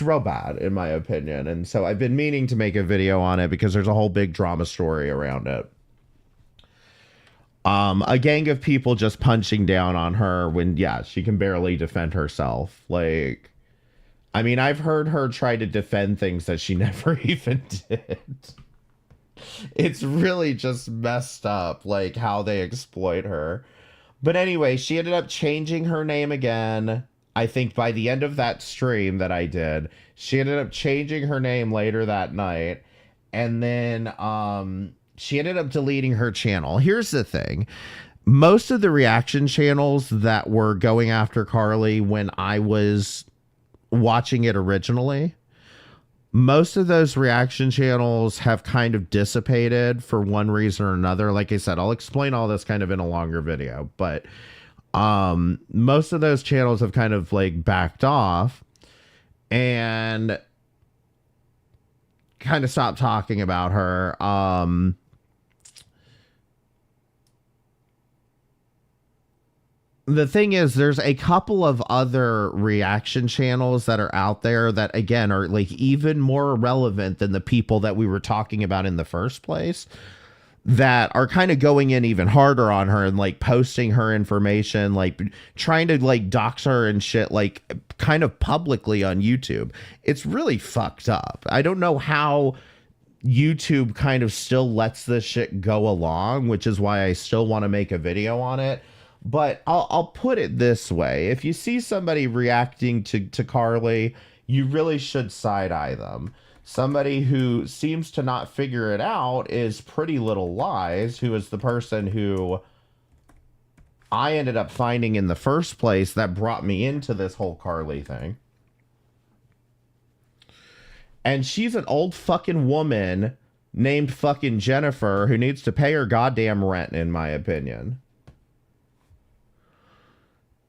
real bad in my opinion. And so I've been meaning to make a video on it because there's a whole big drama story around it. A gang of people just punching down on her when, yeah, she can barely defend herself. Like, I mean, I've heard her try to defend things that she never even did. It's really just messed up, like, how they exploit her. But anyway, she ended up changing her name again. I think by the end of that stream that I did, she ended up changing her name later that night. And then, she ended up deleting her channel. Here's the thing. Most of the reaction channels that were going after Carly when I was watching it originally, most of those reaction channels have kind of dissipated for one reason or another. Like I said, I'll explain all this kind of in a longer video, but most of those channels have kind of like backed off and kind of stopped talking about her. The thing is, there's a couple of other reaction channels that are out there that, again, are like even more relevant than the people that we were talking about in the first place, that are kind of going in even harder on her and like posting her information, like trying to like dox her and shit, like kind of publicly on YouTube. It's really fucked up. I don't know how YouTube kind of still lets this shit go along, which is why I still want to make a video on it. But I'll put it this way. If you see somebody reacting to Carly, you really should side-eye them. Somebody who seems to not figure it out is Pretty Little Lies, who is the person who I ended up finding in the first place that brought me into this whole Carly thing. And she's an old fucking woman named fucking Jennifer who needs to pay her goddamn rent, in my opinion.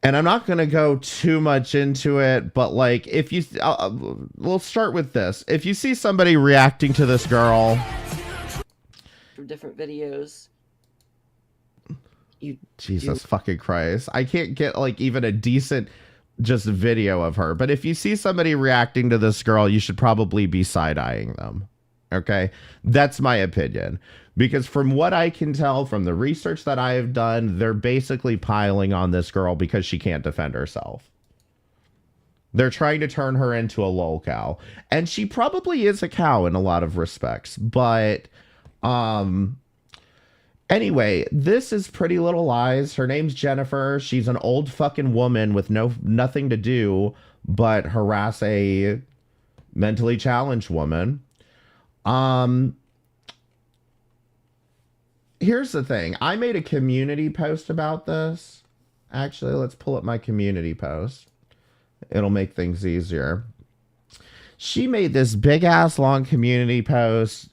And I'm not going to go too much into it, but like, if you, we'll start with this. If you see somebody reacting to this girl from different videos, Jesus fucking Christ. I can't get like even a decent just video of her. But if you see somebody reacting to this girl, you should probably be side-eyeing them. Okay? That's my opinion. Because from what I can tell from the research that I have done, they're basically piling on this girl because she can't defend herself. They're trying to turn her into a lol cow. And she probably is a cow in a lot of respects. But anyway, this is Pretty Little Lies. Her name's Jennifer. She's an old fucking woman with nothing to do but harass a mentally challenged woman. Here's the thing. I made a community post about this. Actually, let's pull up my community post. It'll make things easier. She made this big ass long community post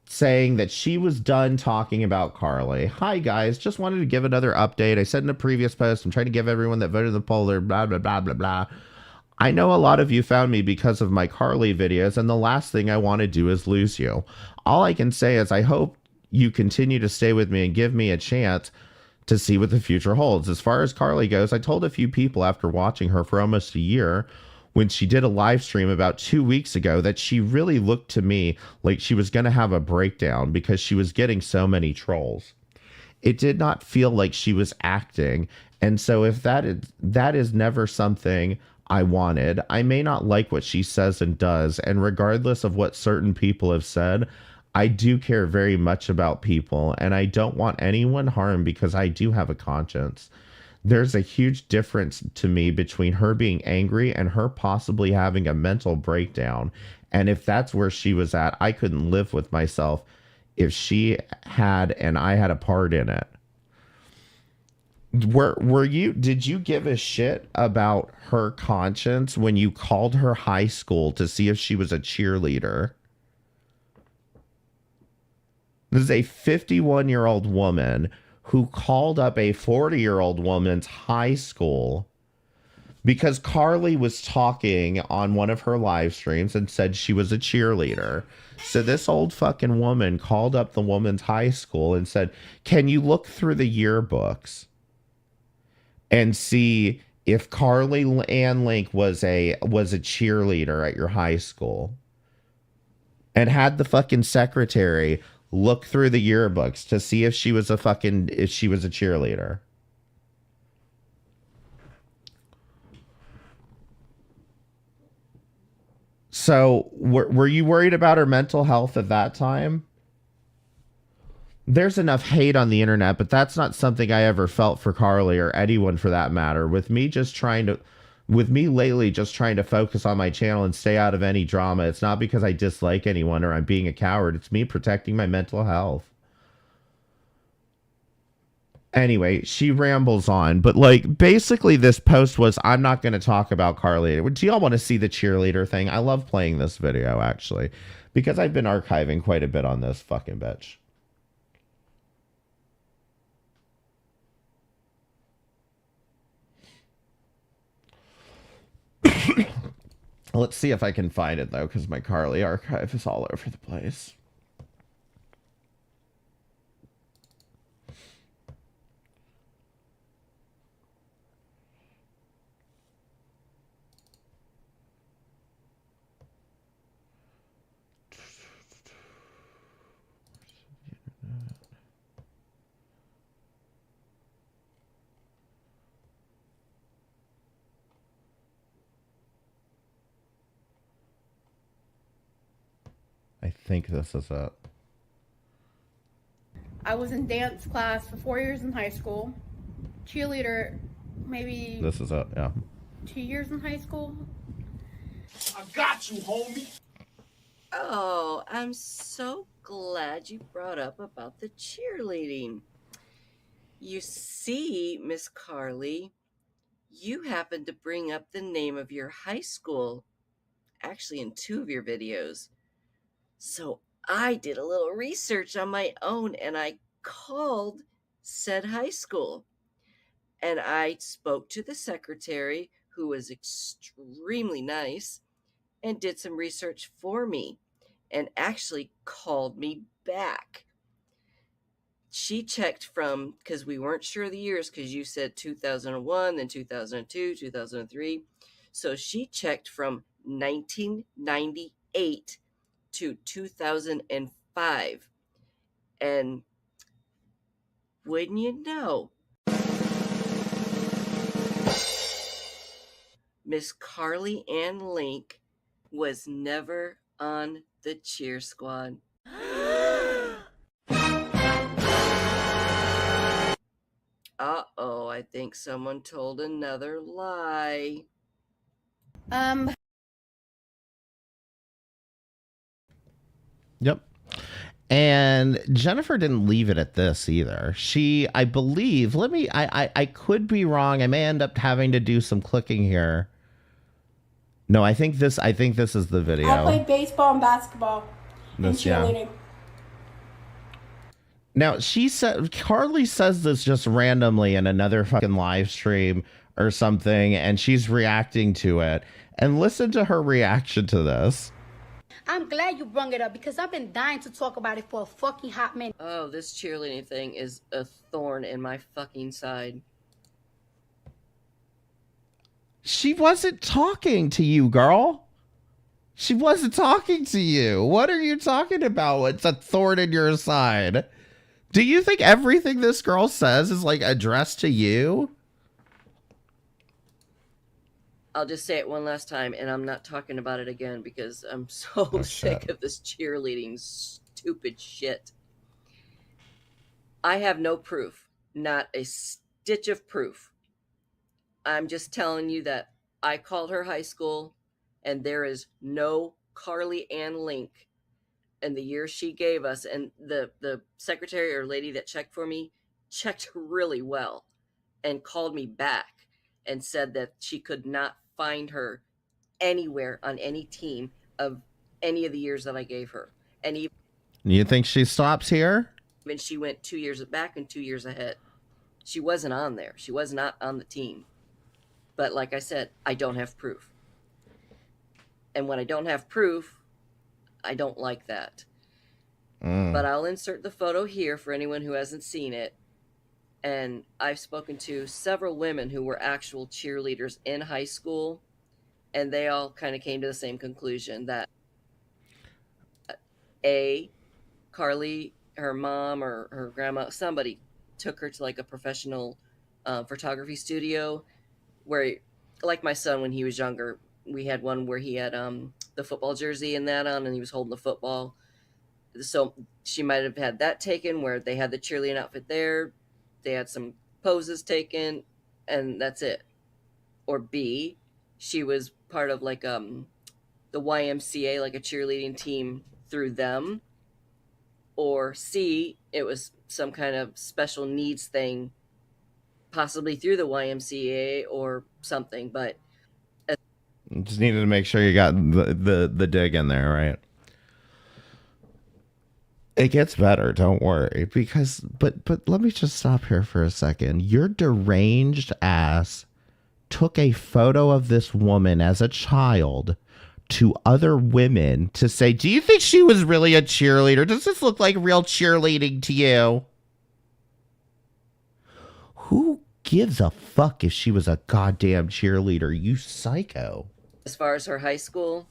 saying that she was done talking about Carly. Hi guys, just wanted to give another update. I said in a previous post, I'm trying to give everyone that voted in the poll their blah, blah, blah, blah, blah. I know a lot of you found me because of my Carly videos, and the last thing I want to do is lose you. All I can say is I hope you continue to stay with me and give me a chance to see what the future holds. As far as Carly goes, I told a few people after watching her for almost a year when she did a live stream about 2 weeks ago that she really looked to me like she was going to have a breakdown because she was getting so many trolls. It did not feel like she was acting. And so if that is never something I wanted, I may not like what she says and does. And regardless of what certain people have said, I do care very much about people, and I don't want anyone harmed because I do have a conscience. There's a huge difference to me between her being angry and her possibly having a mental breakdown. And if that's where she was at, I couldn't live with myself if she had and I had a part in it. Did you give a shit about her conscience when you called her high school to see if she was a cheerleader? This is a 51-year-old woman who called up a 40-year-old woman's high school because Carly was talking on one of her live streams and said she was a cheerleader. So this old fucking woman called up the woman's high school and said, "Can you look through the yearbooks and see if Carly Ann Link was a cheerleader at your high school?" And had the fucking secretary look through the yearbooks to see if she was a cheerleader. So were you worried about her mental health at that time? There's enough hate on the internet, but that's not something I ever felt for Carly or anyone for that matter. With me lately just trying to focus on my channel and stay out of any drama. It's not because I dislike anyone or I'm being a coward. It's me protecting my mental health. Anyway, she rambles on, but like basically this post was, I'm not going to talk about Carly. Do y'all want to see the cheerleader thing? I love playing this video actually, because I've been archiving quite a bit on this fucking bitch. Let's see if I can find it though, because my Carly archive is all over the place. I think this is it. I was in dance class for 4 years in high school. Cheerleader, maybe This is it, yeah. 2 years in high school. I got you, homie. Oh, I'm so glad you brought up about the cheerleading. You see, Miss Carly, you happened to bring up the name of your high school, actually in 2 of your videos. So I did a little research on my own and I called said high school. And I spoke to the secretary, who was extremely nice, and did some research for me and actually called me back. She checked from, because we weren't sure of the years, because you said 2001, then 2002, 2003. So she checked from 1998 to 2005. And wouldn't you know, Miss Carly Ann Link was never on the cheer squad. Uh-oh, I think someone told another lie. Yep. And Jennifer didn't leave it at this either. She, I believe, I could be wrong. I may end up having to do some clicking here. No, I think this is the video. I played baseball and basketball and cheerleading. Now, Carly says this just randomly in another fucking live stream or something, and she's reacting to it. And listen to her reaction to this. I'm glad you brought it up because I've been dying to talk about it for a fucking hot minute. Oh, this cheerleading thing is a thorn in my fucking side. She wasn't talking to you, girl. She wasn't talking to you. What are you talking about? It's a thorn in your side. Do you think everything this girl says is like addressed to you? I'll just say it one last time, and I'm not talking about it again because I'm so sick of this cheerleading stupid shit. I have no proof, not a stitch of proof. I'm just telling you that I called her high school, and there is no Carly Ann Link in the year she gave us. And the secretary or lady that checked for me checked really well and called me back and said that she could not find her anywhere on any team of any of the years that I gave her. And even You think she stops here? she went 2 years back and 2 years ahead. She wasn't on there. She was not on the team. But like I said, I don't have proof. And when I don't have proof, I don't like that. But I'll insert the photo here for anyone who hasn't seen it. And I've spoken to several women who were actual cheerleaders in high school, and they all kind of came to the same conclusion that Carly, her mom or her grandma, somebody took her to like a professional photography studio where, like my son when he was younger, we had one where he had the football jersey and that on, and he was holding the football. So she might have had that taken where they had the cheerleading outfit there. They had some poses taken, and that's it. Or B, she was part of like the YMCA, like a cheerleading team through them. Or C, it was some kind of special needs thing, possibly through the YMCA or something. But just needed to make sure you got the dig in there, right? It gets better, don't worry. Because, but let me just stop here for a second. Your deranged ass took a photo of this woman as a child to other women to say, do you think she was really a cheerleader? Does this look like real cheerleading to you? Who gives a fuck if she was a goddamn cheerleader, you psycho? As far as her high school,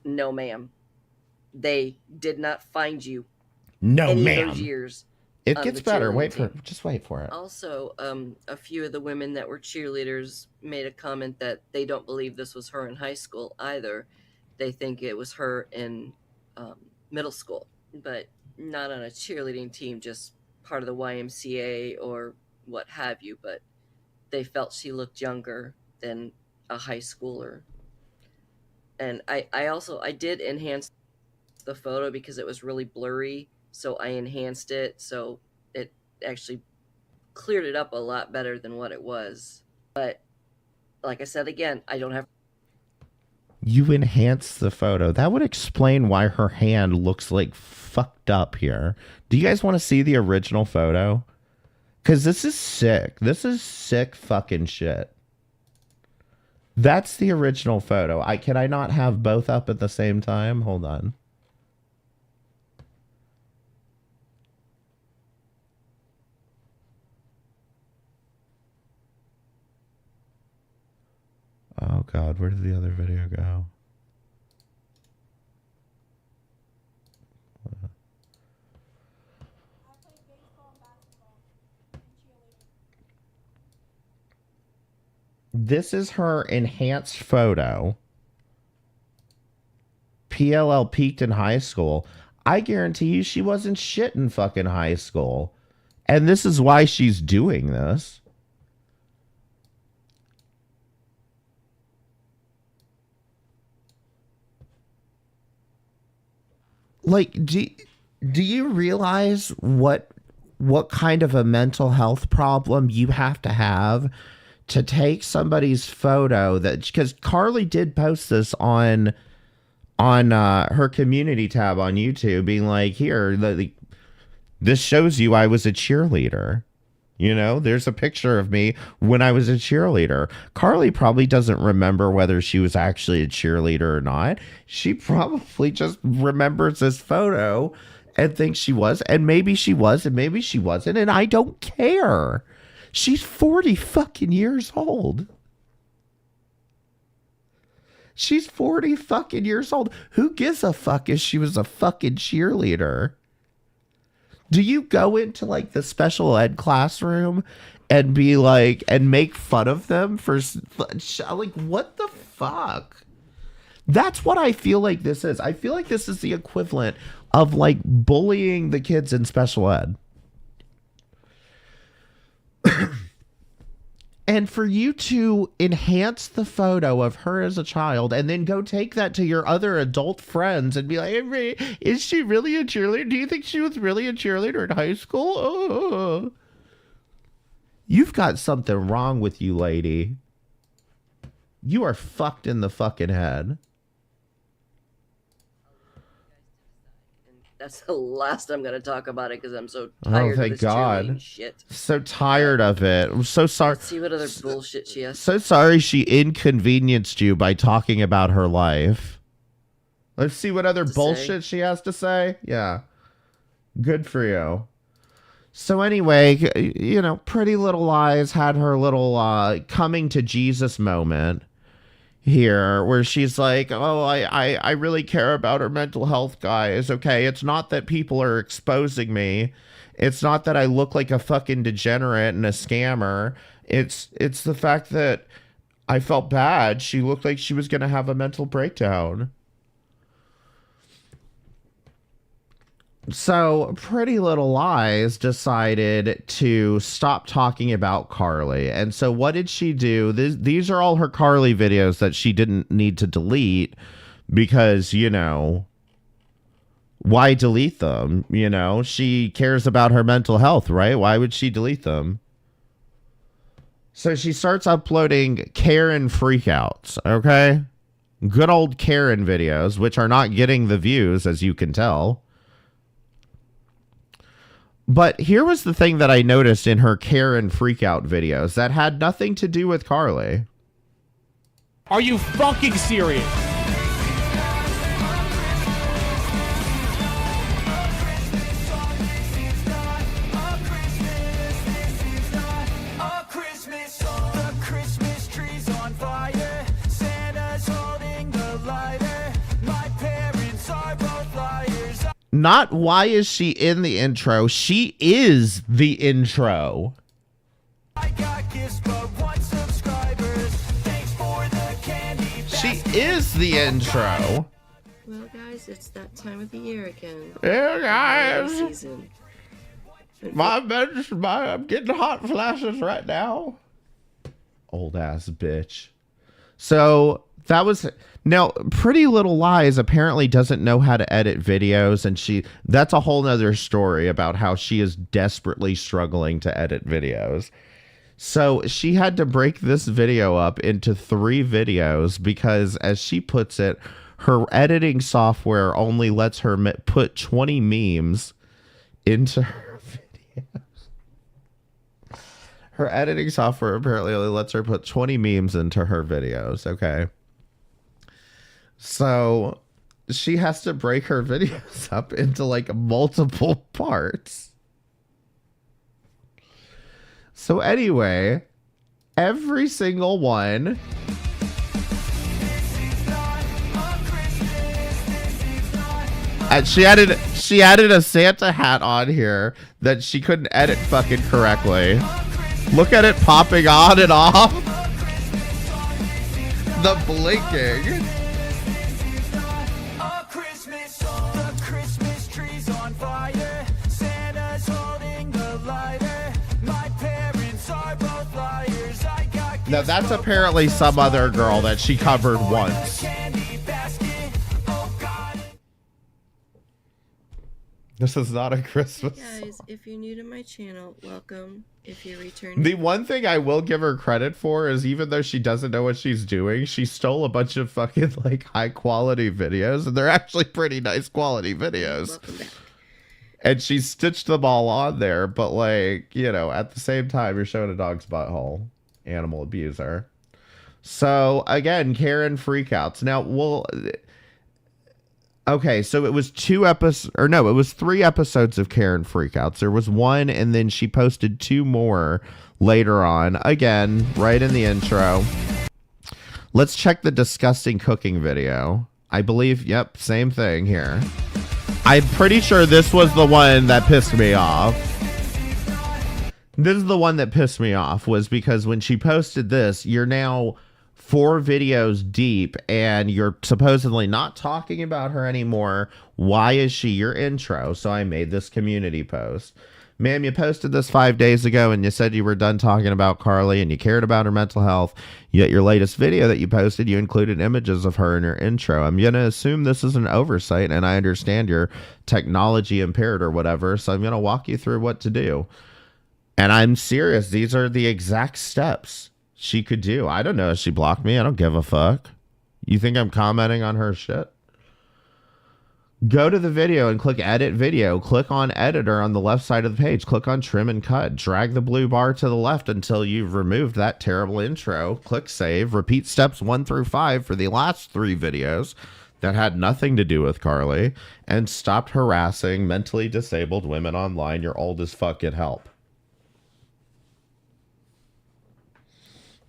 no ma'am. They did not find you. No any ma'am. Of those years it gets better. Just wait for it. Also, a few of the women that were cheerleaders made a comment that they don't believe this was her in high school either. They think it was her in middle school, but not on a cheerleading team, just part of the YMCA or what have you. But they felt she looked younger than a high schooler. And I did enhance the photo because it was really blurry. So I enhanced it. So it actually cleared it up a lot better than what it was. But like I said, again, I don't have. You enhanced the photo. That would explain why her hand looks like fucked up here. Do you guys want to see the original photo? Because this is sick. This is sick fucking shit. That's the original photo. Can I not have both up at the same time? Hold on. Oh God, where did the other video go? This is her enhanced photo. PLL peaked in high school. I guarantee you she wasn't shit in fucking high school. And this is why she's doing this. Like, do you realize what kind of a mental health problem you have to take somebody's photo that, because Carly did post this on her community tab on YouTube, being like, here, this shows you I was a cheerleader. You know, there's a picture of me when I was a cheerleader. Carly probably doesn't remember whether she was actually a cheerleader or not. She probably just remembers this photo and thinks she was, and maybe she was, and maybe she wasn't, and I don't care. She's 40 fucking years old. She's 40 fucking years old. Who gives a fuck if she was a fucking cheerleader? Do you go into like the special ed classroom and be like, and make fun of them for like, what the fuck? That's what I feel like this is. I feel like this is the equivalent of like bullying the kids in special ed. And for you to enhance the photo of her as a child and then go take that to your other adult friends and be like, hey, is she really a cheerleader? Do you think she was really a cheerleader in high school? Oh. You've got something wrong with you, lady. You are fucked in the fucking head. That's the last I'm gonna talk about it because I'm so Oh, tired of thank this God. cheerleading shit. So tired of it. I'm so sorry. Let's see what other bullshit she has. So sorry she inconvenienced you by talking about her life. Let's see what other bullshit she has to say. Yeah. Good for you. So anyway, you know, Pretty Little Lies had her little coming to Jesus moment here where she's like, oh, I really care about her mental health, guys. Okay, it's not that people are exposing me. It's not that I look like a fucking degenerate and a scammer. It's the fact that I felt bad. She looked like she was going to have a mental breakdown. So Pretty Little Lies decided to stop talking about Carly. And so what did she do? These are all her Carly videos that she didn't need to delete because, you know, why delete them? You know, she cares about her mental health, right? Why would she delete them? So she starts uploading Karen freakouts, okay? Good old Karen videos, which are not getting the views, as you can tell. But here was the thing that I noticed in her Karen freakout videos that had nothing to do with Carly. Are you fucking serious? Not why is she in the intro? She is the intro. She is the intro. Well, guys, it's that time of the year again. Yeah, guys. Season. I'm getting hot flashes right now. Old ass bitch. So that was now Pretty Little Lies apparently doesn't know how to edit videos, and that's a whole nother story about how she is desperately struggling to edit videos. So she had to break this video up into 3 videos because, as she puts it, her editing software only lets her put 20 memes into her videos. Her editing software apparently only lets her put 20 memes into her videos, okay? So she has to break her videos up into like multiple parts. So anyway, every single one. And she added a Santa hat on here that she couldn't edit fucking correctly. Look at it popping on and off. The blinking. Now that's apparently some other girl that she covered once. This is not a Christmas Hey guys, song. if you're new to my channel, welcome. If you're returning, The one thing I will give her credit for is even though she doesn't know what she's doing, she stole a bunch of fucking like high quality videos, and they're actually pretty nice quality videos. welcome back. And she stitched them all on there, but like, you know, at the same time, you're showing a dog's butthole. Animal abuser. So again, Karen freakouts. Now, okay, so it was 3 episodes of Karen freakouts. There was one, and then she posted 2 more later on. Again, right in the intro. Let's check the disgusting cooking video. I believe, yep, same thing here. I'm pretty sure this was the one that pissed me off. This is the one that pissed me off, was because when she posted this, you're now 4 videos deep and you're supposedly not talking about her anymore. Why is she your intro? So I made this community post. Ma'am, you posted this 5 days ago and you said you were done talking about Carly and you cared about her mental health. Yet your latest video that you posted, you included images of her in your intro. I'm going to assume this is an oversight, and I understand you're technology impaired or whatever. So I'm going to walk you through what to do. And I'm serious. These are the exact steps she could do. I don't know if she blocked me. I don't give a fuck. You think I'm commenting on her shit? Go to the video and click edit video. Click on editor on the left side of the page. Click on trim and cut. Drag the blue bar to the left until you've removed that terrible intro. Click save. Repeat steps 1 through 5 for the last 3 videos that had nothing to do with Carly, and stopped harassing mentally disabled women online. You're old as fuck. Get help.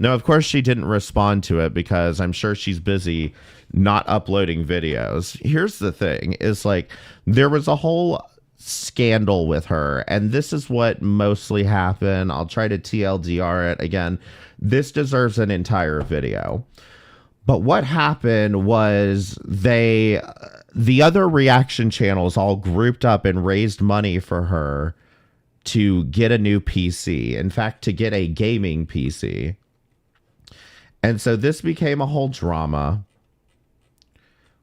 No, of course she didn't respond to it because I'm sure she's busy not uploading videos. Here's the thing, is like there was a whole scandal with her, and this is what mostly happened. I'll try to TLDR it again. This deserves an entire video. But what happened was the other reaction channels all grouped up and raised money for her to get a new PC. In fact, to get a gaming PC. And so this became a whole drama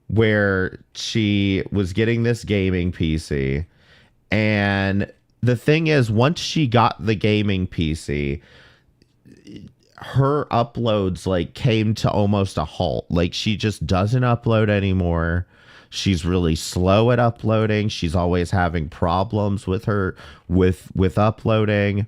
where she was getting this gaming PC. And the thing is, once she got the gaming PC, her uploads like came to almost a halt. Like she just doesn't upload anymore. She's really slow at uploading. She's always having problems with uploading.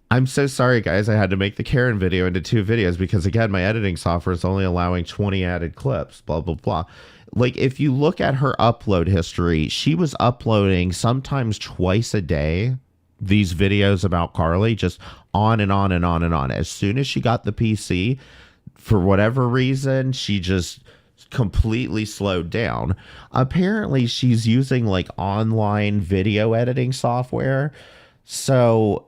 I'm so sorry, guys. I had to make the Karen video into 2 videos because, again, my editing software is only allowing 20 added clips, blah, blah, blah. Like, if you look at her upload history, she was uploading sometimes twice a day these videos about Carly, just on and on and on and on. As soon as she got the PC, for whatever reason, she just completely slowed down. Apparently, she's using, like, online video editing software. So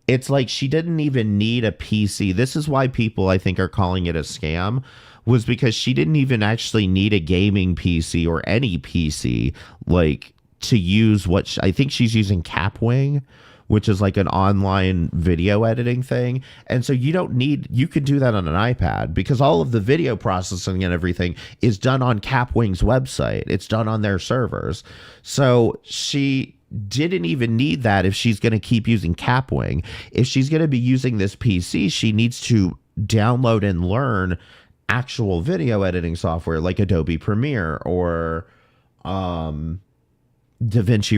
it's like she didn't even need a PC. This is why people, I think, are calling it a scam, was because she didn't even actually need a gaming PC or any PC, like, to use what I think she's using Capwing, which is like an online video editing thing. And so you can do that on an iPad because all of the video processing and everything is done on Capwing's website. It's done on their servers. So she didn't even need that if she's going to keep using Capwing. If she's going to be using this PC, she needs to download and learn actual video editing software like Adobe Premiere or DaVinci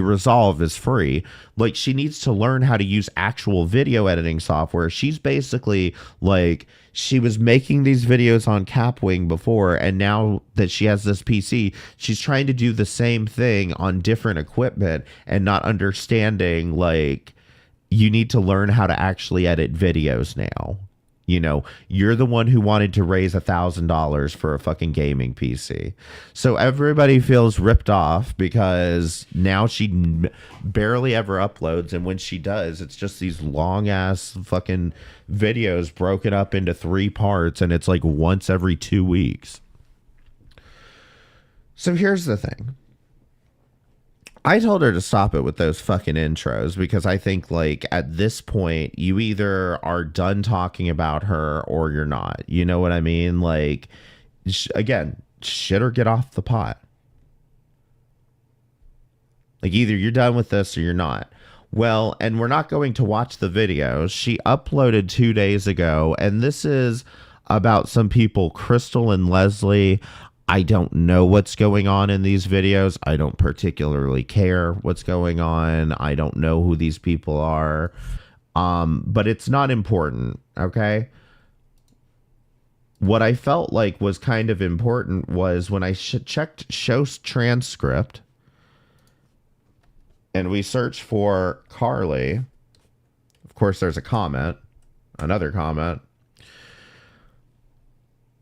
Resolve is free. Like, she needs to learn how to use actual video editing software. She's basically like, she was making these videos on Capwing before, and now that she has this PC, she's trying to do the same thing on different equipment and not understanding, like, you need to learn how to actually edit videos now. You know, you're the one who wanted to raise $1,000 for a fucking gaming PC. So everybody feels ripped off because now she barely ever uploads. And when she does, it's just these long ass fucking videos broken up into 3 parts. And it's like once every 2 weeks. So here's the thing. I told her to stop it with those fucking intros because I think, like, at this point, you either are done talking about her or you're not. You know what I mean? Like, again, shit or get off the pot. Like, either you're done with this or you're not. Well, and we're not going to watch the videos. She uploaded 2 days ago, and this is about some people, Crystal and Leslie. I don't know what's going on in these videos. I don't particularly care what's going on. I don't know who these people are. But it's not important, okay? What I felt like was kind of important was when I checked show's transcript and we searched for Carly. Of course, there's a comment, another comment.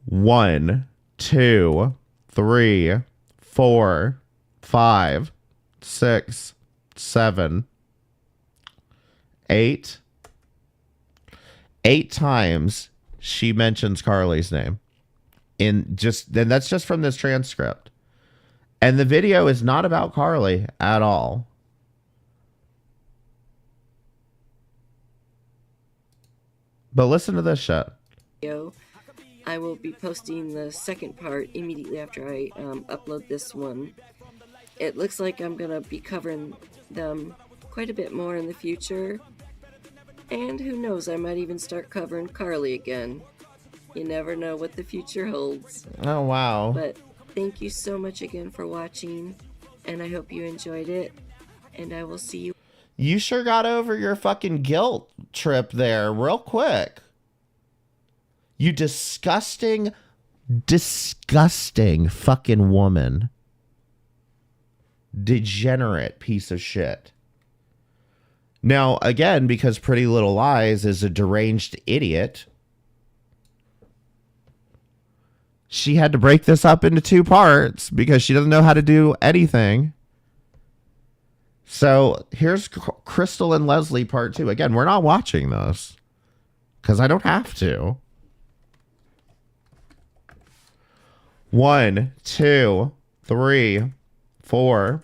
1, 2, 3, 4, 5, 6, 7, 8. 8 times she mentions Carly's name. Then that's just from this transcript. And the video is not about Carly at all. But listen to this shit. I will be posting the second part immediately after I upload this one. It looks like I'm going to be covering them quite a bit more in the future. And who knows, I might even start covering Carly again. You never know what the future holds. Oh, wow. But Thank you so much again for watching, and I hope you enjoyed it, and I will see you. You sure got over your fucking guilt trip there real quick. You disgusting, disgusting fucking woman. Degenerate piece of shit. Now, again, because Pretty Little Lies is a deranged idiot, she had to break this up into 2 parts because she doesn't know how to do anything. So here's Crystal and Leslie part 2. Again, we're not watching this because I don't have to. 1, 2, 3, 4,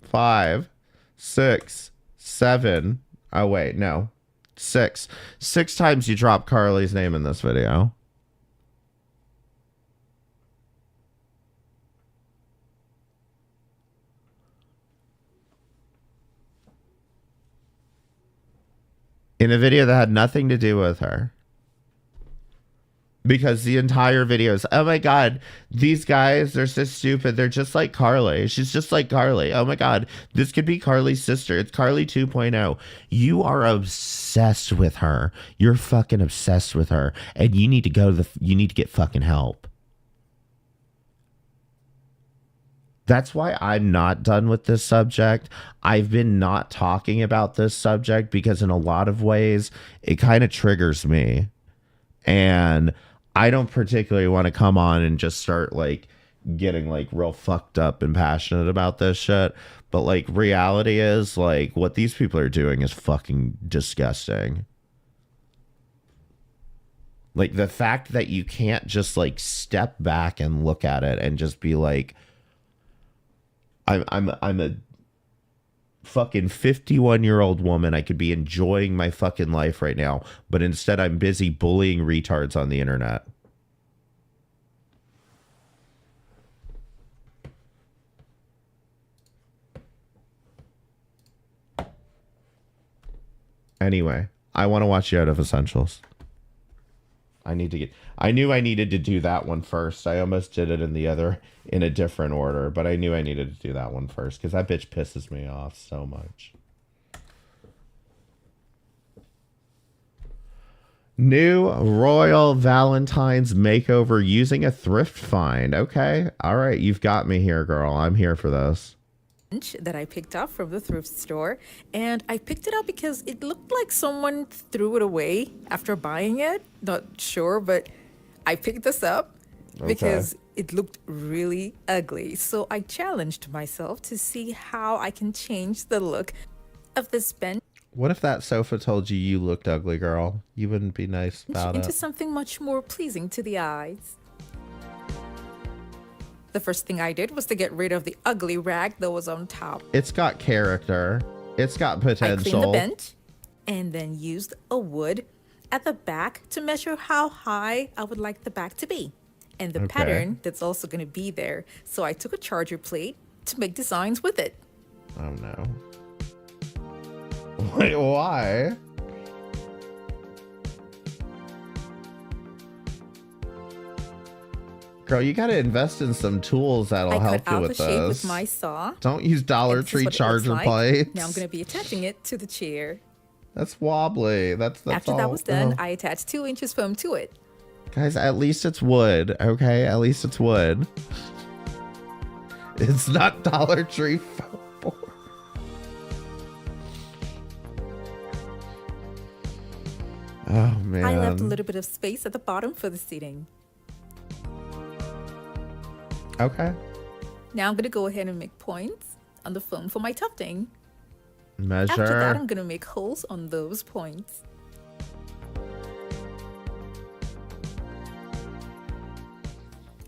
5, 6, 7. Oh, wait, no. 6. 6 times you drop Carly's name in this video. In a video that had nothing to do with her. Because the entire video is, oh my God, these guys, they're so stupid. They're just like Carly. She's just like Carly. Oh my God, this could be Carly's sister. It's Carly 2.0. You are obsessed with her. You're fucking obsessed with her. And you need to go to you need to get fucking help. That's why I'm not done with this subject. I've been not talking about this subject because in a lot of ways, it kind of triggers me. And I don't particularly want to come on and just start like getting like real fucked up and passionate about this shit. But like reality is like what these people are doing is fucking disgusting. Like the fact that you can't just like step back and look at it and just be like, I'm a fucking 51-year-old woman. I could be enjoying my fucking life right now, but instead I'm busy bullying retards on the internet. Anyway, I want to watch Out of Essentials. I knew I needed to do that one first. I almost did it in a different order, but I knew I needed to do that one first because that bitch pisses me off so much. New Royal Valentine's makeover using a thrift find. Okay. All right. You've got me here, girl. I'm here for this. That I picked up from the thrift store, and I picked it up because it looked like someone threw it away after buying it. Not sure, but I picked this up because it looked really ugly. So I challenged myself to see how I can change the look of this bench. What if that sofa told you you looked ugly, girl? You wouldn't be nice about into it. something much more pleasing to the eyes. The first thing I did was to get rid of the ugly rag that was on top. It's got character. It's got potential. I cleaned the bench and then used a wood at the back to measure how high I would like the back to be and the pattern that's also going to be there. So I took a charger plate to make designs with it. Oh no. Wait, why? Girl, you gotta invest in some tools that'll help you with I cut out the shape this. with my saw. Don't use Dollar Tree charger plates. Now I'm going to be attaching it to the chair. That's wobbly. That's After all. that was done, Oh. I attached 2 inches foam to it. Guys, at least it's wood, okay? At least it's wood. It's not Dollar Tree foam board. Oh, man. I left a little bit of space at the bottom for the seating. Okay. Now I'm going to go ahead and make points on the foam for my tufting. Measure. After that, I'm going to make holes on those points.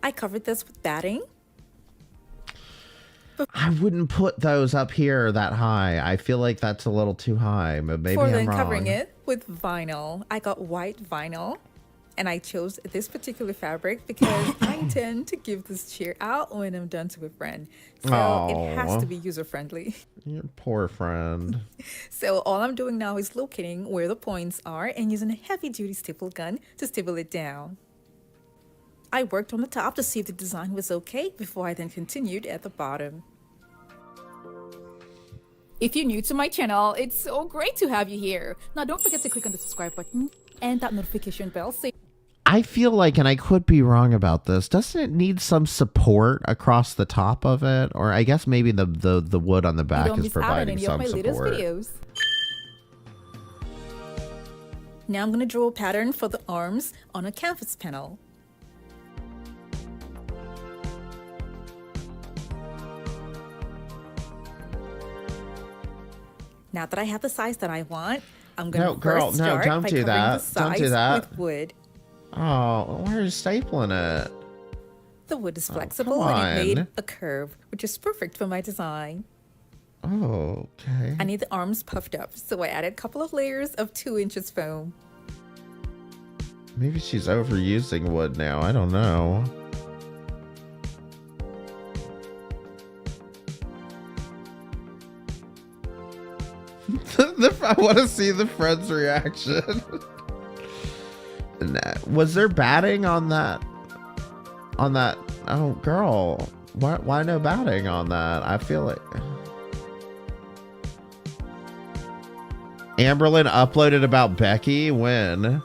I covered this with batting. I wouldn't put those up here that high. I feel like that's a little too high, but maybe Before I'm then wrong. covering it with vinyl. I got white vinyl, and I chose this particular fabric because I intend to give this chair out when I'm done to a friend. So it has to be user-friendly. Your poor friend. So all I'm doing now is locating where the points are and using a heavy-duty staple gun to staple it down. I worked on the top to see if the design was okay before I then continued at the bottom. If you're new to my channel, it's so great to have you here. Now don't forget to click on the subscribe button and that notification bell. I feel like, and I could be wrong about this, doesn't it need some support across the top of it? Or I guess maybe the wood on the back is providing some support. Now I'm going to draw a pattern for the arms on a canvas panel. Now that I have the size that I want, I'm going to first start by covering the size with wood. Oh, why are you stapling it? The wood is flexible and it made a curve, which is perfect for my design. Oh, okay. I need the arms puffed up, so I added a couple of layers of 2 inches foam. Maybe she's overusing wood now. I don't know. I want to see the friend's reaction. Was there batting on that? Oh, girl. Why no batting on that? I feel like... Amberlynn uploaded about Becky when?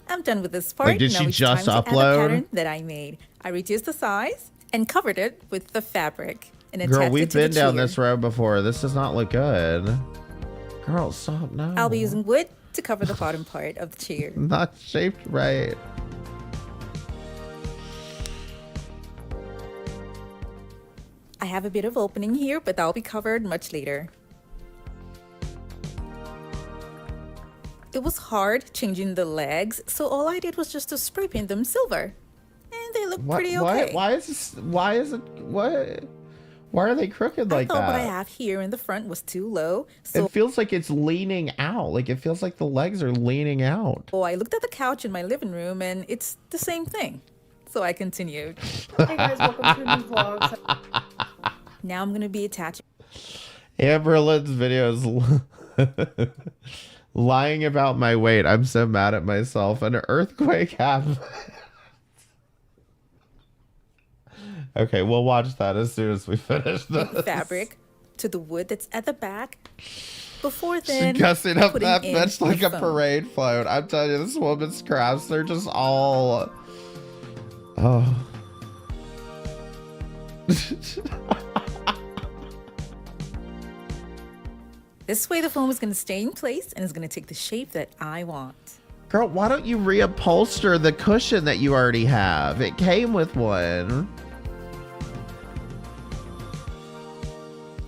I'm done with this part. Like, did she just upload? Add the pattern that I made. I reduced the size and covered it with the fabric. And girl, we've been down this road before. This does not look good. Girl, stop now. I'll be using wood to cover the bottom part of the chair. Not shaped right. I have a bit of opening here, but that'll be covered much later. It was hard changing the legs, so all I did was just to spray paint them silver. And they look pretty okay. Why are they crooked like that? I thought what I have here in the front was too low. So it feels like it's leaning out. Like it feels like the legs are leaning out. Oh, I looked at the couch in my living room and it's the same thing. So I continued. Hey guys, welcome to the new vlog. Now I'm going to be attaching. Amberlynn's videos lying about my weight. I'm so mad at myself. An earthquake happened. Okay, we'll watch that as soon as we finish this. Fabric to the wood that's at the back. Before then, she's gussing up that bench like a parade float. I'm telling you, this woman's crafts, they're just all... Oh. This way the foam is going to stay in place and is going to take the shape that I want. Girl, why don't you reupholster the cushion that you already have? It came with one.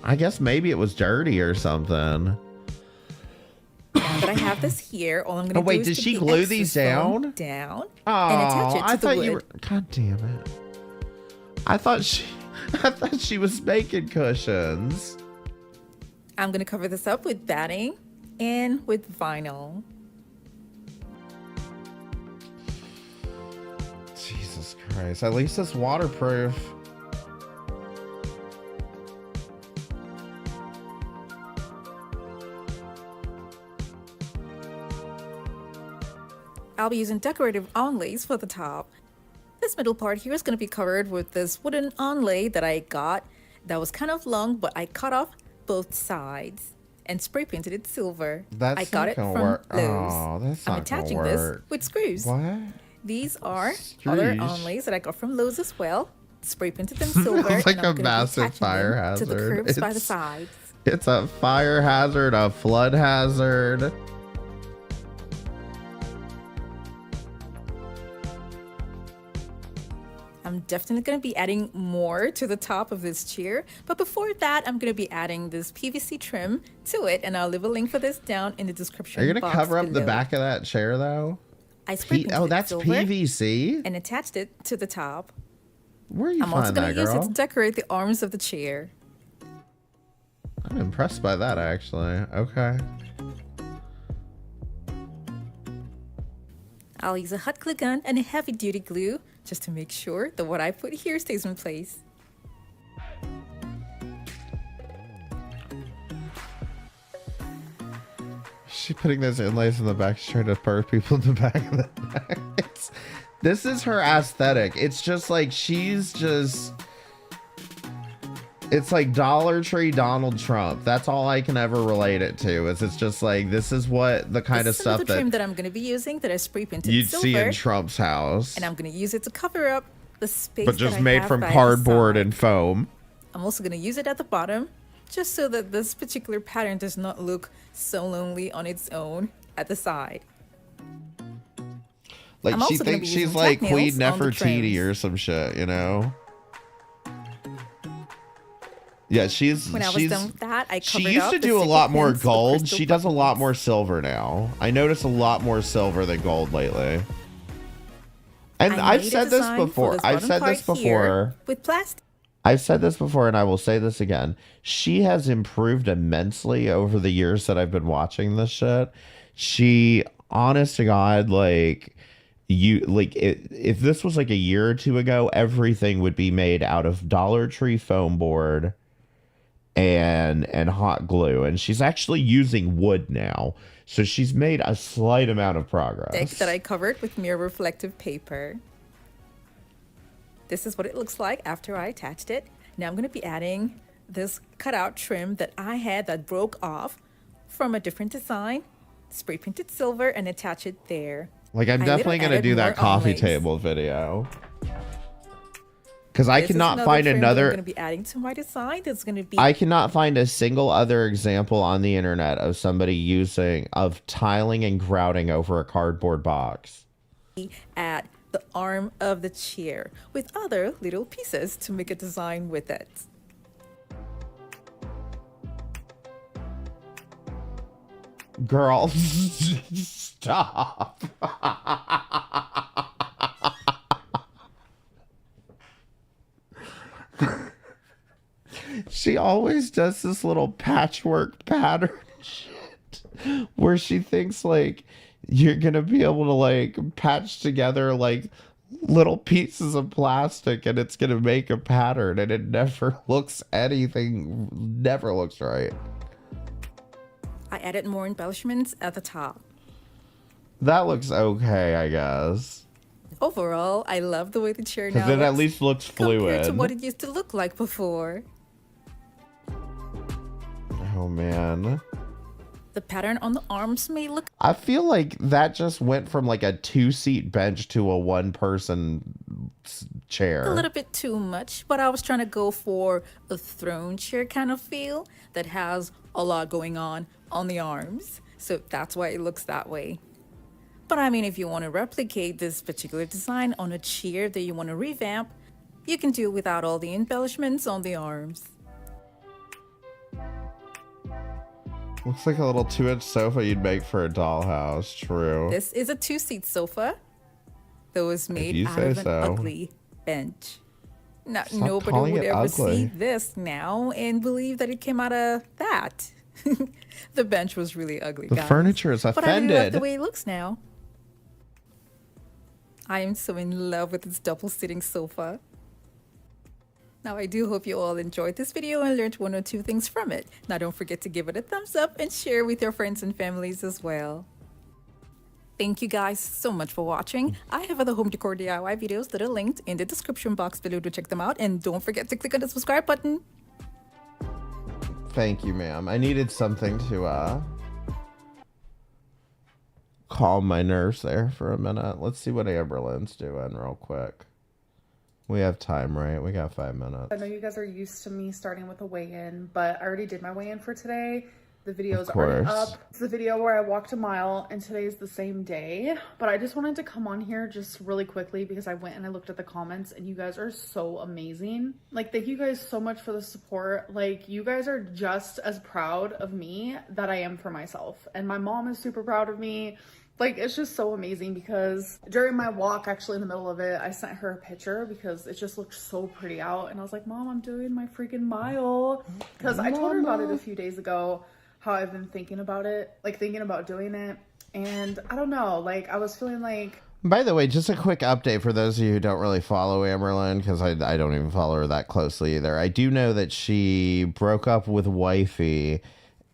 I guess maybe it was dirty or something. Now that I have this here, all I'm going to do is did she glue these down? Down Oh, and attach it to I the thought wood. you were... God damn it. I thought she was making cushions. I'm going to cover this up with batting and with vinyl. Jesus Christ. At least it's waterproof. I'll be using decorative onlays for the top. This middle part here is going to be covered with this wooden onlay that I got that was kind of long, but I cut off both sides and spray painted it silver. That's I got it from Lowe's. Oh, that's I'm not attaching gonna this work. with screws. What? These are other onlays that I got from Lowe's as well. Spray painted them silver. It's like and I'm a gonna be massive attaching fire them hazard. to the curves by the sides. It's a fire hazard, a flood hazard. I'm definitely going to be adding more to the top of this chair, but before that, I'm going to be adding this PVC trim to it, and I'll leave a link for this down in the description box. Are you going to cover up below. the back of that chair, though? I spray painted Oh, that's silver PVC? and attached it to the top. Where are you I'm also finding going that, to use girl? it to decorate the arms of the chair. I'm impressed by that, actually. Okay. I'll use a hot glue gun and a heavy duty glue just to make sure that what I put here stays in place. She's putting those inlays in the back. She's trying to burn people in the back of the neck. This is her aesthetic. It's just like she's just... It's like Dollar Tree Donald Trump. That's all I can ever relate it to. It's just like, this is what the kind of stuff the trim that I'm going to be using that I spray painted you'd silver, see in Trump's house. and I'm going to use it to cover up the space But just that I made have from by the cardboard side. and foam. I'm also going to use it at the bottom, just so that this particular pattern does not look so lonely on its own at the side. Like, I'm she also gonna thinks be she's using like tack Queen nails on the Nefertiti trims. or some shit, you know? Yeah, When I was done with that, I she covered used up to the do a single lot more pins with gold. crystal She does a lot buttons. more silver now. I notice a lot more silver than gold lately. And I I've made a said this design for before. this I've bottom said part this here before. with plastic. I've said this before, and I will say this again. She has improved immensely over the years that I've been watching this shit. She, honest to God, like, if this was like a year or two ago, everything would be made out of Dollar Tree foam board and hot glue. And she's actually using wood now. So she's made a slight amount of progress. Deck that I covered with mirror reflective paper. This is what it looks like after I attached it. Now I'm going to be adding this cutout trim that I had that broke off from a different design, spray painted silver, and attach it there. Like, I'm I definitely later going to added do that more coffee onlays. table video. Because I This is cannot find trim that I'm another... going to be adding to my design. That's going to be I cannot find a single other example on the internet of somebody of tiling and grouting over a cardboard box. at the arm of the chair with other little pieces to make a design with it. Girl, stop. She always does this little patchwork pattern shit where she thinks like you're gonna be able to like patch together like little pieces of plastic and it's gonna make a pattern, and it never looks right. I added more embellishments at the top. That looks okay, I guess. Overall, I love the way the chair now Because it at looks least looks compared to fluid. what it used to look like before. Oh man. The pattern on the arms may look I feel like that just went from like a 2-seat bench to a 1-person chair. a little bit too much, but I was trying to go for a throne chair kind of feel that has a lot going on the arms. So that's why it looks that way. But I mean, if you want to replicate this particular design on a chair that you want to revamp, you can do it without all the embellishments on the arms. Looks like a little 2-inch sofa you'd make for a dollhouse. True. This is a 2-seat sofa that was made you out say of an so. ugly bench. Now, Stop nobody calling would it ever see ugly. this now and believe that it came out of that. The bench was really ugly, The guys. furniture is But I really love offended. the way it looks now. I am so in love with this double-sitting sofa. Now, I do hope you all enjoyed this video and learned 1 or 2 things from it. Now, don't forget to give it a thumbs up and share with your friends and families as well. Thank you guys so much for watching. I have other home decor DIY videos that are linked in the description box below to check them out. And don't forget to click on the subscribe button. Thank you, ma'am. I needed something to calm my nerves there for a minute. Let's see what Amberlynn's doing real quick. We have time, right? We got 5 minutes. I know you guys are used to me starting with a weigh-in, but I already did my weigh-in for today. The video is Of already course. up. It's the video where I walked a mile, and today's the same day. But I just wanted to come on here just really quickly because I went and I looked at the comments, and you guys are so amazing. Like, thank you guys so much for the support. Like, you guys are just as proud of me that I am for myself. And my mom is super proud of me. Like, it's just so amazing because during my walk, actually in the middle of it, I sent her a picture because it just looked so pretty out. And I was like, Mom, I'm doing my freaking mile. Because I told her about it a few days ago, how I've been thinking about it, like thinking about doing it. And I don't know, like I was feeling like... By the way, just a quick update for those of you who don't really follow Amberlynn, because I don't even follow her that closely either. I do know that she broke up with wifey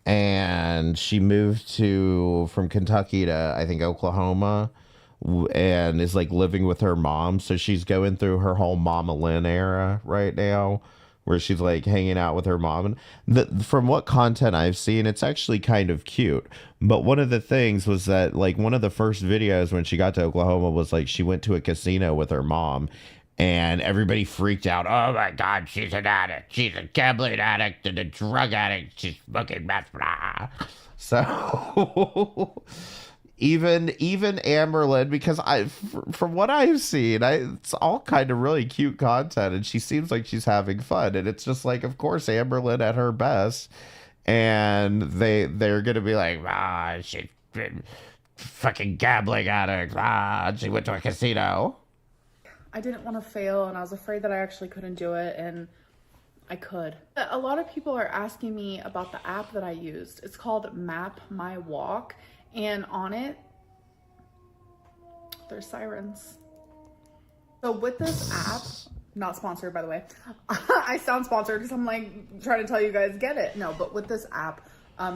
and she moved from Kentucky to, I think, Oklahoma and is like living with her mom. So she's going through her whole Mama Lynn era right now, where she's like hanging out with her mom. And from what content I've seen, it's actually kind of cute. But one of the things was that like one of the first videos when she got to Oklahoma was like she went to a casino with her mom. And everybody freaked out. Oh my God, she's an addict. She's a gambling addict and a drug addict. She's smoking meth. Blah. So even Amberlynn, because from what I've seen, it's all kind of really cute content, and she seems like she's having fun. And it's just like, of course, Amberlynn at her best, and they're gonna be like, she's fucking gambling addict. She went to a casino. I didn't want to fail, and I was afraid that I actually couldn't do it, and I could. A lot of people are asking me about the app that I used. It's called Map My Walk, and on it, there's sirens. So with this app, not sponsored by the way, I sound sponsored because I'm like trying to tell you guys get it. No, but with this app,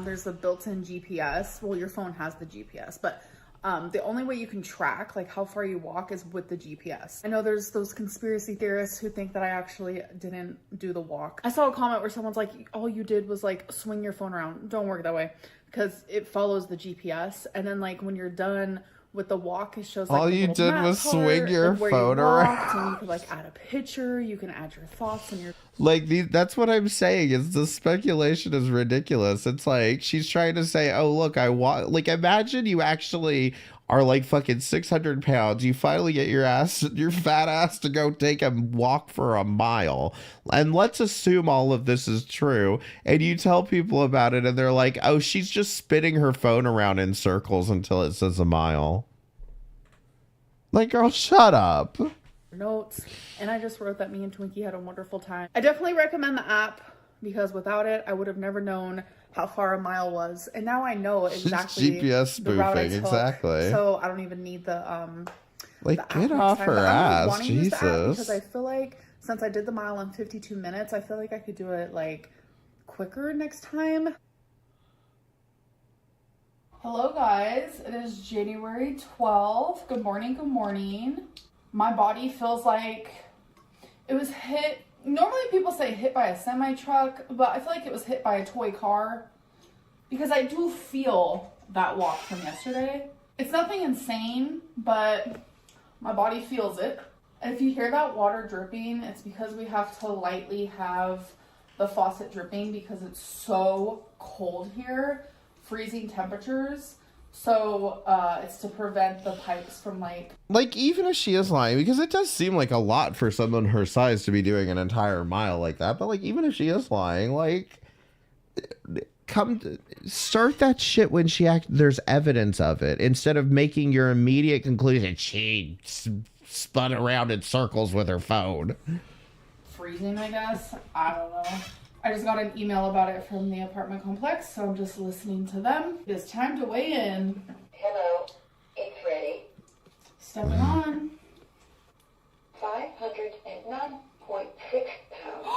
there's the built-in GPS. Well, your phone has the GPS, but the only way you can track like how far you walk is with the GPS. I know there's those conspiracy theorists who think that I actually didn't do the walk. I saw a comment where someone's like, all you did was like swing your phone around. Don't work that way because it follows the GPS. And then like when you're done with the walk, it shows like all you did was swing your phone around. And you could like add a picture, you can add your thoughts and your like that's what I'm saying is the speculation is ridiculous. It's like she's trying to say, oh look, I walk. Like imagine you actually are like fucking 600 pounds. You finally get your fat ass to go take a walk for a mile. And let's assume all of this is true. And you tell people about it and they're like, oh, she's just spinning her phone around in circles until it says a mile. Like, girl, shut up. Notes. And I just wrote that me and Twinkie had a wonderful time. I definitely recommend the app because without it, I would have never known how far a mile was, and now I know exactly GPS spoofing, the route I took, exactly. so I don't even need the like the get off her ass, Jesus. Because I feel like since I did the mile in 52 minutes, I feel like I could do it like quicker next time. Hello guys, it is January 12th. Good morning, good morning. My body feels like it was hit. Normally people say hit by a semi-truck, but I feel like it was hit by a toy car because I do feel that walk from yesterday. It's nothing insane, but my body feels it. And if you hear that water dripping, it's because we have to lightly have the faucet dripping because it's so cold here, freezing temperatures. So it's to prevent the pipes from like even if she is lying, because it does seem like a lot for someone her size to be doing an entire mile like that, but like even if she is lying, like start that shit when there's evidence of it instead of making your immediate conclusion she spun around in circles with her phone. Freezing, I guess. I don't know. I just got an email about it from the apartment complex, so I'm just listening to them. It's time to weigh in. Hello, it's ready. Stepping on. 509.6 pounds.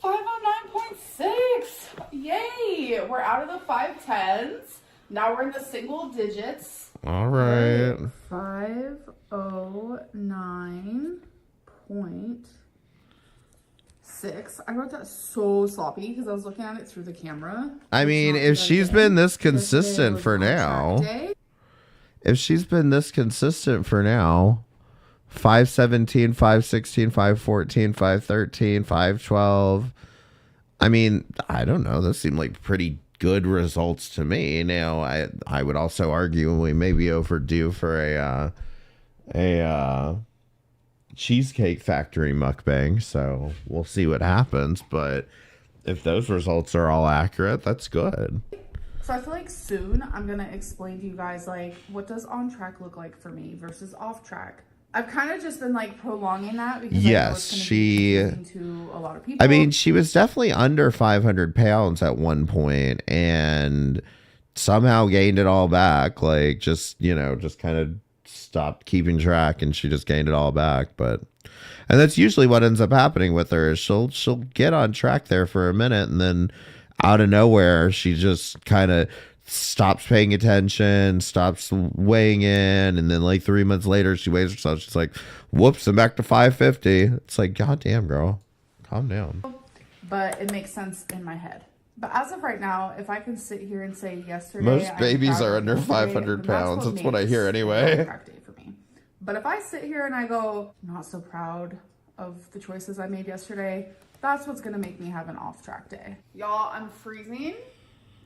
509.6! Yay! We're out of the 510s. Now we're in the single digits. All right. 509.6. I wrote that so sloppy because I was looking at it through the camera. I mean, if she's been this consistent for now, 517, 516, 514, 513, 512. I mean, I don't know. Those seem like pretty good results to me. Now, I would also argue we may be overdue for a Cheesecake Factory mukbang, so we'll see what happens. But if those results are all accurate, that's good. So I feel like soon I'm gonna explain to you guys like what does on track look like for me versus off track. I've kind of just been like prolonging that because I know it's gonna be confusing to a lot of people. I mean, she was definitely under 500 pounds at one point and somehow gained it all back. Like just kind of stopped keeping track and she just gained it all back. And that's usually what ends up happening with her is she'll get on track there for a minute and then out of nowhere she just kind of stops paying attention, stops weighing in, and then like 3 months later she weighs herself. She's like, whoops, I'm back to 550. It's like, God damn, girl, calm down. But it makes sense in my head. But as of right now, if I can sit here and say yesterday, Most babies are under 500 pounds. That's what I hear anyway. For me. But if I sit here and I go, not so proud of the choices I made yesterday, that's what's gonna make me have an off-track day. Y'all, I'm freezing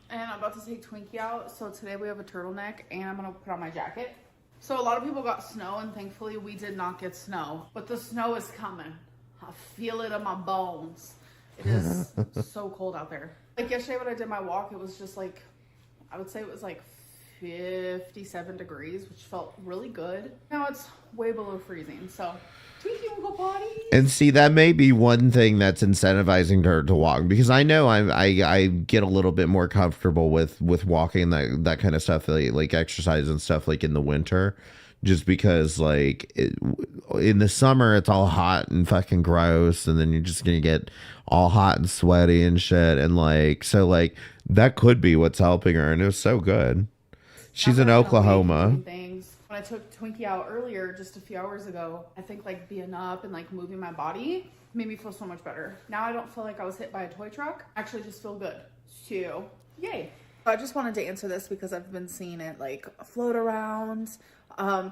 and I'm about to take Twinkie out. So today we have a turtleneck and I'm gonna put on my jacket. So a lot of people got snow and thankfully we did not get snow, but the snow is coming. I feel it in my bones. It is so cold out there. Like yesterday when I did my walk, it was just like, I would say it was like 57 degrees, which felt really good. Now it's way below freezing. So Twinkie will go potty. And see, that may be one thing that's incentivizing her to walk, because I know I get a little bit more comfortable with walking, that kind of stuff, like exercise and stuff, like in the winter, just because like in the summer it's all hot and fucking gross, and then you're just gonna get all hot and sweaty and shit, and like, so like that could be what's helping her, and it was so good. She's in Oklahoma. When I took Twinkie out earlier, just a few hours ago, I think like being up and like moving my body made me feel so much better. Now I don't feel like I was hit by a toy truck. I actually just feel good. So, yay. I just wanted to answer this because I've been seeing it like float around.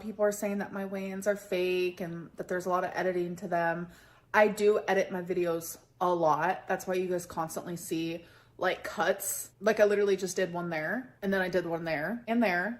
People are saying that my weigh-ins are fake and that there's a lot of editing to them. I do edit my videos a lot. That's why you guys constantly see like cuts. Like I literally just did one there, and then I did one there, and there.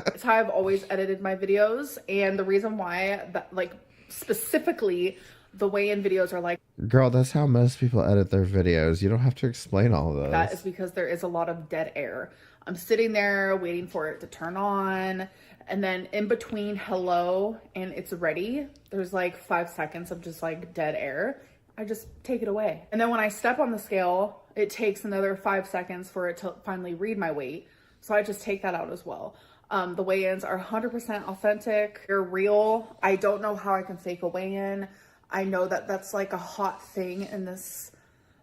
It's how I've always edited my videos, and the reason why that, like specifically the weigh-in videos are like, girl, that's how most people edit their videos. You don't have to explain all of this. That is because there is a lot of dead air. I'm sitting there waiting for it to turn on, and then in between hello and it's ready, there's like 5 seconds of just like dead air. I just take it away. And then when I step on the scale, it takes another 5 seconds for it to finally read my weight. So I just take that out as well. The weigh-ins are 100% authentic. They're real. I don't know how I can fake a weigh-in. I know that that's like a hot thing in this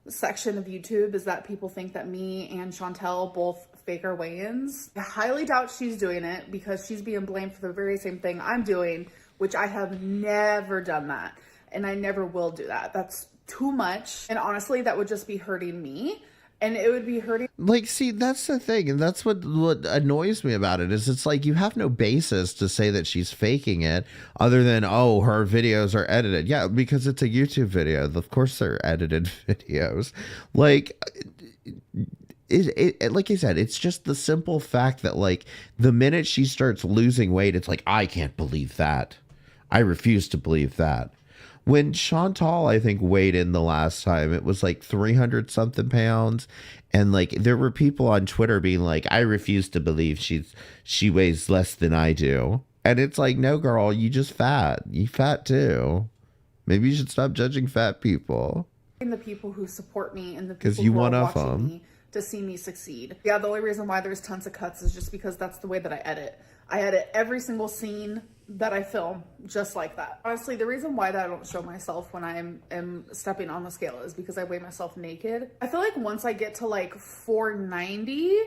section of YouTube, is that people think that me and Chantel both fake our weigh-ins. I highly doubt she's doing it because she's being blamed for the very same thing I'm doing, which I have never done that. And I never will do that. That's too much. And honestly, that would just be hurting me. And it would be hurting. Like, see, that's the thing. And that's what annoys me about it, is it's like you have no basis to say that she's faking it other than, oh, her videos are edited. Yeah, because it's a YouTube video. Of course they're edited videos. Like, it like I said, it's just the simple fact that like the minute she starts losing weight, it's like, I can't believe that. I refuse to believe that. When Chantal, I think, weighed in the last time, it was like 300 something pounds. And like, there were people on Twitter being like, I refuse to believe she weighs less than I do. And it's like, no, girl, you just fat. You fat too. Maybe you should stop judging fat people. And the people who support me and the people you who one are of watching them. me to see me succeed. Yeah, the only reason why there's tons of cuts is just because that's the way that I edit. I edit every single scene that I film just like that. Honestly, the reason why that I don't show myself when I am stepping on the scale is because I weigh myself naked. I feel like once I get to like 490,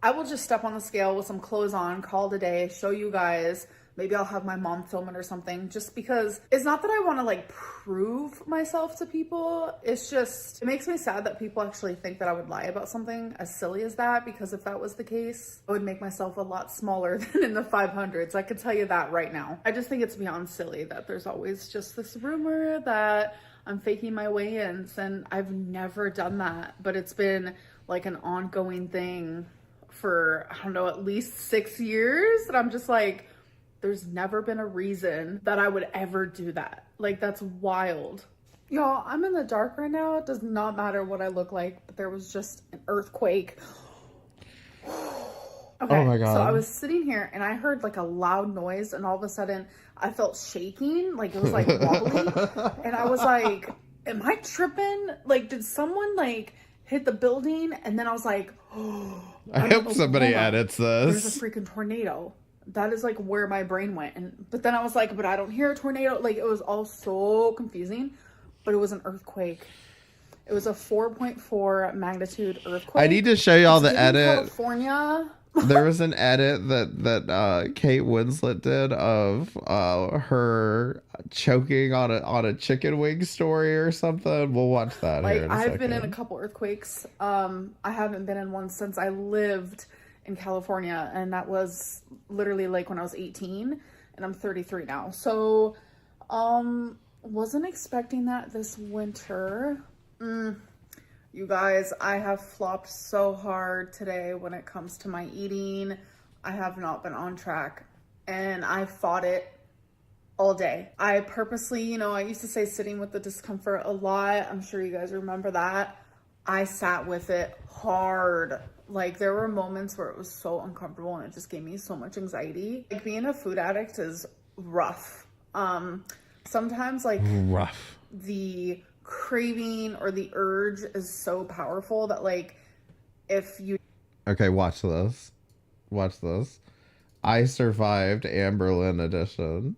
I will just step on the scale with some clothes on, call it a day, show you guys. Maybe I'll have my mom film it or something, just because it's not that I want to like prove myself to people. It's just, it makes me sad that people actually think that I would lie about something as silly as that, because if that was the case, I would make myself a lot smaller than in the 500s. I can tell you that right now. I just think it's beyond silly that there's always just this rumor that I'm faking my weigh-ins, and I've never done that, but it's been like an ongoing thing for, I don't know, at least 6 years, and I'm just like, there's never been a reason that I would ever do that. Like, that's wild. Y'all, I'm in the dark right now. It does not matter what I look like, but there was just an earthquake. Okay, oh my God. So I was sitting here and I heard like a loud noise, and all of a sudden I felt shaking, like it was like wobbly. And I was like, am I tripping? Like, did someone like hit the building? And then I was like, oh, I hope somebody edits this. There's a freaking tornado. That is like where my brain went. But then I was like, but I don't hear a tornado. Like, it was all so confusing, but it was an earthquake. It was a 4.4 magnitude earthquake. I need to show y'all the It's in edit. California. There was an edit that Kate Winslet did of her choking on a chicken wing story or something. We'll watch that. Like, here in a I've been in a second. couple earthquakes. I haven't been in one since I lived in California, and that was literally like when I was 18, and I'm 33 now. So, wasn't expecting that this winter. You guys, I have flopped so hard today when it comes to my eating. I have not been on track, and I fought it all day. I purposely, you know, I used to say sitting with the discomfort a lot. I'm sure you guys remember that. I sat with it hard. Like, there were moments where it was so uncomfortable and it just gave me so much anxiety. Like, being a food addict is rough. Sometimes, like, rough. The craving or the urge is so powerful that, like, if you... Okay, watch this. Watch this. I survived Amberlynn edition.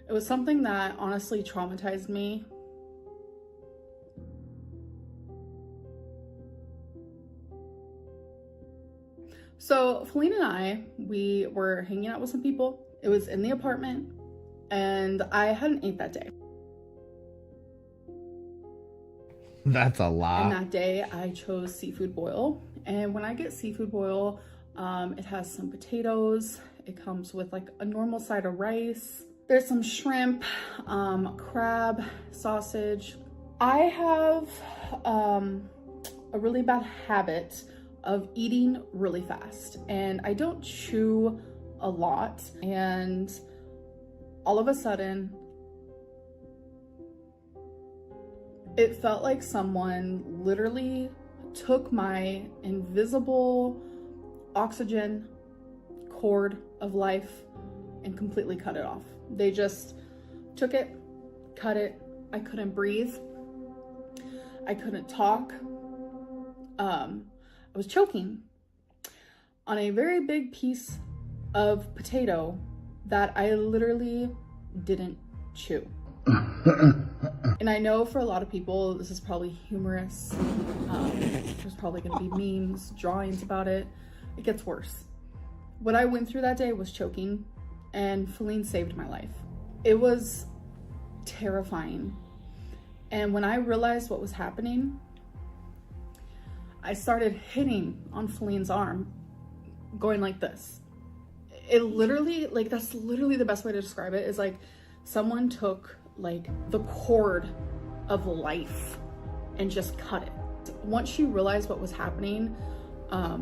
It was something that honestly traumatized me. So Feline and I, we were hanging out with some people. It was in the apartment, and I hadn't ate that day. That's a lot. And that day I chose seafood boil. And when I get seafood boil, it has some potatoes. It comes with like a normal side of rice. There's some shrimp, crab, sausage. I have a really bad habit of eating really fast, and I don't chew a lot. And all of a sudden, it felt like someone literally took my invisible oxygen cord of life and completely cut it off. They just took it, cut it. I couldn't breathe. I couldn't talk. I was choking on a very big piece of potato that I literally didn't chew. And I know for a lot of people, this is probably humorous. There's probably gonna be memes, drawings about it. It gets worse. What I went through that day was choking, and Feline saved my life. It was terrifying. And when I realized what was happening, I started hitting on Feline's arm, going like this. It literally, like, that's literally the best way to describe it, is like someone took like the cord of life and just cut it. Once she realized what was happening,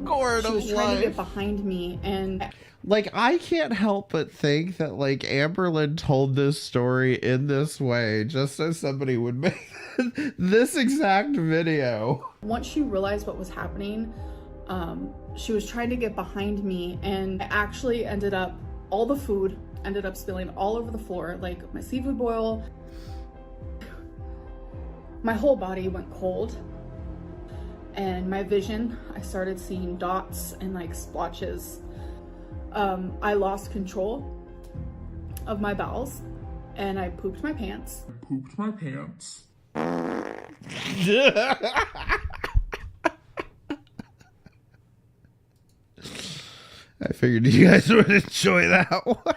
Cord she was of trying to life. get behind me, and Like, I can't help but think that, like, Amberlynn told this story in this way just so somebody would make this exact video. once she realized what was happening, she was trying to get behind me, and I actually ended up, all the food ended up spilling all over the floor, like my seafood boil. My whole body went cold, and my vision, I started seeing dots and like splotches. I lost control of my bowels, and I pooped my pants. I figured you guys would enjoy that one.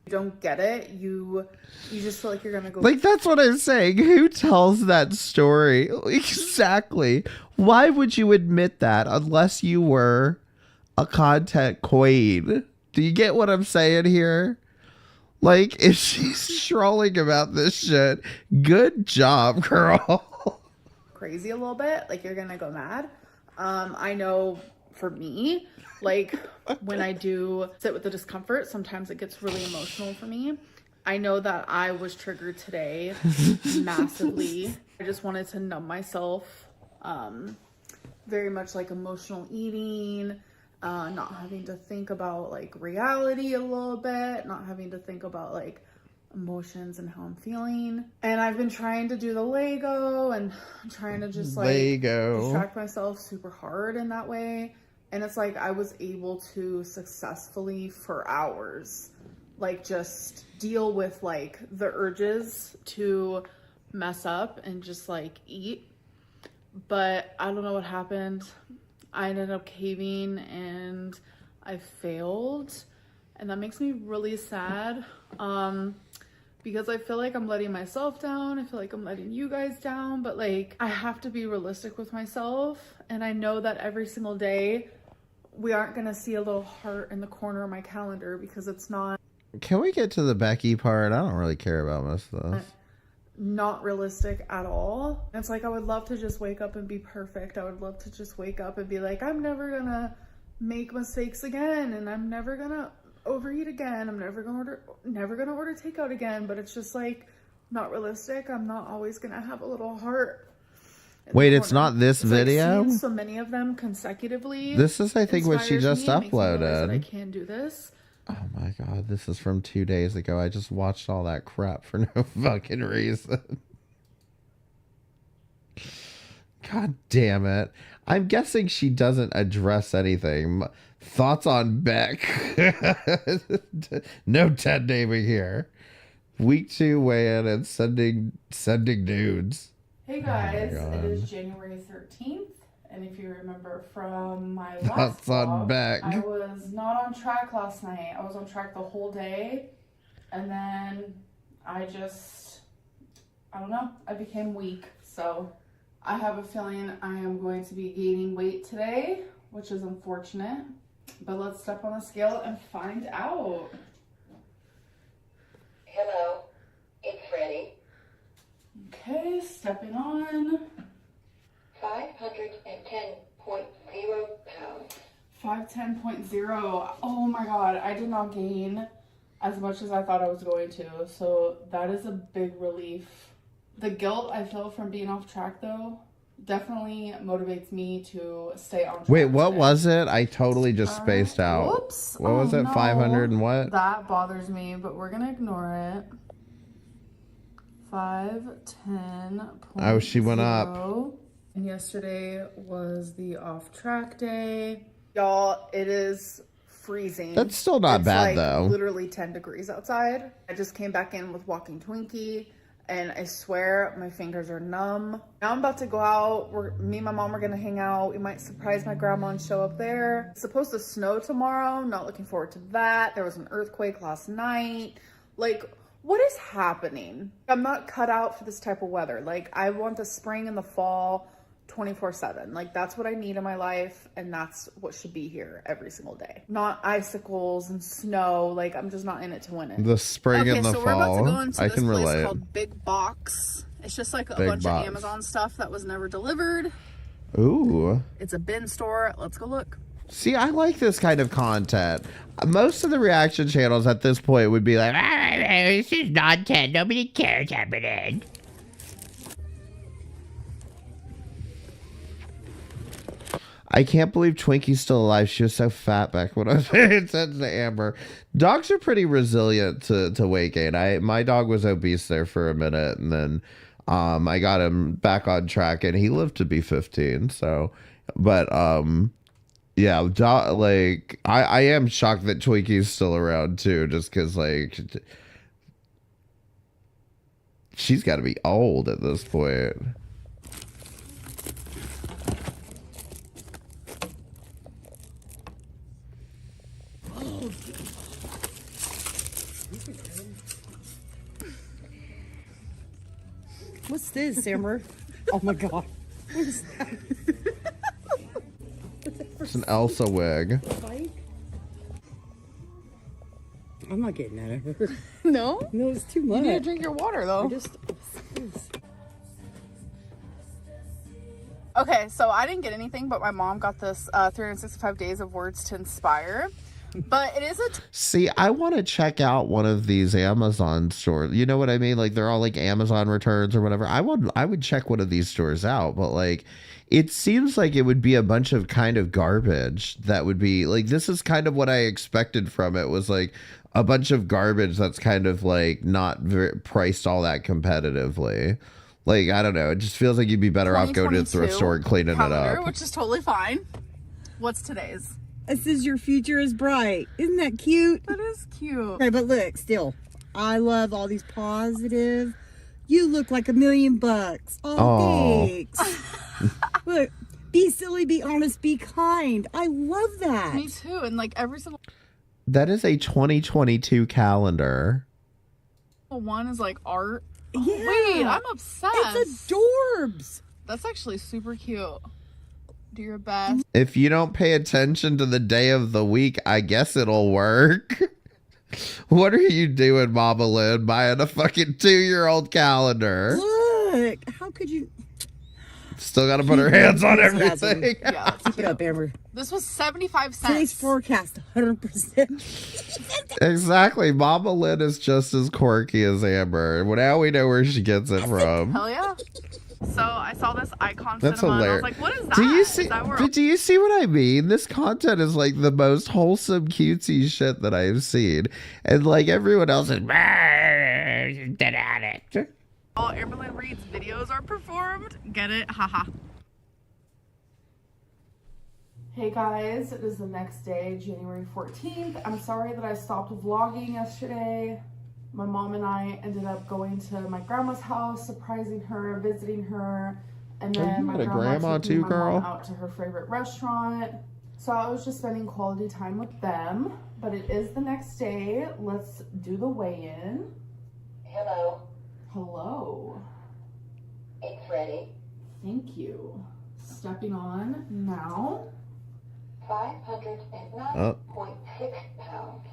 You don't get it. You just feel like you're gonna go. Like, that's what I'm saying. Who tells that story? Exactly. Why would you admit that unless you were a content queen? Do you get what I'm saying here? Like, if she's trolling about this shit, good job, girl. crazy a little bit, like you're gonna go mad. I know for me, like when I do sit with the discomfort, sometimes it gets really emotional for me. I know that I was triggered today massively. I just wanted to numb myself. Very much like emotional eating, not having to think about like reality a little bit, not having to think about like emotions and how I'm feeling. And I've been trying to do the Lego and trying to just like distract myself super hard in that way. And it's like I was able to successfully for hours like just deal with like the urges to mess up and just like eat. But I don't know what happened. I ended up caving and I failed. And that makes me really sad. Because I feel like I'm letting myself down. I feel like I'm letting you guys down, but like I have to be realistic with myself. And I know that every single day we aren't gonna see a little heart in the corner of my calendar because it's not. Can we get to the Becky part? I don't really care about most of this. Not realistic at all. It's like I would love to just wake up and be perfect. I would love to just wake up and be like, I'm never gonna make mistakes again, and I'm never gonna overeat again. I'm never gonna order takeout again. But it's just like not realistic. I'm not always gonna have a little heart. Wait, it's not this video? Like, seeing so many of them consecutively. This is, I think, what she just uploaded. I can do this. Oh my god, this is from 2 days ago. I just watched all that crap for no fucking reason. God damn it. I'm guessing she doesn't address anything. Thoughts on Beck? No Ted naming here. Week 2 weigh-in and sending nudes. Hey guys, it is January 13th. And if you remember from my last vlog, I was not on track last night. I was on track the whole day. And then I don't know, I became weak. So I have a feeling I am going to be gaining weight today, which is unfortunate. But let's step on the scale and find out. Hello, it's ready. Okay, stepping on. 510.0 pounds. 510.0. Oh my god, I did not gain as much as I thought I was going to. So that is a big relief. The guilt I feel from being off track though definitely motivates me to stay on track. Wait, what was it? I totally just spaced out. Whoops. What was it? 500 and what? That bothers me, but we're gonna ignore it. 510.0. Oh, she went up. And yesterday was the off track day. Y'all, it is freezing. That's still not bad like though. Literally 10 degrees outside. I just came back in with Walking Twinkie and I swear my fingers are numb. Now I'm about to go out. Me and my mom are gonna hang out. We might surprise my grandma and show up there. It's supposed to snow tomorrow. Not looking forward to that. There was an earthquake last night. Like, what is happening? I'm not cut out for this type of weather. Like, I want the spring and the fall 24/7. Like, that's what I need in my life, and that's what should be here every single day. Not icicles and snow. Like, I'm just not in it to win it. The spring and the so fall. We're about to go into I this can place relate. called Big Box. It's just like a Big bunch Box. of Amazon stuff that was never delivered. Ooh. It's a bin store. Let's go look. See, I like this kind of content. Most of the reaction channels at this point would be like, this is nonsense. Nobody cares happening. I can't believe Twinkie's still alive. She was so fat back when I was paying attention to Amber. Dogs are pretty resilient to weight gain. My dog was obese there for a minute, and then I got him back on track, and he lived to be 15. So, but yeah, like I am shocked that Twinkie's still around too, just because like she's got to be old at this point. What's this, Amber? Oh my god. What is that? It's an Elsa wig. I'm not getting that ever. No? No, it's too much. You need to drink your water though. Okay, so I didn't get anything, but my mom got this 365 Days of Words to Inspire. But it is a See, I want to check out one of these Amazon stores. You know what I mean? Like they're all like Amazon returns or whatever. I would check one of these stores out, but like it seems like it would be a bunch of kind of garbage that would be like this is kind of what I expected from it was like a bunch of garbage that's kind of like not priced all that competitively. Like I don't know, it just feels like you'd be better off going to the thrift store and cleaning it up. which is totally fine. What's today's? It says your future is bright. Isn't that cute? That is cute. Okay, but look, still, I love all these positive. You look like $1 million. Oh, thanks. Look, be silly, be honest, be kind. I love that. Me too. And like every single That is a 2022 calendar. one is like art. Yeah. Wait, I'm obsessed. It's adorbs. That's actually super cute. Do your best. If you don't pay attention to the day of the week, I guess it'll work. What are you doing, Mama Lynn, buying a fucking 2-year-old calendar? Look, how could you? Still got to put her hands on everything. Yeah, Keep it up, Amber. this was 75 cents. Today's forecast, 100%. Exactly. Mama Lynn is just as quirky as Amber. Now we know where she gets it from. Hell yeah. So I saw this icon That's cinema hilarious. and I was like, what is that? Do you see? Is that where- But do you see what I mean? This content is like the most wholesome, cutesy shit that I've seen, and like everyone else is dead at it. all Amberlynn Reid's videos are performed? Get it? Haha. Hey guys, it is the next day, January 14th. I'm sorry that I stopped vlogging yesterday. My mom and I ended up going to my grandma's house, surprising her, visiting her, and then my grandma took my mom out to her favorite restaurant. So I was just spending quality time with them, but it is the next day. Let's do the weigh-in. Hello. Hello. It's ready. Thank you. Stepping on now. 509.6 pounds.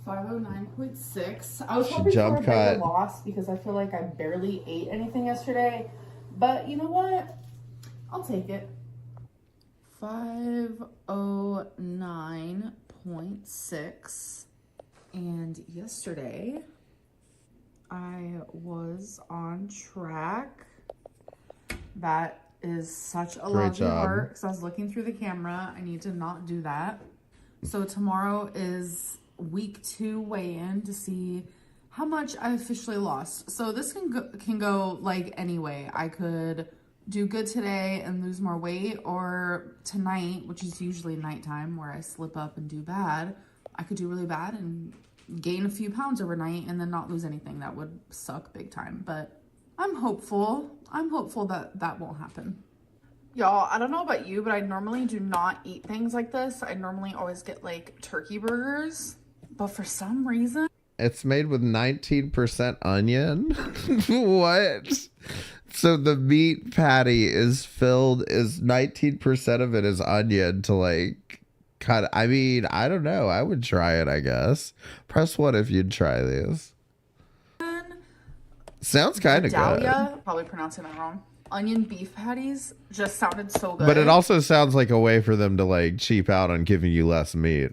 509.6. I was hoping for a bigger loss because I feel like I barely ate anything yesterday. But you know what? I'll take it. 509.6. And yesterday I was on track. That is such a lovely heart because I was looking through the camera. I need to not do that. So tomorrow is week 2 weigh-in to see how much I officially lost. So this can go like any way. I could do good today and lose more weight, or tonight, which is usually nighttime where I slip up and do bad, I could do really bad and gain a few pounds overnight and then not lose anything. That would suck big time, but I'm hopeful. I'm hopeful that that won't happen. Y'all, I don't know about you, but I normally do not eat things like this. I normally always get like turkey burgers, but for some reason... It's made with 19% onion? What? So the meat patty is 19% of it is onion to like cut. I mean, I don't know. I would try it, I guess. Press 1 if you'd try these. Sounds kind of good. Probably pronouncing that wrong. Onion beef patties just sounded so good. But it also sounds like a way for them to like cheap out on giving you less meat.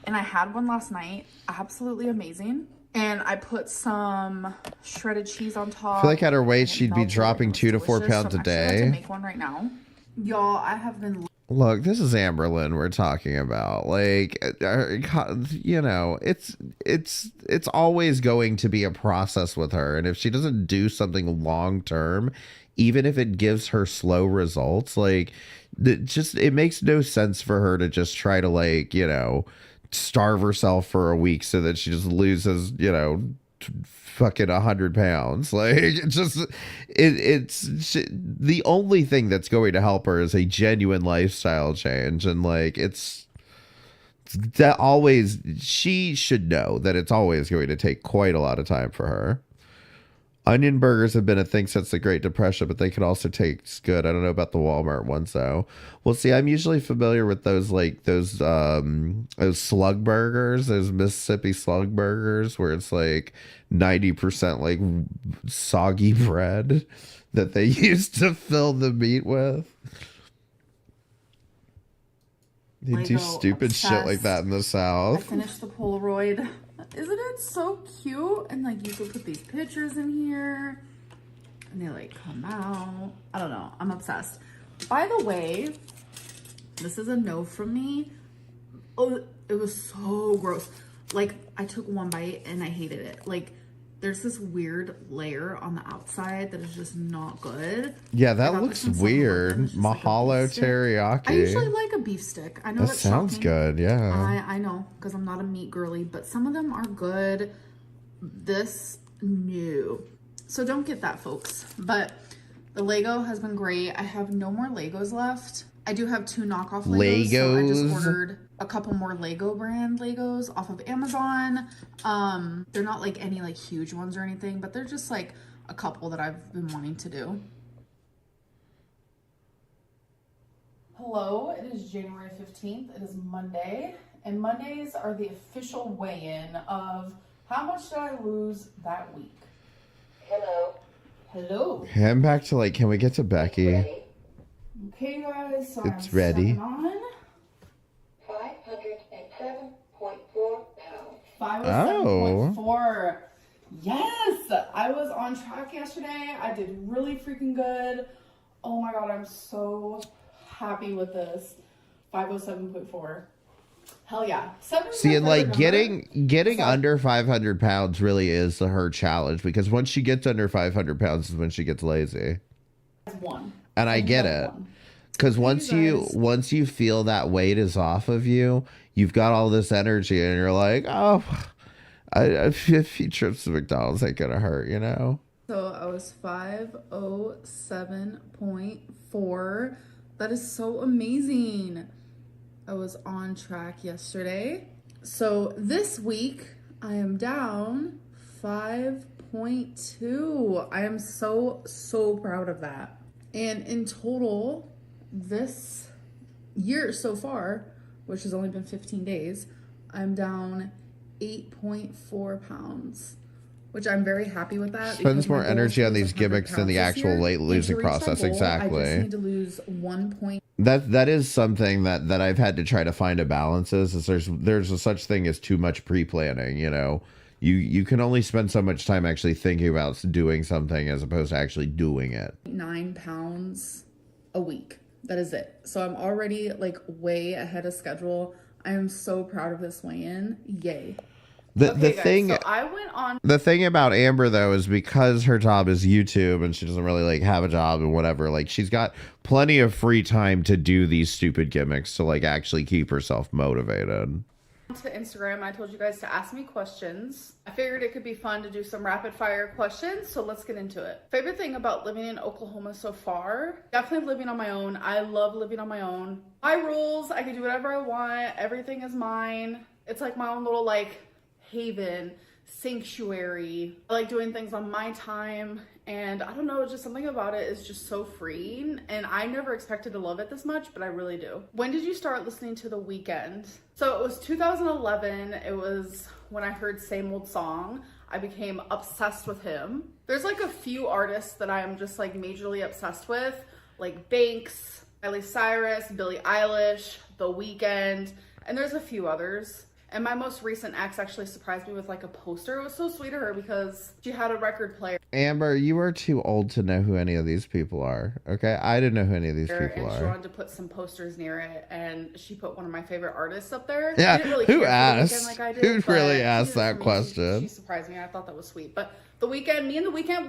And I had one last night. Absolutely amazing. And I put some shredded cheese on top. I feel like at her weight, she'd be dropping 2 to 4 pounds a day. I have to make one right now. Y'all, I have been... Look, this is Amberlynn we're talking about. Like, you know, it's always going to be a process with her. And if she doesn't do something long term, even if it gives her slow results, like, it makes no sense for her to just try to, like, you know, starve herself for a week so that she just loses, you know, fucking 100 pounds. Like, it's the only thing that's going to help her is a genuine lifestyle change. And like, she should know that it's always going to take quite a lot of time for her. Onion burgers have been a thing since the Great Depression, but they can also taste good. I don't know about the Walmart ones though. Well, see, I'm usually familiar with those slug burgers, those Mississippi slug burgers, where it's like 90% like soggy bread that they use to fill the meat with. They do stupid shit like that in the I South. finished the Polaroid. Isn't it so cute? And like you could put these pictures in here and they like come out. I don't know. I'm obsessed. By the way, this is a no from me. Oh, it was so gross. Like I took one bite and I hated it. Like there's this weird layer on the outside that is just not good. Yeah, that looks weird. Mahalo teriyaki. I usually like a beef stick. I know That sounds shocking. good, yeah. I know, because I'm not a meat girly, but some of them are good. This, no. So don't get that, folks. But the Lego has been great. I have no more Legos left. I do have 2 knockoff Legos. So I just ordered a couple more Lego brand Legos off of Amazon. They're not like any like huge ones or anything, but they're just like a couple that I've been wanting to do. Hello, it is January 15th. It is Monday, and Mondays are the official weigh-in of how much did I lose that week. Hello. Hello. I'm back to like, can we get to Becky? Okay, guys, so It's I'm ready. stepping on. 507.4 pounds. 507.4. Yes, I was on track yesterday. I did really freaking good. Oh my god, I'm so happy with this. 507.4. Hell yeah. See, and like getting under 500 pounds really is her challenge, because once she gets under 500 pounds is when she gets lazy. One. And I get it. Because once you feel that weight is off of you, you've got all this energy and you're like, oh, a few trips to McDonald's ain't gonna hurt, you know? So I was 507.4. That is so amazing. I was on track yesterday. So this week I am down 5.2. I am so proud of that. And in total, this year so far, which has only been 15 days, I'm down 8.4 pounds, which I'm very happy with that. Spends more energy on these gimmicks than the actual weight losing process. Exactly. I just need to lose 1 point. That is something that I've had to try to find a balance is there's a such thing as too much pre-planning, you know. You can only spend so much time actually thinking about doing something as opposed to actually doing it. 9 pounds a week. That is it. So I'm already like way ahead of schedule. I am so proud of this weigh-in. Yay. The thing so I went on. The thing about Amber though is because her job is YouTube and she doesn't really like have a job and whatever, like she's got plenty of free time to do these stupid gimmicks to like actually keep herself motivated. To Instagram, I told you guys to ask me questions. I figured it could be fun to do some rapid fire questions, so let's get into it. Favorite thing about living in Oklahoma so far? Definitely living on my own. I love living on my own. My rules, I can do whatever I want. Everything is mine. It's like my own little like haven, sanctuary. I like doing things on my time, and I don't know, just something about it is just so freeing, and I never expected to love it this much, but I really do. When did you start listening to The Weeknd? So it was 2011. It was when I heard Same Old Song. I became obsessed with him. There's like a few artists that I'm just like majorly obsessed with, like Banks, Miley Cyrus, Billie Eilish, The Weeknd, and there's a few others. And my most recent ex actually surprised me with like a poster. It was so sweet of her because she had a record player. Amber, you are too old to know who any of these people are. Okay, I didn't know who any of these people and are. She wanted to put some posters near it, and she put one of my favorite artists up there. Yeah, didn't really who care asked? for The Weeknd like I did, Who really but asked she did it that for me. question? She surprised me. I thought that was sweet. But The Weeknd, me and The Weeknd,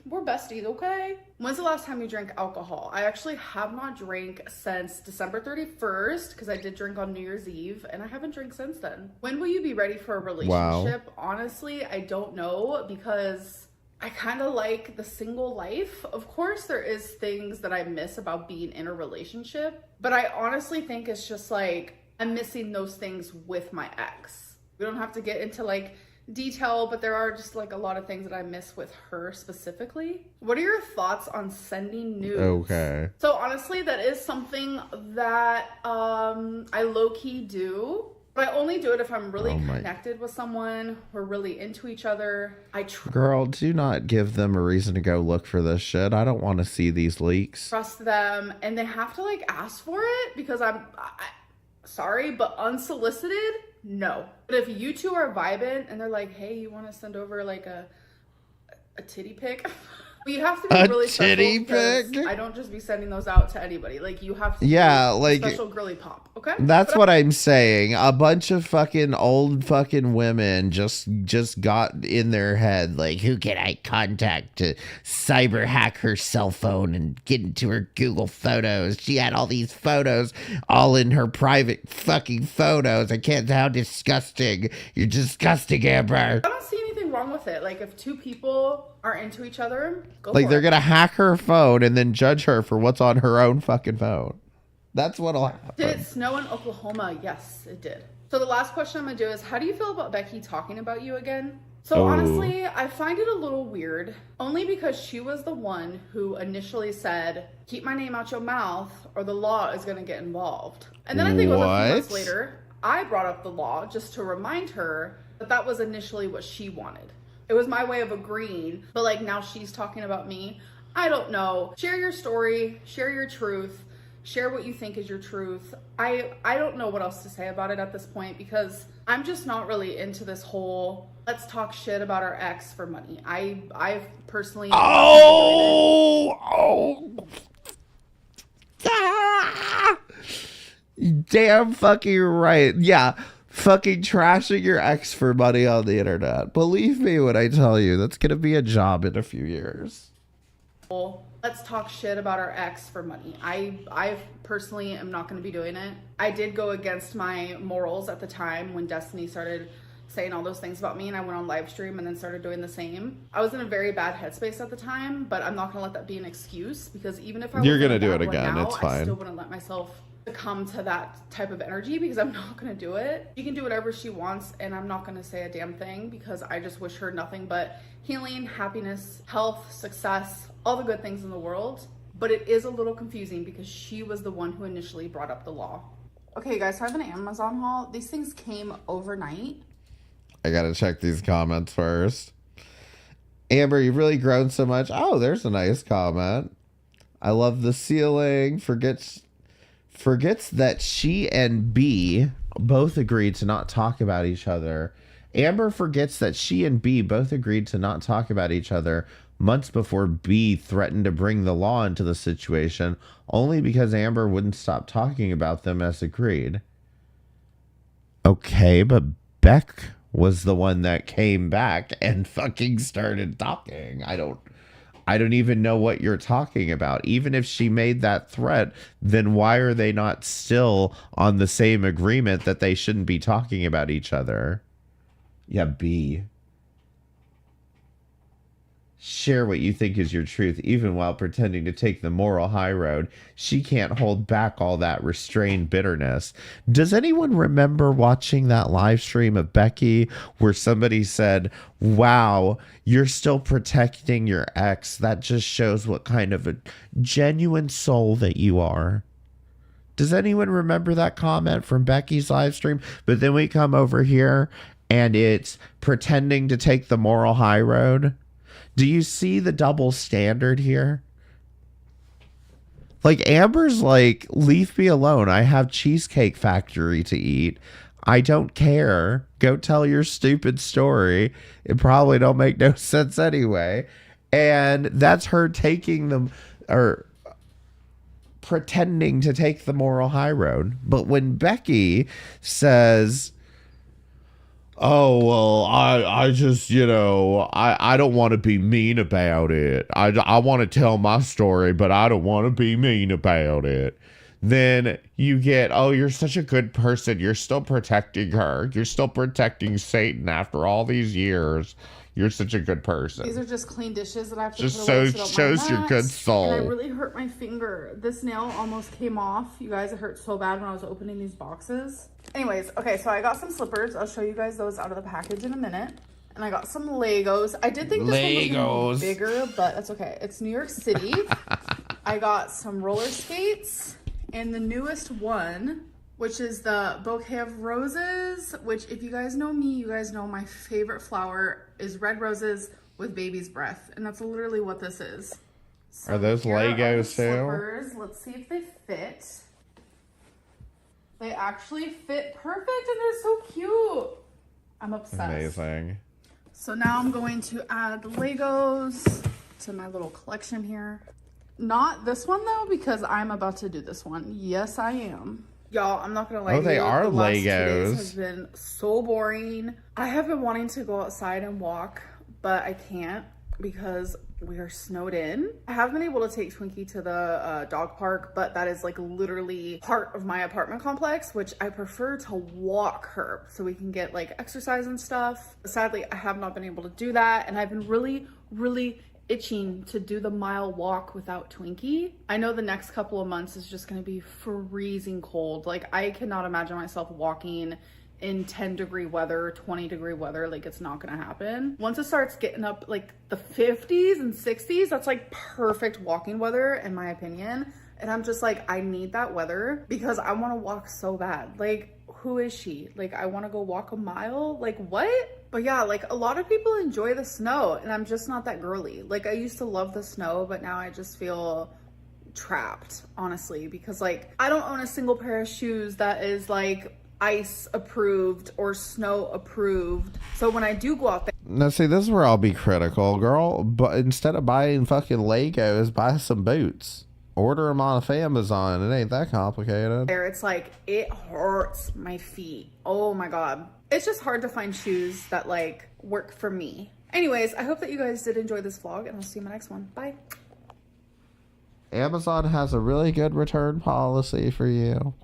we're besties, okay? When's the last time you drank alcohol? I actually have not drank since December 31st because I did drink on New Year's Eve, and I haven't drank since then. When will you be ready for a relationship? Honestly, I don't know, because I kind of like the single life. Of course, there is things that I miss about being in a relationship, but I honestly think it's just like I'm missing those things with my ex. We don't have to get into like detail, but there are just like a lot of things that I miss with her specifically. What are your thoughts on sending nudes? Okay. So honestly, that is something that I low-key do. But I only do it if I'm really connected with someone. We're really into each other. Girl, do not give them a reason to go look for this shit. I don't want to see these leaks. Trust them, and they have to like ask for it, because sorry, but unsolicited, no. But if you two are vibing and they're like, hey, you want to send over like a titty pic? You have to be really special because I don't just be sending those out to anybody. Like, you have to like special girly pop, okay? That's what I'm saying. A bunch of fucking old fucking women just got in their head, like, who can I contact to cyber hack her cell phone and get into her Google Photos? She had all these photos all in her private fucking photos. I can't, how disgusting. You're disgusting, Amber. I don't see anything wrong with it. Like, if two people are into each other, go like, for they're it. gonna hack her phone and then judge her for what's on her own fucking phone. That's what'll happen. Did it snow in Oklahoma? Yes, it did. So the last question I'm gonna do is, how do you feel about Becky talking about you again? So honestly, I find it a little weird, only because she was the one who initially said, keep my name out your mouth or the law is gonna get involved. And then I think it was a few months later, I brought up the law just to remind her that that was initially what she wanted. It was my way of agreeing, but like now she's talking about me. I don't know. Share your story, share your truth, share what you think is your truth. I don't know what else to say about it at this point because I'm just not really into this whole let's talk shit about our ex for money. I personally Damn fucking right. Yeah. Fucking trashing your ex for money on the internet. Believe me when I tell you, that's going to be a job in a few years. Let's talk shit about our ex for money. I personally am not going to be doing it. I did go against my morals at the time when Destiny started saying all those things about me, and I went on live stream and then started doing the same. I was in a very bad headspace at the time, but I'm not going to let that be an excuse because even if I was You're going to in a do it bad one again. now, It's I fine. still wouldn't let myself succumb to that type of energy because I'm not going to do it. She can do whatever she wants and I'm not going to say a damn thing because I just wish her nothing but healing, happiness, health, success, all the good things in the world. But it is a little confusing because she was the one who initially brought up the law. Okay guys, so I have an Amazon haul. These things came overnight. I gotta check these comments first. Amber, you've really grown so much. Oh, there's a nice comment. I love the ceiling. Forgets that she and B both agreed to not talk about each other. Amber forgets that she and B both agreed to not talk about each other months before B threatened to bring the law into the situation, only because Amber wouldn't stop talking about them as agreed. Okay, but Beck was the one that came back and fucking started talking. I don't even know what you're talking about. Even if she made that threat, then why are they not still on the same agreement that they shouldn't be talking about each other? Yeah, B. Share what you think is your truth, even while pretending to take the moral high road. She can't hold back all that restrained bitterness. Does anyone remember watching that live stream of Becky where somebody said, wow, you're still protecting your ex? That just shows what kind of a genuine soul that you are. Does anyone remember that comment from Becky's live stream? But then we come over here and it's pretending to take the moral high road. Do you see the double standard here? Like, Amber's like, leave me alone. I have Cheesecake Factory to eat. I don't care. Go tell your stupid story. It probably don't make no sense anyway. And that's her taking them, or pretending to take the moral high road. But when Becky says, oh, well, I just, you know, I don't want to be mean about it. I want to tell my story, but I don't want to be mean about it. Then you get, oh, you're such a good person. You're still protecting her. You're still protecting Satan after all these years. You're such a good person. These are just clean dishes that I have to Just put away so shows your good soul. And I really hurt my finger. This nail almost came off. You guys, it hurt so bad when I was opening these boxes. Anyways, okay, so I got some slippers. I'll show you guys those out of the package in a minute. And I got some Legos. I did think this one was gonna be bigger, but that's okay. It's New York City. I got some roller skates. And the newest one, which is the bouquet of roses, which if you guys know me, you guys know my favorite flower is red roses with baby's breath. And that's literally what this is. So are those Legos too? Slippers. Let's see if they fit. They actually fit perfect and they're so cute. I'm obsessed. Amazing. So now I'm going to add Legos to my little collection here. Not this one though, because I'm about to do this one. Yes, I am. Y'all, I'm not gonna lie. Oh, they are the last 2 days Legos. has been so boring. I have been wanting to go outside and walk, but I can't because we are snowed in. I have been able to take Twinkie to the dog park, but that is like literally part of my apartment complex, which I prefer to walk her so we can get like exercise and stuff. Sadly, I have not been able to do that, and I've been really itching to do the mile walk without Twinkie. I know the next couple of months is just going to be freezing cold. Like, I cannot imagine myself walking in 10-degree weather, 20-degree weather. Like, it's not gonna happen. Once it starts getting up like the 50s and 60s, that's like perfect walking weather in my opinion. And I'm just like, I need that weather because I want to walk so bad. Like, who is she? Like, I want to go walk a mile. Like, what? But yeah, like, a lot of people enjoy the snow and I'm just not that girly. Like, I used to love the snow, but now I just feel trapped, honestly, because like, I don't own a single pair of shoes that is like ice approved or snow approved. So when I do go out there, Now, see, this is where I'll be critical, girl. But instead of buying fucking Legos, buy some boots. Order them off Amazon. It ain't that complicated. it's like, it hurts my feet. Oh my God. It's just hard to find shoes that like work for me. Anyways, I hope that you guys did enjoy this vlog and I'll see you in my next one. Bye. Amazon has a really good return policy for you.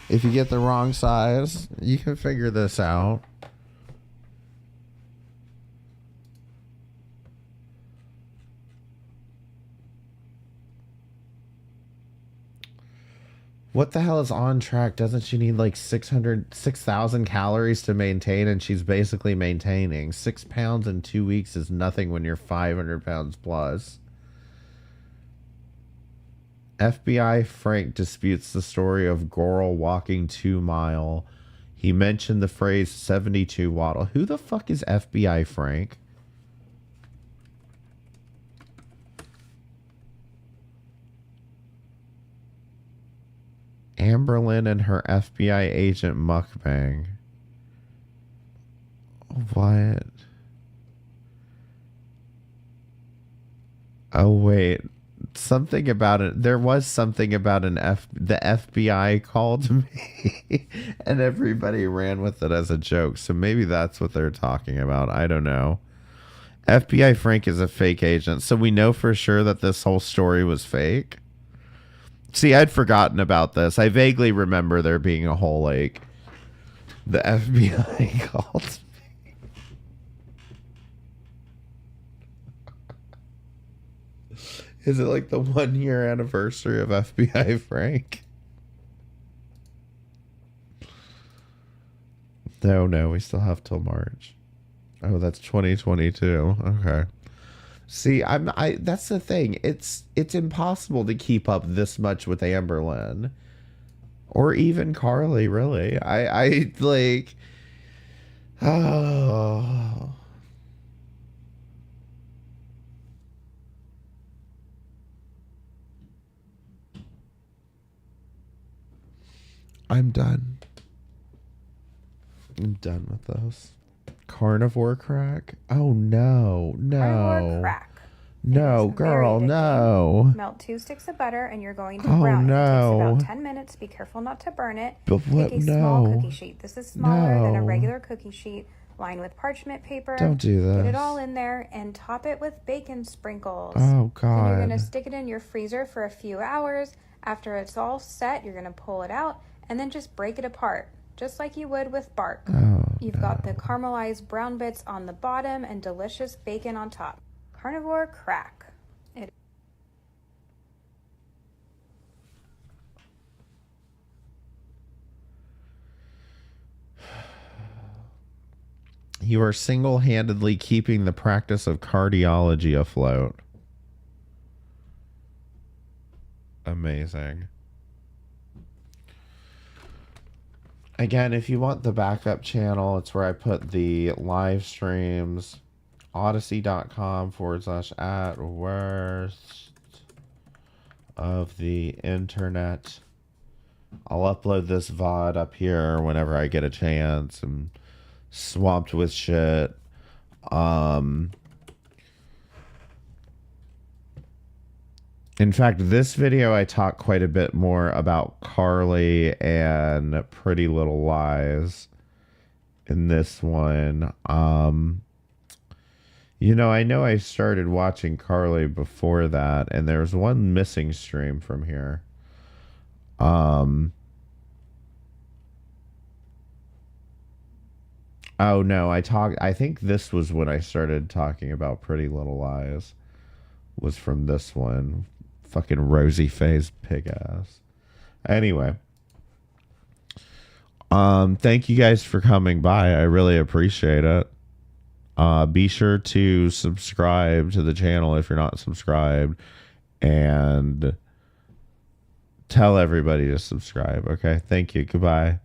If you get the wrong size, you can figure this out. What the hell is on track? Doesn't she need like 6,000 calories to maintain? And she's basically maintaining. 6 pounds in 2 weeks is nothing when you're 500 pounds plus. FBI Frank disputes the story of girl walking 2 mile. He mentioned the phrase 72 waddle. Who the fuck is FBI Frank? Amberlynn and her FBI agent mukbang. What? Oh, wait. Something about it. There was something about the FBI called me and everybody ran with it as a joke. So maybe that's what they're talking about. I don't know. FBI Frank is a fake agent. So we know for sure that this whole story was fake. See, I'd forgotten about this. I vaguely remember there being a whole, like, the FBI called me. Is it like the 1 year anniversary of FBI Frank? No, we still have till March. Oh, that's 2022. Okay. See, that's the thing. It's impossible to keep up this much with Amberlynn. Or even Carly, really. I like, oh. I'm done. I'm done with this. Carnivore crack? Oh, no. Carnivore crack. No, girl, no. Melt 2 sticks of butter and you're going to Oh, brown it. no. It takes about 10 minutes. Be careful not to burn it. But what? Take a small No. cookie sheet. This is smaller than a No. regular cookie sheet. Lined with parchment paper. Don't do Get this. it all in there and top it with bacon sprinkles. Oh, Then you're going to God. stick it in your freezer for a few hours. After it's all set, you're going to pull it out and then just break it apart, just like you would with bark. You've got the caramelized brown bits on the bottom and delicious bacon on top. Carnivore crack. You are single-handedly keeping the practice of cardiology afloat. Amazing. Again, if you want the backup channel, it's where I put the live streams. Odyssey.com/@worst of the internet. I'll upload this VOD up here whenever I get a chance. I'm swamped with shit. In fact, this video I talk quite a bit more about Carly and Pretty Little Lies. In this one, you know I started watching Carly before that, and there's one missing stream from here. Oh no, I think this was when I started talking about Pretty Little Lies. Was from this one. Fucking rosy faced pig ass. Anyway. Thank you guys for coming by. I really appreciate it. Be sure to subscribe to the channel if you're not subscribed. And tell everybody to subscribe. Okay. Thank you. Goodbye.